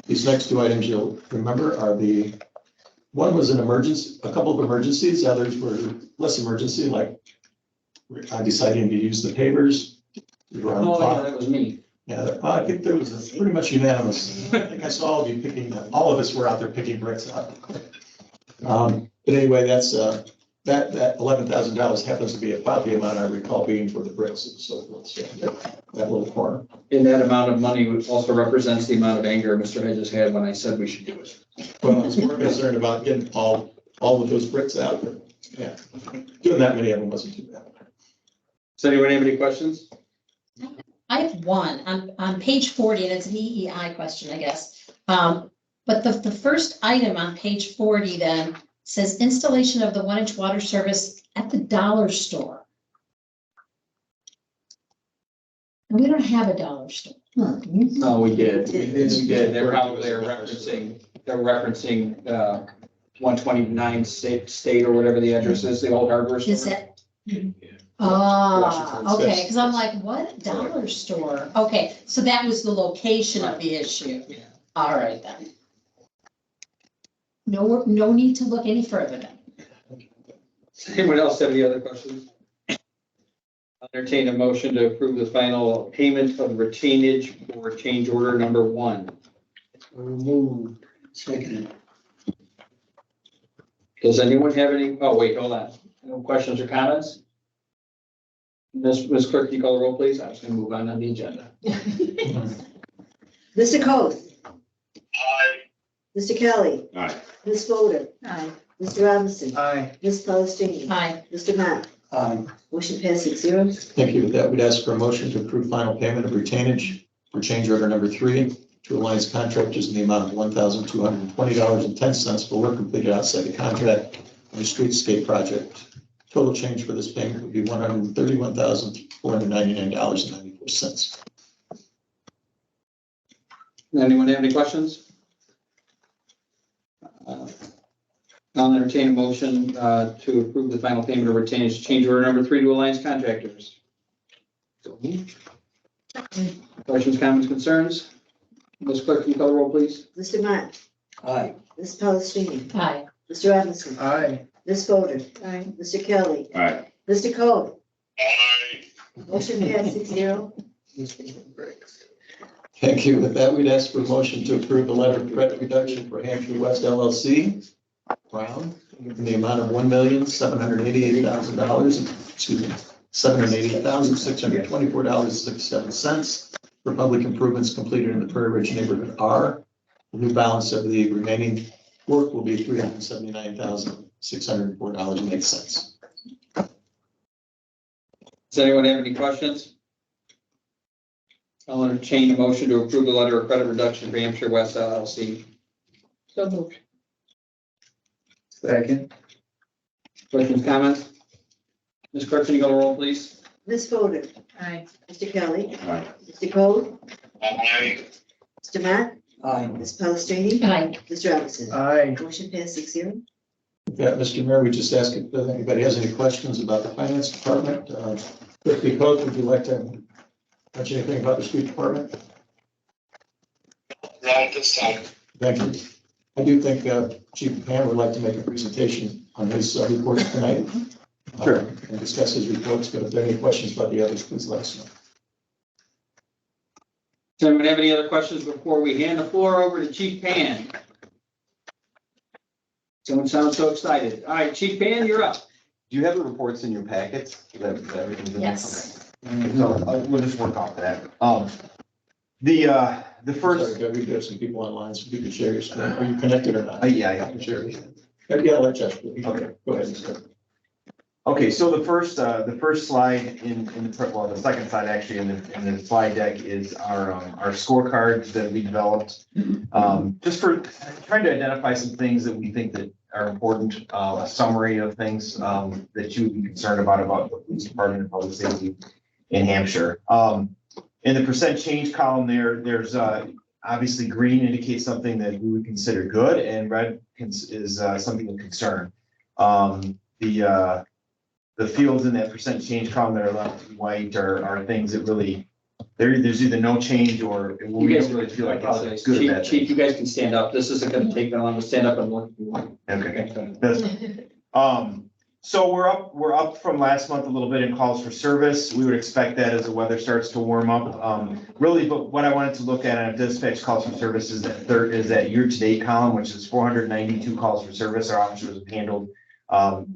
These next 2 items you'll remember are one was an emergency, a couple of emergencies, the others were less emergency, like deciding to use the pavers. We were on the clock. That was me. Yeah, I think there was a pretty much unanimous. I think I saw all of you all of us were out there picking bricks up. But anyway, that's that $11,000 happens to be about the amount I recall being for the bricks and so forth, so that little corner. And that amount of money also represents the amount of anger Mr. Hedges had when I said we should do it. Well, I was more concerned about getting all of those bricks out, but yeah, doing that many of them wasn't too bad. Does anyone have any questions? I have one on page 40, and it's an EEI question, I guess. But the first item on page 40 then says installation of the 1-inch water service at the dollar store. And we don't have a dollar store. Oh, we did. We did. They're probably referencing 129 state or whatever the address is, the old hardware store. Is that? Washington Okay, State. because I'm like, what dollar store? Okay, so that was the location of the issue. All right then. No need to look any further then. Does anyone else have any other questions? I'll entertain a motion to approve the final payment of retainage for change order number 1. Moved. Second. Does anyone have any, oh, wait, hold on. No questions or comments? Ms. Clerk, can you call the roll, please? I was going to move on the agenda. Mr. Coth? Aye. Mr. Kelly? Aye. Ms. Fodor? Aye. Mr. Robinson? Aye. Ms. Palastrellini? Aye. Mr. Matt? Motion passes 6-0. Thank you. With that, we'd ask for a motion to approve final payment of retainage for change order number 3 to Alliance Contractors in the amount of $1,220.10 for work completed outside the contract on the streetscape project. Total change for this payment would be $131,499.94. Anyone have any questions? I'll entertain a motion to approve the final payment of retainage change order number 3 to Alliance Contractors. Questions, comments, concerns? Ms. Clerk, can you call the roll, please? Mr. Matt? Aye. Ms. Palastrellini? Aye. Mr. Robinson? Aye. Ms. Fodor? Aye. Mr. Kelly? Aye. Mr. Coth? Aye. Motion passes 6-0. Thank you. With that, we'd ask for a motion to approve the letter of credit reduction for Hampshire West LLC, Brown, in the amount of $1,788,000, excuse me, $788,624.67 for public improvements completed in the Prairie Ridge neighborhood R. The new balance of the remaining work will be $379,604.08. Does anyone have any questions? I'll entertain a motion to approve the letter of credit reduction for Hampshire West LLC. So moved. Second. Questions, comments? Ms. Clerk, can you call the roll, please? Ms. Fodor? Aye. Mr. Kelly? Aye. Mr. Coth? Aye. Mr. Matt? Aye. Ms. Palastrellini? Aye. Mr. Robinson? Aye. Motion passes 6-0. Yeah, Mr. Mayor, we just ask if anybody has any questions about the finance department. Quickly, Coach, would you like to mention anything about the street department? Not at this time. Thank you. I do think Chief Pan would like to make a presentation on his reports tonight. Sure. And discuss his reports, but if there are any questions about the others, please let us know. Does anyone have any other questions before we hand the floor over to Chief Pan? Someone sounds so excited. All right, Chief Pan, you're up. Do you have the reports in your packets? Everything's in there? Yes. Okay. So we'll just work off that. The first. Sorry, we have some people online, so you can share your screen. Are you connected or not? Yeah. Share. Yeah, let Jeff. Okay, go ahead. Okay, so the first slide in the second slide actually in the slide deck is our scorecards that we developed. Just for trying to identify some things that we think that are important, a summary of things that you would be concerned about the police department and public safety in Hampshire. In the percent change column there's obviously green indicates something that we would consider good, and red is something of concern. The fields in that percent change column that are left white are things that really, there's either no change or we don't really feel like it's good or bad. Chief, you guys can stand up. This isn't going to take that long to stand up and look. Okay. So we're up from last month a little bit in calls for service. We would expect that as the weather starts to warm up. Really, but what I wanted to look at on dispatch calls for service is that year-to-date column, which is 492 calls for service our officers have handled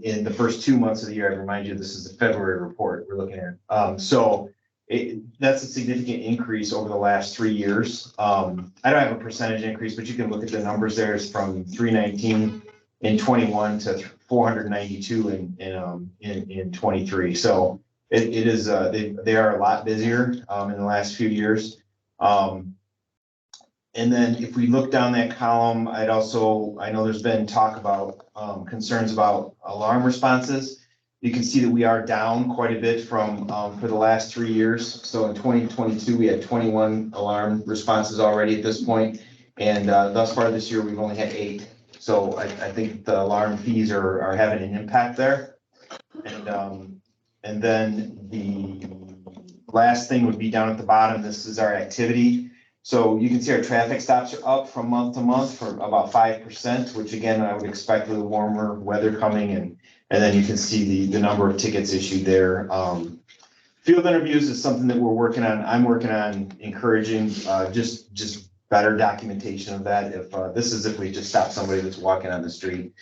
in the first 2 months of the year. I remind you, this is the February report we're looking at. So that's a significant increase over the last 3 years. I don't have a percentage increase, but you can look at the numbers there. It's from 319 in 21 to 492 in 23. So it is, they are a lot busier in the last few years. And then if we look down that column, I know there's been talk about concerns about alarm responses. You can see that we are down quite a bit from for the last 3 years. So in 2022, we had 21 alarm responses already at this point, and thus far this year, we've only had 8. So I think the alarm fees are having an impact there. And then the last thing would be down at the bottom. This is our activity. So you can see our traffic stops are up from month to month for about 5%, which again, I would expect with the warmer weather coming, and then you can see the number of tickets issued there. Field interviews is something that we're working on. I'm working on encouraging just better documentation of that. If we just stop somebody that's walking on the street.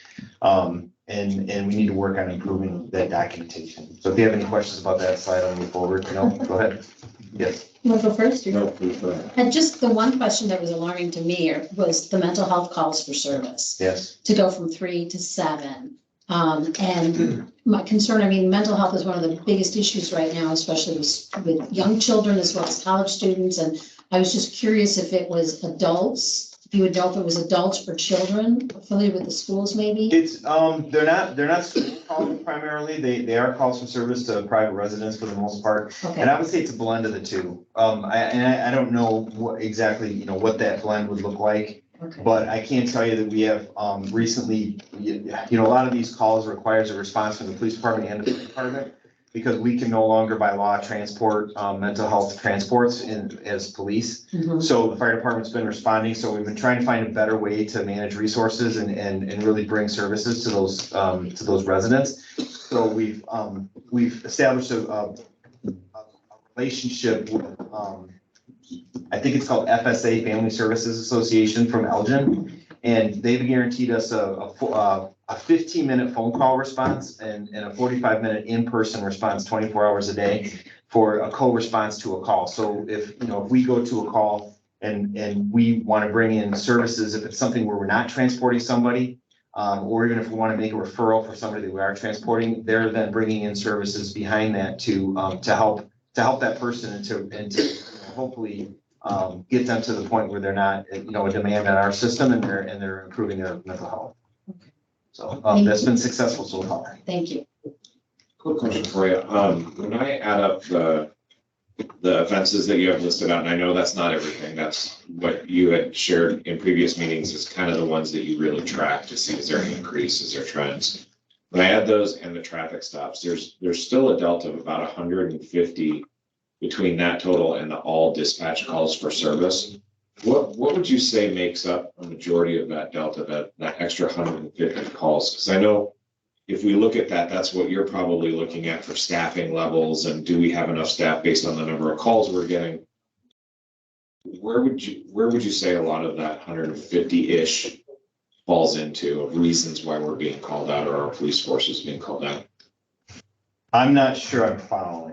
And we need to work on improving that documentation. So if you have any questions about that slide, I'll move forward. No, go ahead. Yes. You want to go first? No, please go ahead. And just the one question that was alarming to me was the mental health calls for service. Yes. To go from 3 to 7. And my concern, I mean, mental health is one of the biggest issues right now, especially with young children as well as college students. And I was just curious if it was adults, if you would know if it was adults or children affiliated with the schools maybe? It's, they're not school calls primarily. They are calls for service to private residents for the most part. Okay. And I would say it's a blend of the two. I don't know what exactly, what that blend would look like. Okay. But I can tell you that we have recently, a lot of these calls requires a response from the police department and the fire department, because we can no longer by law transport mental health transports as police. Mhm. So the fire department's been responding. So we've been trying to find a better way to manage resources and really bring services to those residents. So we've established a relationship with I think it's called FSA, Family Services Association from Elgin, and they've guaranteed us a 15-minute phone call response and a 45-minute in-person response 24 hours a day for a co-response to a call. So if we go to a call and we want to bring in services, if it's something where we're not transporting somebody, or even if we want to make a referral for somebody that we are transporting, they're then bringing in services behind that to help that person and to hopefully get them to the point where they're not, a demand on our system and they're improving their mental health. So that's been successful so far. Thank you. Quick question for you. When I add up the offenses that you have listed out, and I know that's not everything, that's what you had shared in previous meetings is kind of the ones that you really track to see is there an increase, is there trends. When I add those and the traffic stops, there's still a delta of about 150 between that total and the all dispatch calls for service. What would you say makes up a majority of that delta, that extra 150 calls? Because I know if we look at that, that's what you're probably looking at for staffing levels and do we have enough staff based on the number of calls we're getting? Where would you say a lot of that 150-ish falls into of reasons why we're being called out or our police force is being called out? I'm not sure I'm following.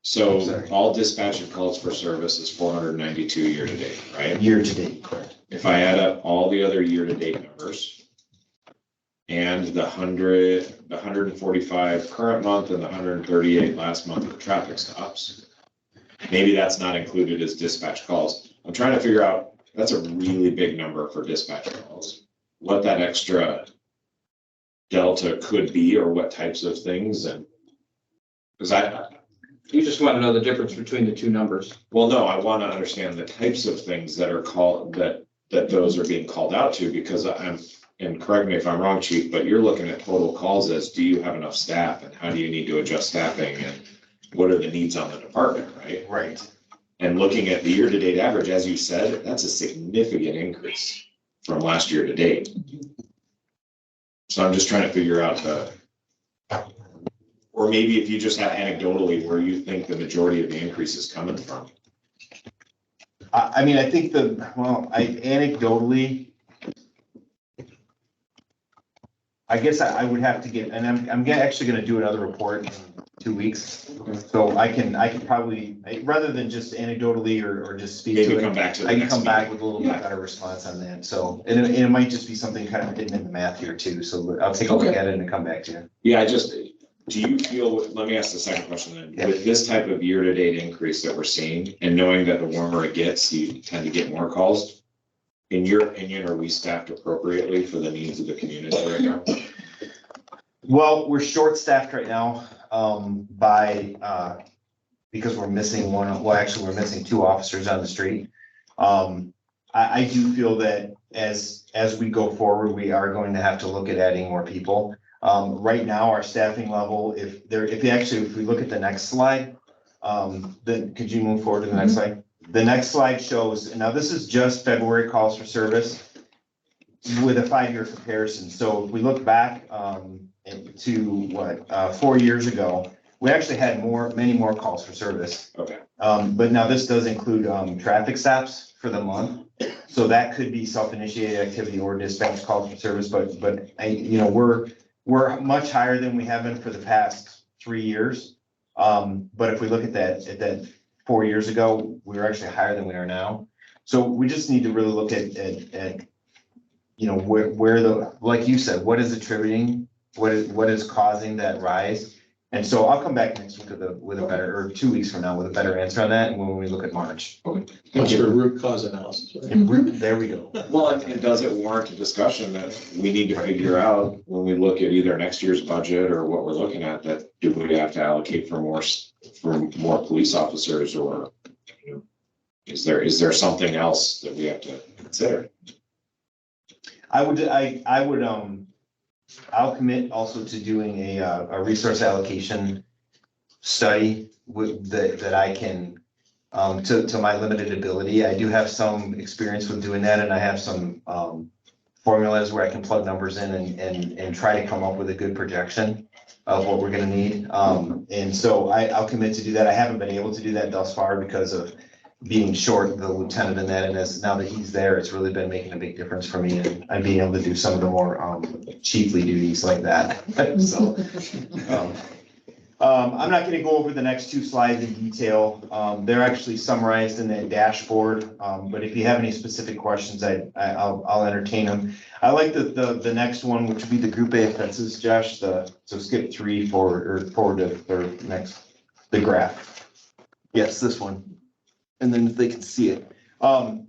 So all dispatch and calls for service is 492 year to date, right? Year to date, correct. If I add up all the other year to date numbers and the 145 current month and the 138 last month of traffic stops, maybe that's not included as dispatch calls. I'm trying to figure out, that's a really big number for dispatch calls. What that extra delta could be or what types of things, and because You just want to know the difference between the two numbers. well, no, I want to understand the types of things that are called, that those are being called out to, because and correct me if I'm wrong, Chief, but you're looking at total calls as, do you have enough staff and how do you need to adjust staffing and what are the needs on the department, right? Right. And looking at the year-to-date average, as you said, that's a significant increase from last year to date. So I'm just trying to figure out or maybe if you just have anecdotally where you think the majority of the increase is coming from. I mean, I think anecdotally, I guess I would have to get, and actually gonna do another report in 2 weeks. So I can probably, rather than just anecdotally or just speak to Maybe it, come back to the I can next come back meeting. with a little bit better response on that. So, and it might just be something kind of hidden in the math here too. So I'll take a look Okay. at it and come back to you. Yeah, do you feel, let me ask the second question then, Yeah. with this type of year-to-date increase that we're seeing, and knowing that the warmer it gets, you tend to get more calls? In your opinion, are we staffed appropriately for the needs of the community right now? Well, we're short-staffed right now, because we're missing actually, we're missing 2 officers on the street. I do feel that as we go forward, we are going to have to look at adding more people. Right now, our staffing level, if we look at the next slide, then could you move forward to the next slide? The next slide shows, now this is just February calls for service with a 5-year comparison. So if we look back, to 4 years ago, we actually had many more calls for service. Okay. But now this does include, traffic stops for the month. So that could be self-initiated activity or dispatch calls for service, but we're much higher than we have been for the past 3 years. But if we look at that 4 years ago, we were actually higher than we are now. So we just need to really look at where like you said, what is attributing, what is causing that rise? And so I'll come back next week with a better, or 2 weeks from now with a better answer on that, and when we look at March. That's your root cause analysis, right? There we go. Well, and does it warrant a discussion that we need to figure out when we look at either next year's budget or what we're looking at, that do we have to allocate for more police officers, or is there something else that we have to consider? I'll commit also to doing a resource allocation study that I can, to my limited ability. I do have some experience with doing that, and I have some formulas where I can plug numbers in and try to come up with a good projection of what we're gonna need. And so I'll commit to do that. I haven't been able to do that thus far because of being short the lieutenant in that, and now that he's there, it's really been making a big difference for me, and I'm being able to do some of the more chiefly duties like that. So I'm not gonna go over the next 2 slides in detail. They're actually summarized in that dashboard, but if you have any specific questions, I'll entertain them. I like the next one, which would be the Group A offenses, Josh, so skip 3 forward to next, the graph. Yes, this one. And then if they can see it.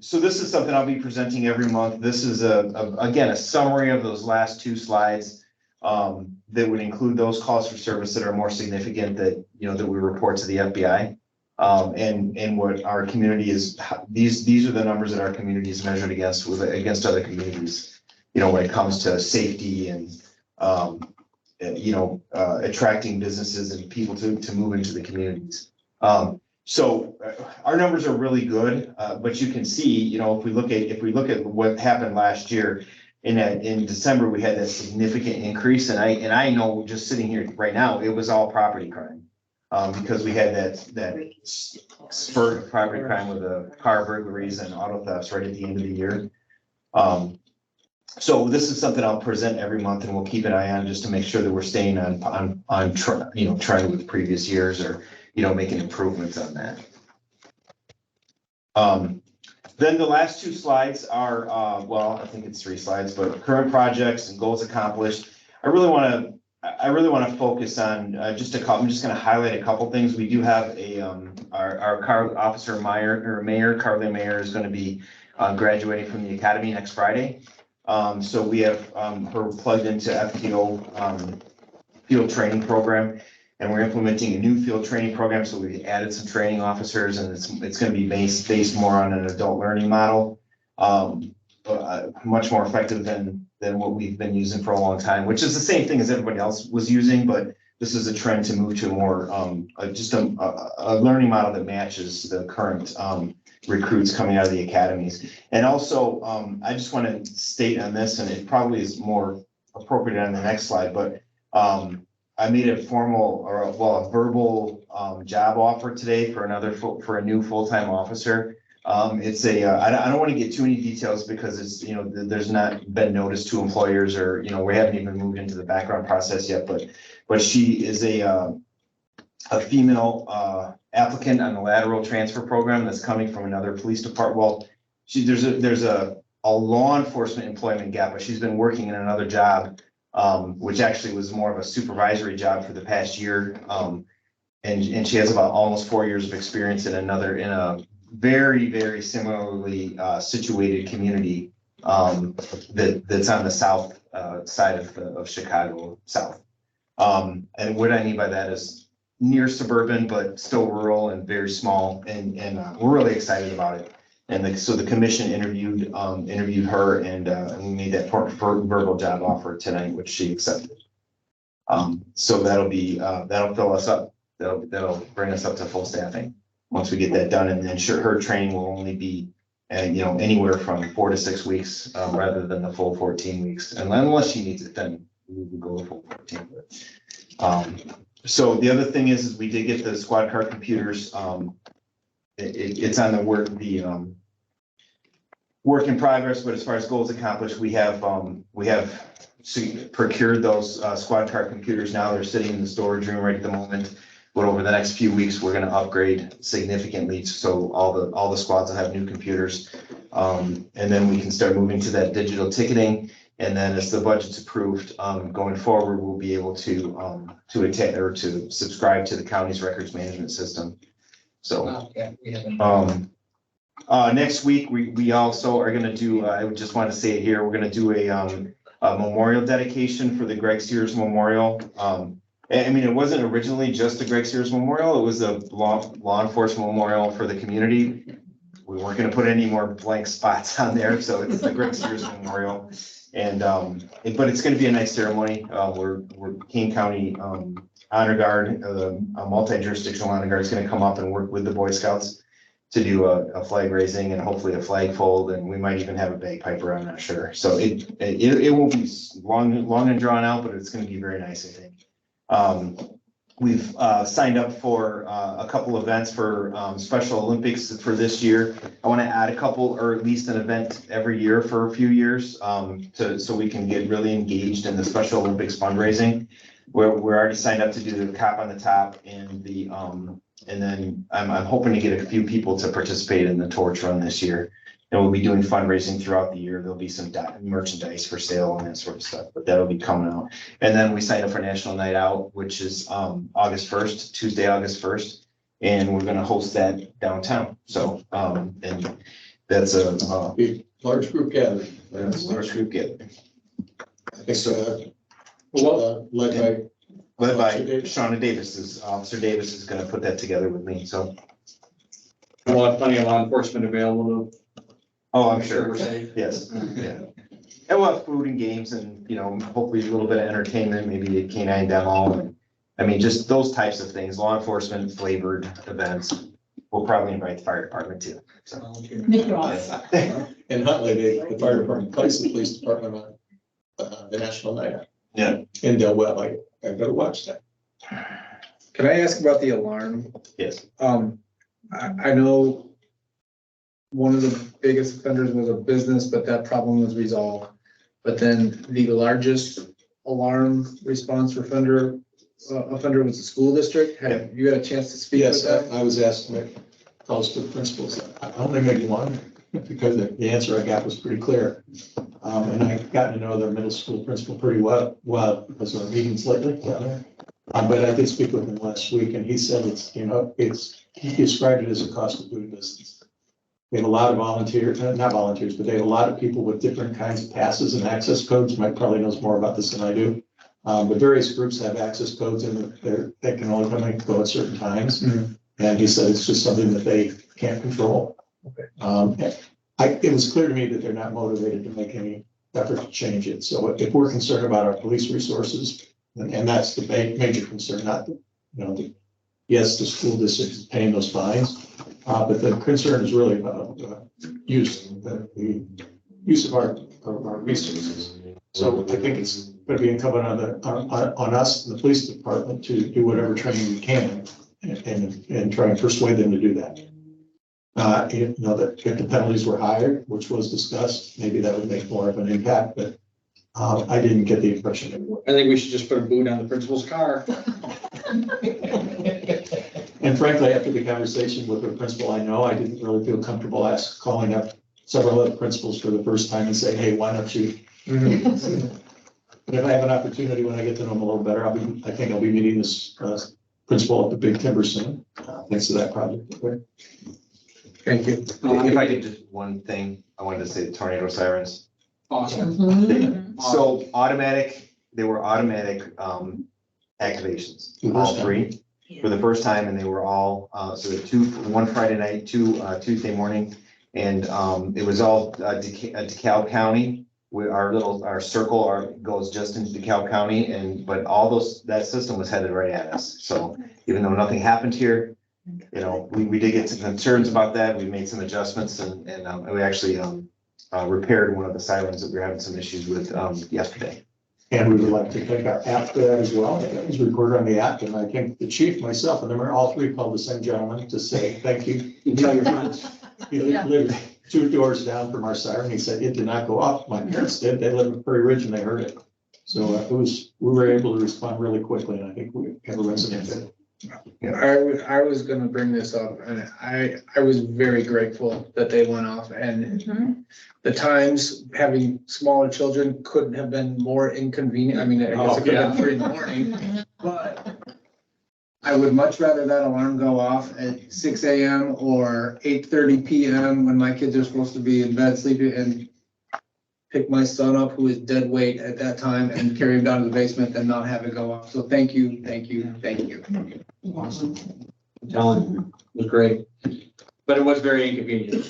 So this is something I'll be presenting every month. This is again, a summary of those last 2 slides. That would include those calls for service that are more significant that we report to the FBI. And what our community is, these are the numbers that our community is measured against other communities. When it comes to safety and attracting businesses and people to move into the communities. So our numbers are really good, but you can see, if we look at what happened last year, in December, we had that significant increase, and I know just sitting here right now, it was all property crime. Because we had that spurt of property crime with the car burglaries and auto thefts right at the end of the year. So this is something I'll present every month, and we'll keep an eye on just to make sure that we're staying on trend with previous years, or making improvements on that. Then the last 2 slides are, I think it's 3 slides, but current projects and goals accomplished. I really want to focus on just a couple. I'm just going to highlight a couple things. We do have our officer Mayor Carly Mayer is going to be graduating from the academy next Friday. So we have her plugged into FTO field training program. And we're implementing a new field training program, so we added some training officers, and it's going to be based more on an adult learning model, much more effective than what we've been using for a long time, which is the same thing as everybody else was using, but this is a trend to move to a more just a learning model that matches the current recruits coming out of the academies. And also, I just want to state on this, and it probably is more appropriate on the next slide, but I made a verbal job offer today for a new full-time officer I don't want to get too many details because it's, there's not been notice to employers or, we haven't even moved into the background process yet, but she is a female, applicant on the lateral transfer program that's coming from another police department. Well, there's a law enforcement employment gap, but she's been working in another job, which actually was more of a supervisory job for the past year. And she has about almost 4 years of experience in a very, very similarly situated community that's on the south side of Chicago, south. And what I mean by that is near suburban, but still rural and very small. And we're really excited about it. And so the commission interviewed her and we made that verbal job offer tonight, which she accepted. So that'll fill us up. That'll bring us up to full staffing once we get that done. And then her training will only be, anywhere from 4 to 6 weeks, rather than the full 14 weeks. And unless she needs it, then we will go the full 14. So the other thing is we did get the squad car computers. It's on the work in progress, but as far as goals accomplished, we have procured those squad car computers now. They're sitting in the storage room right at the moment. But over the next few weeks, we're going to upgrade significantly. So all the squads will have new computers. And then we can start moving to that digital ticketing. And then as the budget's approved, going forward, we'll be able to attend or to subscribe to the county's records management system. So next week, we also are going to do, I just want to say it here, we're going to do a memorial dedication for the Greg Sears Memorial. I mean, it wasn't originally just the Greg Sears Memorial. It was a law enforcement memorial for the community. We weren't going to put any more blank spots on there, so it's the Greg Sears Memorial. And but it's going to be a nice ceremony. We're King County Honor Guard, a multi-jurisdictional honor guard is going to come up and work with the Boy Scouts to do a flag raising and hopefully a flag fold, and we might even have a bagpiper. I'm not sure. So it won't be long and drawn out, but it's going to be very nice, I think. We've signed up for a couple events for Special Olympics for this year. I want to add a couple, or at least an event every year for a few years, so we can get really engaged in the Special Olympics fundraising. We're already signed up to do the Cop on the Top and and then I'm hoping to get a few people to participate in the torch run this year. And we'll be doing fundraising throughout the year. There'll be some merchandise for sale and that sort of stuff, but that'll be coming out. And then we signed up for National Night Out, which is August 1st, Tuesday, August 1st. And we're gonna host that downtown. So, and that's a large group gathering. That's a large group gathering. I think so. Led by Shauna Davis. Officer Davis is gonna put that together with me, so. We'll have plenty of law enforcement available to. Oh, I'm sure. We're safe. Yes, yeah. And we'll have food and games and, hopefully a little bit of entertainment, maybe a canine demo. And I mean, just those types of things, law enforcement flavored events. We'll probably invite the fire department too. So. And Huntley, the fire department plays the police department on the National Night Out. Yeah. In Del Well, I gotta watch that. Can I ask about the alarm? Yes. I know one of the biggest offenders was a business, but that problem was resolved. But then the largest alarm response offender was the school district. Have you had a chance to speak with Yes, them? I was asked to make calls to the principals. I only made one because the answer I got was pretty clear. And I've gotten to know the middle school principal pretty well because of our meetings lately. But I did speak with him last week and he said he described it as a cost of doing business. They have a lot of volunteers, not volunteers, but they have a lot of people with different kinds of passes and access codes. Mike probably knows more about this than I do. But various groups have access codes and they can only come and go at certain times. Mm-hmm. And he said it's just something that they can't control. Okay. It was clear to me that they're not motivated to make any effort to change it. So if we're concerned about our police resources, and that's the major concern, not yes, the school district is paying those fines, but the concern is really about the use of our resources. So I think it's going to be incumbent on us, the police department, to do whatever training we can and try and persuade them to do that. You know, that if the penalties were higher, which was discussed, maybe that would make more of an impact, but I didn't get the impression it would. I think we should just put a boot on the principal's car. And frankly, after the conversation with the principal, I know I didn't really feel comfortable calling up several other principals for the first time and saying, hey, why don't you? But if I have an opportunity when I get to know them a little better, I think I'll be meeting this principal at the Big Timber soon, thanks to that project. Thank you. If I could just one thing, I wanted to say the tornado sirens. Awesome. So they were automatic activations, all three, for the first time, and they were all, so the one Friday night, two Tuesday morning. And it was all DeKalb County, where our circle goes just into DeKalb County, but all that system was headed right at us. So even though nothing happened here, you know, we did get some concerns about that. We made some adjustments and we actually repaired one of the sirens that we were having some issues with yesterday. And we would like to thank our app for that as well. That was recorded on the app, and I think the chief, myself, and then we're all three called the same gentleman to say thank you. You tell your friends. He lived 2 doors down from our siren. He said it did not go off. My parents did. They live in Prairie Ridge and they heard it. So we were able to respond really quickly, and I think we have a resident there. I was gonna bring this up, and I was very grateful that they went off, and the times having smaller children couldn't have been more inconvenient. I mean, I guess it could have been 3 in the morning, but I would much rather that alarm go off at 6 a.m. or 8:30 p.m. when my kids are supposed to be in bed sleeping, and pick my son up who is dead weight at that time and carry him down to the basement and not have it go off. So thank you, thank you, thank you. Awesome. Telling, it was great, but it was very inconvenient.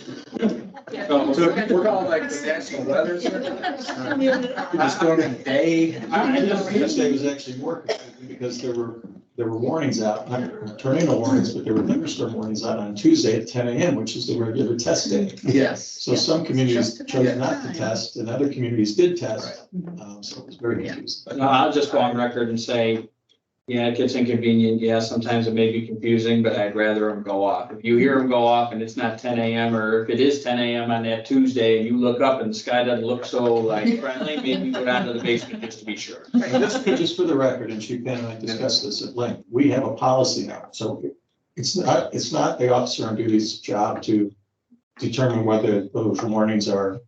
So we're calling like the National Weather Service. The storm in the day. Yesterday was actually more confusing because there were warnings out, not tornado warnings, but there were thunderstorm warnings out on Tuesday at 10 a.m., which is the regular test day. Yes. So some communities chose not to test and other communities did test. So it was very confusing. But no, I'll just go on record and say, yeah, it gets inconvenient. Yeah, sometimes it may be confusing, but I'd rather them go off. If you hear them go off and it's not 10 a.m. or if it is 10 a.m. on that Tuesday and you look up and the sky doesn't look so like friendly, maybe go down to the basement just to be sure. Just for the record, and Chief Pan and I discussed this at length, we have a policy now. So it's not the officer on duty's job to determine whether those warnings are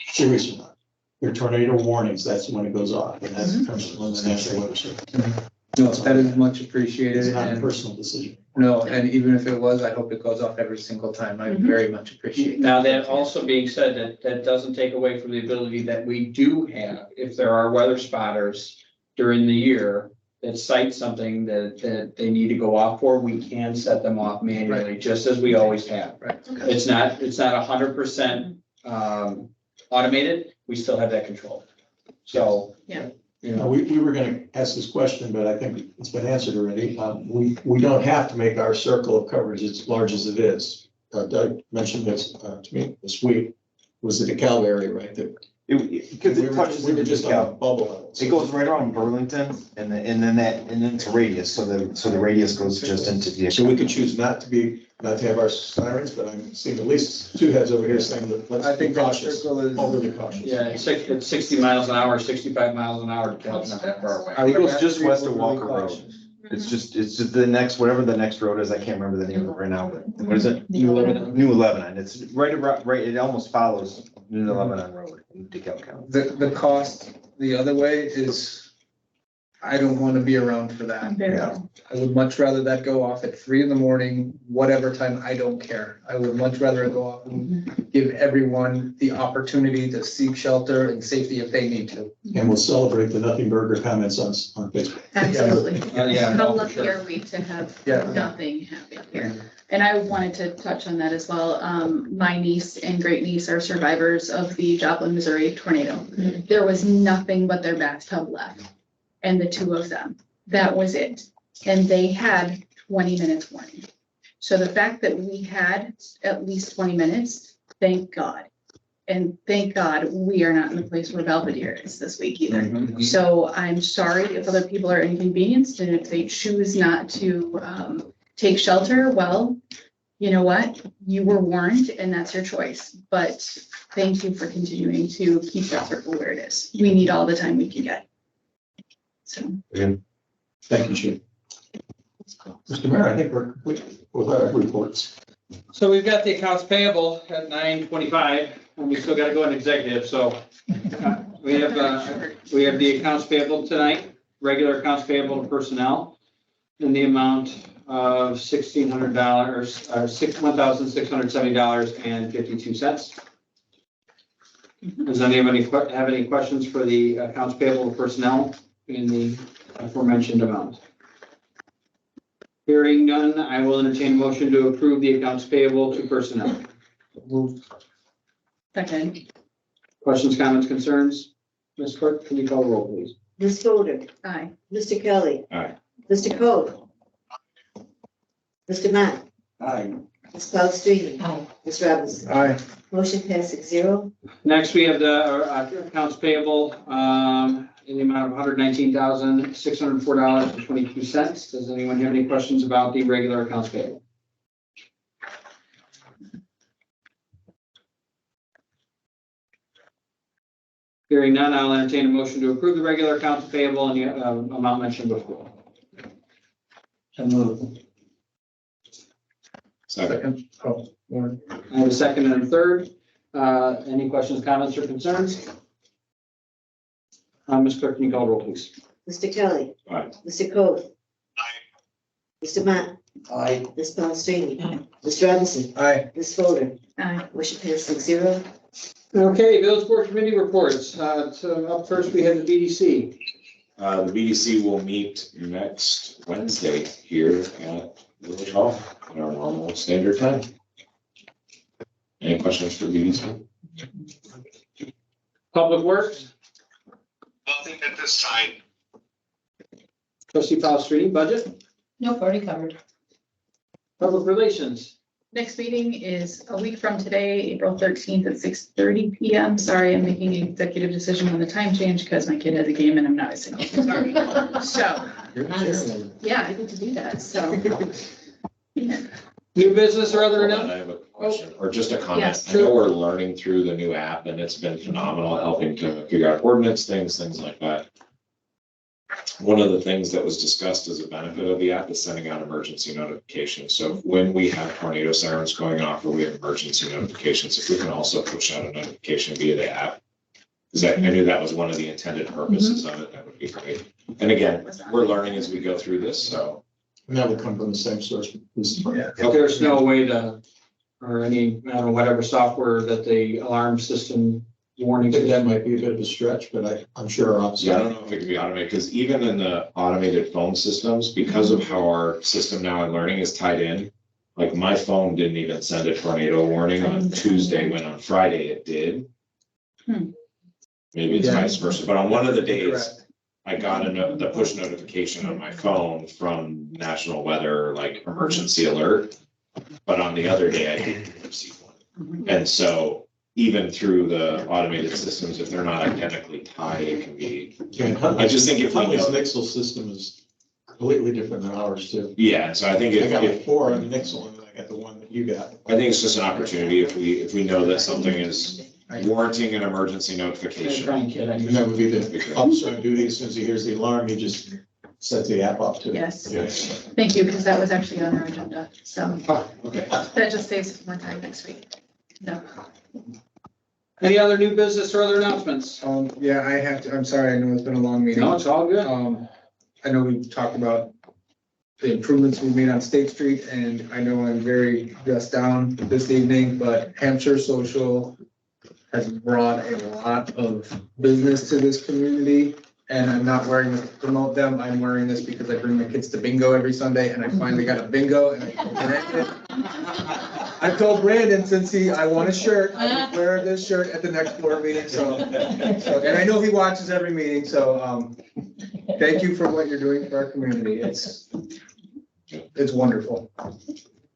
serious or not. They're tornado warnings, that's when it goes off, and that comes from the National Weather Service. No, that is much appreciated. It's not a and personal decision. no, and even if it was, I hope it goes off every single time. I very much appreciate it. Now, that also being said, that doesn't take away from the ability that we do have, if there are weather spotters during the year that cite something that they need to go off for, we can set them off manually, just as we always have. Right. It's not 100% automated. We still have that control. So. Yeah. You Now, know, we were gonna ask this question, but I think it's been answered already. We don't have to make our circle of coverage as large as it is. Doug mentioned this to me this week, was the DeKalb area, right? Because it touches We were into just on a DeKalb. bubble level. It goes right around Burlington and then it's a radius. So the radius goes just into the. So we could choose not to have our sirens, but I'm seeing at least 2 heads over here saying that let's I be think that cautious, circle is. overly cautious. yeah, it's 60 miles an hour, 65 miles an hour. DeKalb's not that far away. I It goes would just have to west be of Walker overly Road. cautious. It's just the next, whatever the next road is. I can't remember the name of it right now, but what is it? New Lebanon. New Lebanon. It's right, it almost follows New Lebanon Road in DeKalb County. The cost the other way is, I don't want to be around for that. Yeah. I would much rather that go off at 3 in the morning, whatever time, I don't care. I would much rather it go off and give everyone the opportunity to seek shelter and safety if they need to. And we'll celebrate the Nothing Burger comments on Facebook. Absolutely. Yeah, How no, for lucky sure. are we to have Yeah. nothing happen here? And I wanted to touch on that as well. My niece and great niece are survivors of the Joplin, Missouri tornado. There was nothing but their bathtub left. And the 2 of them, that was it. And they had 20 minutes warning. So the fact that we had at least 20 minutes, thank God. And thank God we are not in the place where Belvedere is this week either. So I'm sorry if other people are inconvenienced and if they choose not to take shelter, well, you know what? You were warned and that's your choice, but thank you for continuing to keep that circle where it is. We need all the time we can get. So. Thank you, Chief. Mr. Mayor, I think we're complete with our reports. So we've got the accounts payable at 9:25, and we still got to go in executive, so we have the accounts payable tonight, regular accounts payable to personnel in the amount of $1,600, $1,670.52. Does anybody have any questions for the accounts payable to personnel in the aforementioned amount? Hearing none, I will entertain a motion to approve the accounts payable to personnel. Moved. Second. Questions, comments, concerns? Ms. Clerk, can you call the roll, please? Ms. Fodor, Aye. Mr. Kelly. Aye. Mr. Cole. Mr. Matt, Aye. Ms. Palastrellini. Aye. Ms. Robinson. Aye. Motion passed 6-0. Next, we have the accounts payable in the amount of $119,604.22. Does anyone have any questions about the regular accounts payable? Hearing none, I'll entertain a motion to approve the regular accounts payable in the amount mentioned before. So moved. Second. Oh, Warren. I have a second and a third. Any questions, comments, or concerns? Ms. Clerk, can you call the roll, please? Mr. Kelly. Aye. Mr. Cole. Mr. Matt, Aye. Ms. Palastrellini. Aye. Ms. Robinson. Aye. Ms. Fodor. Aye. Motion passed 6-0. Okay, Village Board Committee reports. So up first, we have the BDC. The BDC will meet next Wednesday here at Village Hall at our normal standard time. Any questions for BDC? Public Works, Nothing at this time. Trustee Palastrellini, Budget, Nope, already covered. Public Relations. Next meeting is a week from today, April 13th at 6:30 PM. Sorry, I'm making an executive decision on the time change because my kid has a game and I'm not missing it. Sorry. So, yeah, I get to do that, so. Yeah. New business or other I announcements? have a question, or just a comment. Yes. I know we're learning through the new app and it's been phenomenal helping to figure out ordinance things like that. One of the things that was discussed as a benefit of the app is sending out emergency notifications. So when we have tornado sirens going off or we have emergency notifications, if we can also push out a notification via the app. Because I knew that was one of the intended purposes of it, that would be great. And again, we're learning as we go through this, so. And that would come from the same source. Yeah. There's no way to, or any, I don't know, whatever software that the alarm system warning. That might be a bit of a stretch, but I'm sure our officer. Yeah, I don't know if it can be automated, because even in the automated phone systems, because of how our system now in learning is tied in, like my phone didn't even send a tornado warning on Tuesday, when on Friday it did. Maybe it's Yeah. vice versa, but on one of the days, Correct. I got the push notification on my phone from National Weather, like emergency alert. But on the other day, I didn't receive one. And so even through the automated systems, if they're not identically tied, it can be. I just think if we Huntley's know. Nixle system is completely different than ours too. Yeah, so I think I got if, four on the Nixle and then I got the one that you got. I think it's just an opportunity if we know that something is warranting an emergency notification. And that would be the officer on duty, as soon as he hears the alarm, he just sets the app up to. Yes. Thank you, because that was actually on our agenda. So Okay. that just saves more time next week. No. Any other new business or other announcements? Yeah, I have to, I'm sorry, I know it's been a long meeting. No, it's all good. I know we've talked about the improvements we made on State Street, and I know I'm very dressed down this evening, but Hampshire Social has brought a lot of business to this community. And I'm not wearing this to promote them. I'm wearing this because I bring my kids to bingo every Sunday, and I finally got a bingo, and I told Brandon, since I want a shirt, I will wear this shirt at the next board meeting, so, and I know he watches every meeting, so, thank you for what you're doing for our community. It's wonderful.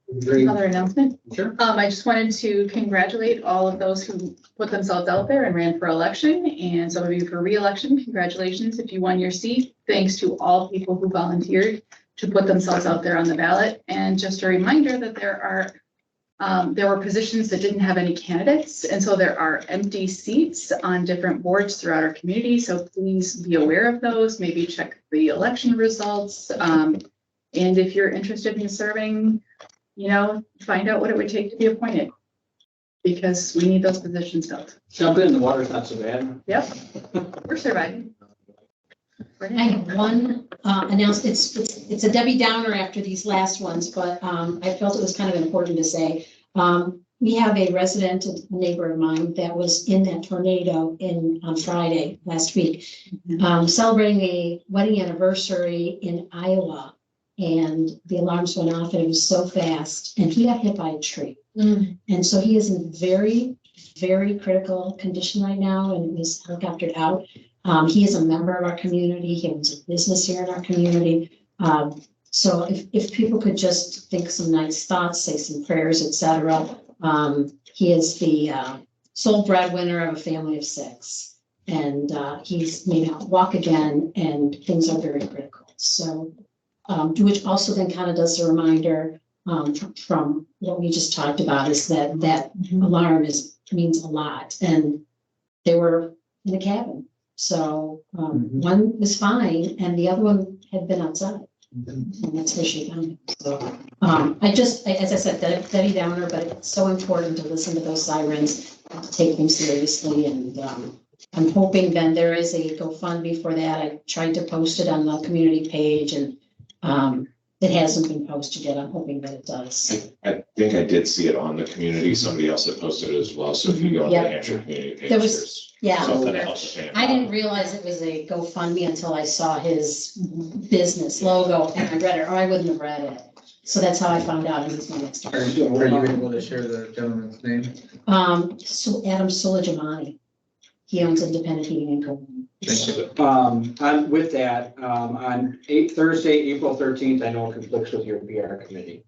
Another announcement? Sure. I just wanted to congratulate all of those who put themselves out there and ran for election, and some of you for re-election. Congratulations if you won your seat. Thanks to all people who volunteered to put themselves out there on the ballot. And just a reminder that there are There were positions that didn't have any candidates, and so there are empty seats on different boards throughout our community, so please be aware of those, maybe check the election results. And if you're interested in serving, find out what it would take to be appointed. Because we need those positions filled. Jump in, the water's not so bad. Yep, we're surviving. I have one announcement. It's a Debbie Downer after these last ones, but I felt it was kind of important to say. We have a resident, a neighbor of mine, that was in that tornado on Friday last week, celebrating a wedding anniversary in Iowa. And the alarms went off and it was so fast, and he got hit by a tree. And so he is in very, very critical condition right now and was helicoptered out. He is a member of our community. He owns a business here in our community. So if people could just think some nice thoughts, say some prayers, etc. He is the sole breadwinner of a family of 6, and he's may not walk again, and things are very critical. So, which also then kind of does a reminder from what we just talked about, is that alarm means a lot, and they were in a cabin. So one was fine, and the other one had been outside. And that's where she found it. So as I said, Debbie Downer, but it's so important to listen to those sirens, to take them seriously. And I'm hoping then there is a GoFundMe for that. I tried to post it on the community page, and it hasn't been posted yet. I'm hoping that it does. I think I did see it on the community. Somebody else had posted it as well. So if you go on the Hampshire community page, There was- there's Yeah. something else. I didn't realize it was a GoFundMe until I saw his business logo and I read it, or I wouldn't have read it. So that's how I found out. And he's my next door. Are you able to share the gentleman's name? So Adam Suleimani. He owns Independent Heating and Cooling. On with that, on Thursday, April 13th, I know it conflicts with your PR committee.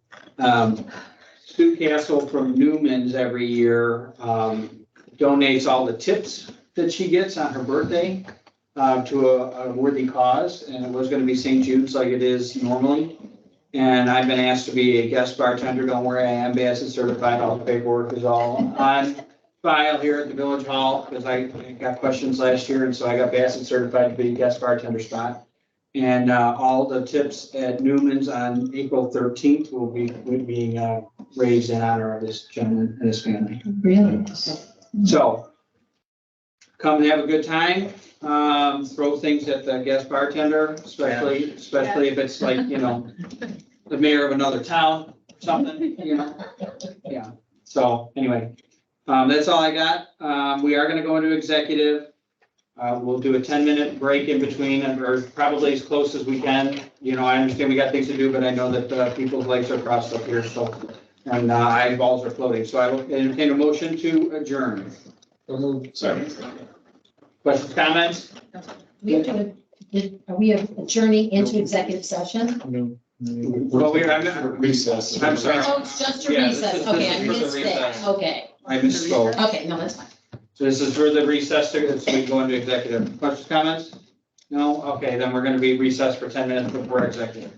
Sue Castle from Newman's every year donates all the tips that she gets on her birthday to a worthy cause, and it was going to be St. Jude's like it is normally. And I've been asked to be a guest bartender. Don't worry, I am BASIS certified. All the paperwork is all on file here at the Village Hall, because I got questions last year, and so I got BASIS certified to be a guest bartender spot. And all the tips at Newman's on April 13th will be being raised in honor of this gentleman and his family. Really? So come and have a good time. Throw things at the guest bartender, especially if it's like, the mayor of another town, something, Yeah. So anyway, that's all I got. We are going to go into executive. We'll do a 10-minute break in between, or probably as close as we can. I understand we got things to do, but I know that people's legs are crossed up here, so, and eyeballs are floating. So I will entertain a motion to adjourn. Sorry. Questions, comments? Are we adjourning into executive session? Well, I'm Recess. I'm sorry. Oh, it's just a Yeah, this recess. is- Okay, this I is for the missed recess. that. Okay. I misspoke. Okay, no, that's fine. So this is for the recess, so we go into executive. Questions, comments? No? Okay, then we're going to be recessed for 10 minutes before executive.